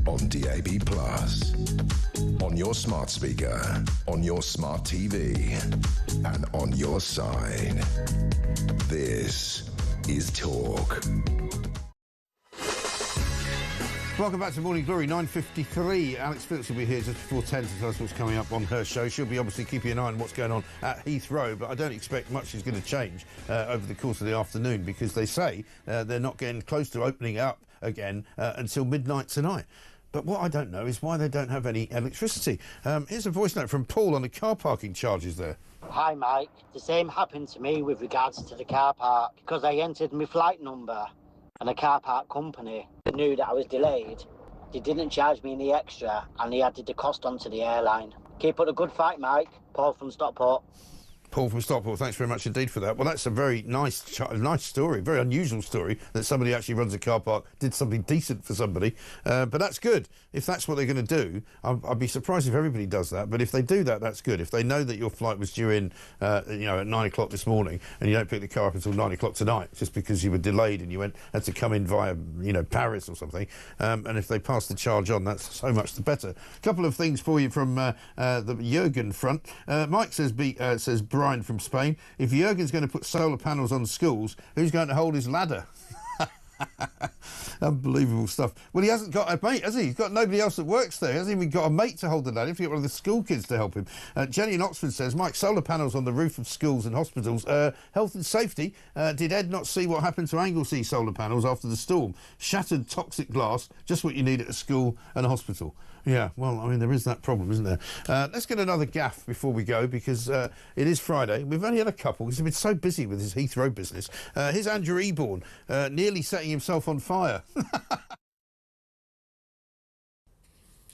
On DAB+, on your smart speaker, on your smart TV, and on your side. This is Talk. Welcome back to Morning Glory, 9:53. Alex Phillips will be here just before 10 to tell us what's coming up on her show. She'll be obviously keeping an eye on what's going on at Heathrow, but I don't expect much is going to change over the course of the afternoon, because they say they're not getting close to opening up again until midnight tonight. But what I don't know is why they don't have any electricity. Here's a voice note from Paul on the car parking charges there. Hi Mike, the same happened to me with regards to the car park, because I entered my flight number and the car park company knew that I was delayed. They didn't charge me any extra and they added the cost onto the airline. Keep up a good fight, Mike. Paul from Stockport. Paul from Stockport, thanks very much indeed for that. Well, that's a very nice story, very unusual story, that somebody actually runs a car park, did something decent for somebody. But that's good. If that's what they're going to do, I'd be surprised if everybody does that. But if they do that, that's good. If they know that your flight was due in, at 9 o'clock this morning, and you don't pick the car up until 9 o'clock tonight, just because you were delayed and you had to come in via, Paris or something, and if they pass the charge on, that's so much the better. A couple of things for you from the Jurgen front. Mike says, Brian from Spain, if Jurgen's going to put solar panels on schools, who's going to hold his ladder? Unbelievable stuff. Well, he hasn't got a mate, has he? He's got nobody else that works there. He hasn't even got a mate to hold the ladder. If you get one of the school kids to help him. Jenny in Oxford says, Mike, solar panels on the roof of schools and hospitals. Health and safety. Did Ed not see what happened to Anglesey solar panels after the storm? Shattered toxic glass, just what you need at a school and a hospital. Yeah, well, I mean, there is that problem, isn't there? Let's get another gaff before we go, because it is Friday. We've only had a couple, because he's been so busy with his Heathrow business. Here's Andrew Eborn, nearly setting himself on fire.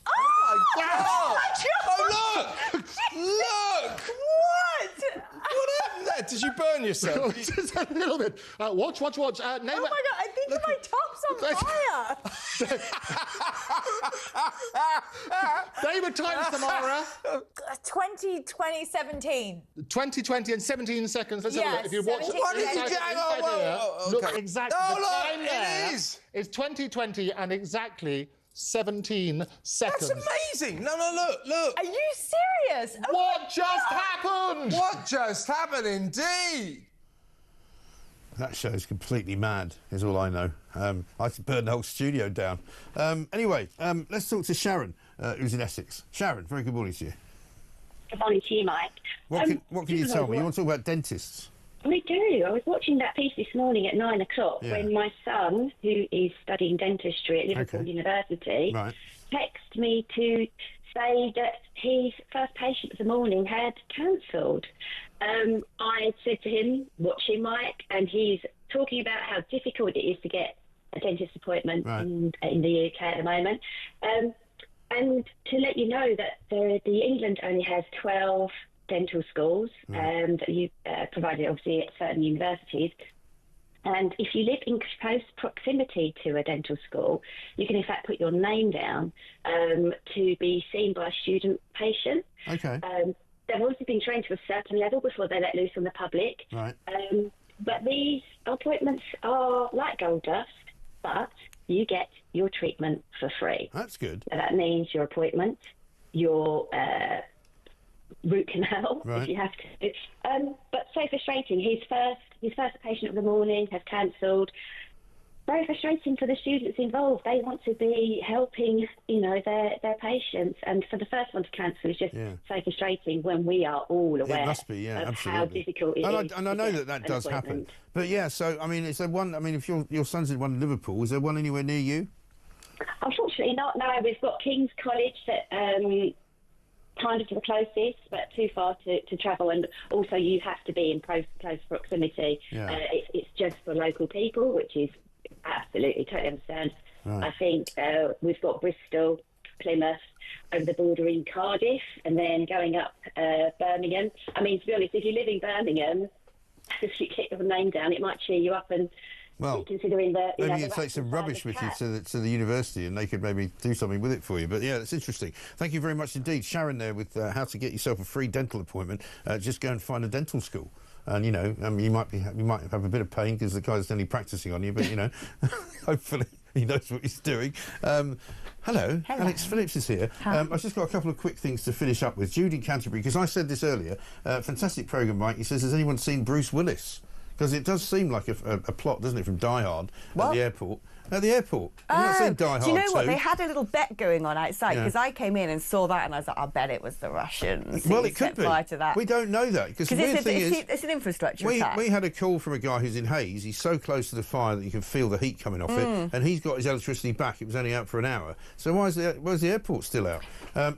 Oh, look! Look! What? What happened there? Did you burn yourself? Just a little bit. Watch. Oh my God, I think my top's on fire. Name a time, Samara. 2017. 2020 and 17 seconds. Let's have a look. If you watch look exactly. Oh, the time look, there it is. It's 2020 and exactly 17 seconds. That's amazing. No, look. Are you serious? Oh what just happened? What just happened, indeed? That show's completely mad, is all I know. I burned the whole studio down. Anyway, let's talk to Sharon, who's in Essex. Sharon, very good morning to you. Good morning to you, Mike. What can you tell me? You want to talk about dentists? We do. I was watching that piece this morning at 9 o'clock when my son, who is studying dentistry at Liverpool University, texted me to say that his first patient of the morning had cancelled. I said to him, watch him, Mike, and he's talking about how difficult it is to get a dentist appointment in the UK at the moment. And to let you know that the England only has 12 dental schools that you provided, obviously, at certain universities. And if you live in close proximity to a dental school, you can in fact put your name down to be seen by a student patient. Okay. They've also been trained to a certain level before they let loose on the public. Right. But these appointments are like gold dust, but you get your treatment for free. That's good. So that means your appointment, your root canal, if you have to. But so frustrating. His first patient of the morning has cancelled. Very frustrating for the students involved. They want to be helping, their patients, and for the first one to cancel is just so frustrating when we are all aware it must be, of absolutely. how difficult it is. And I know that does happen. But so I mean, is there one? I mean, if your son's in one in Liverpool, is there one anywhere near you? Unfortunately, not. No, we've got King's College that kind of to the closest, but too far to travel, and also you have to be in close proximity. Yeah. It's just for local people, which is absolutely totally understand. Right. I think we've got Bristol, Plymouth, over the border in Cardiff, and then going up Birmingham. I mean, to be honest, if you live in Birmingham, if you kick the name down, it might cheer you up and. Well, considering that maybe you take some rubbish with you to the university, and they could maybe do something with it for you. But yeah, it's interesting. Thank you very much indeed, Sharon. There with how to get yourself a free dental appointment. Just go and find a dental school, and you might have a bit of pain because the guy's only practicing on you, but hopefully He knows what he's doing. Hello, Alex Phillips is here. I've just got a couple of quick things to finish up with. Jude in Canterbury, because I said this earlier, fantastic programme, Mike. He says, has anyone seen Bruce Willis? Because it does seem like a plot, doesn't it, from Die Hard at the airport. At the airport. Have you not seen Die Hard? Do you know what? 2? They had a little bet going on outside because I came in and saw that and I was like, I bet it was the Russians. Well, it could be. To that. We don't know that. Because the weird thing is, it's an infrastructure attack. We had a call from a guy who's in Hayes. He's so close to the fire that you can feel the heat coming off it. And he's got his electricity back. It was only out for an hour. So why is the airport still out?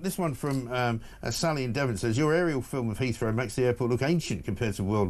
This one from Sally in Devon says, your aerial film of Heathrow makes the airport look ancient compared to World War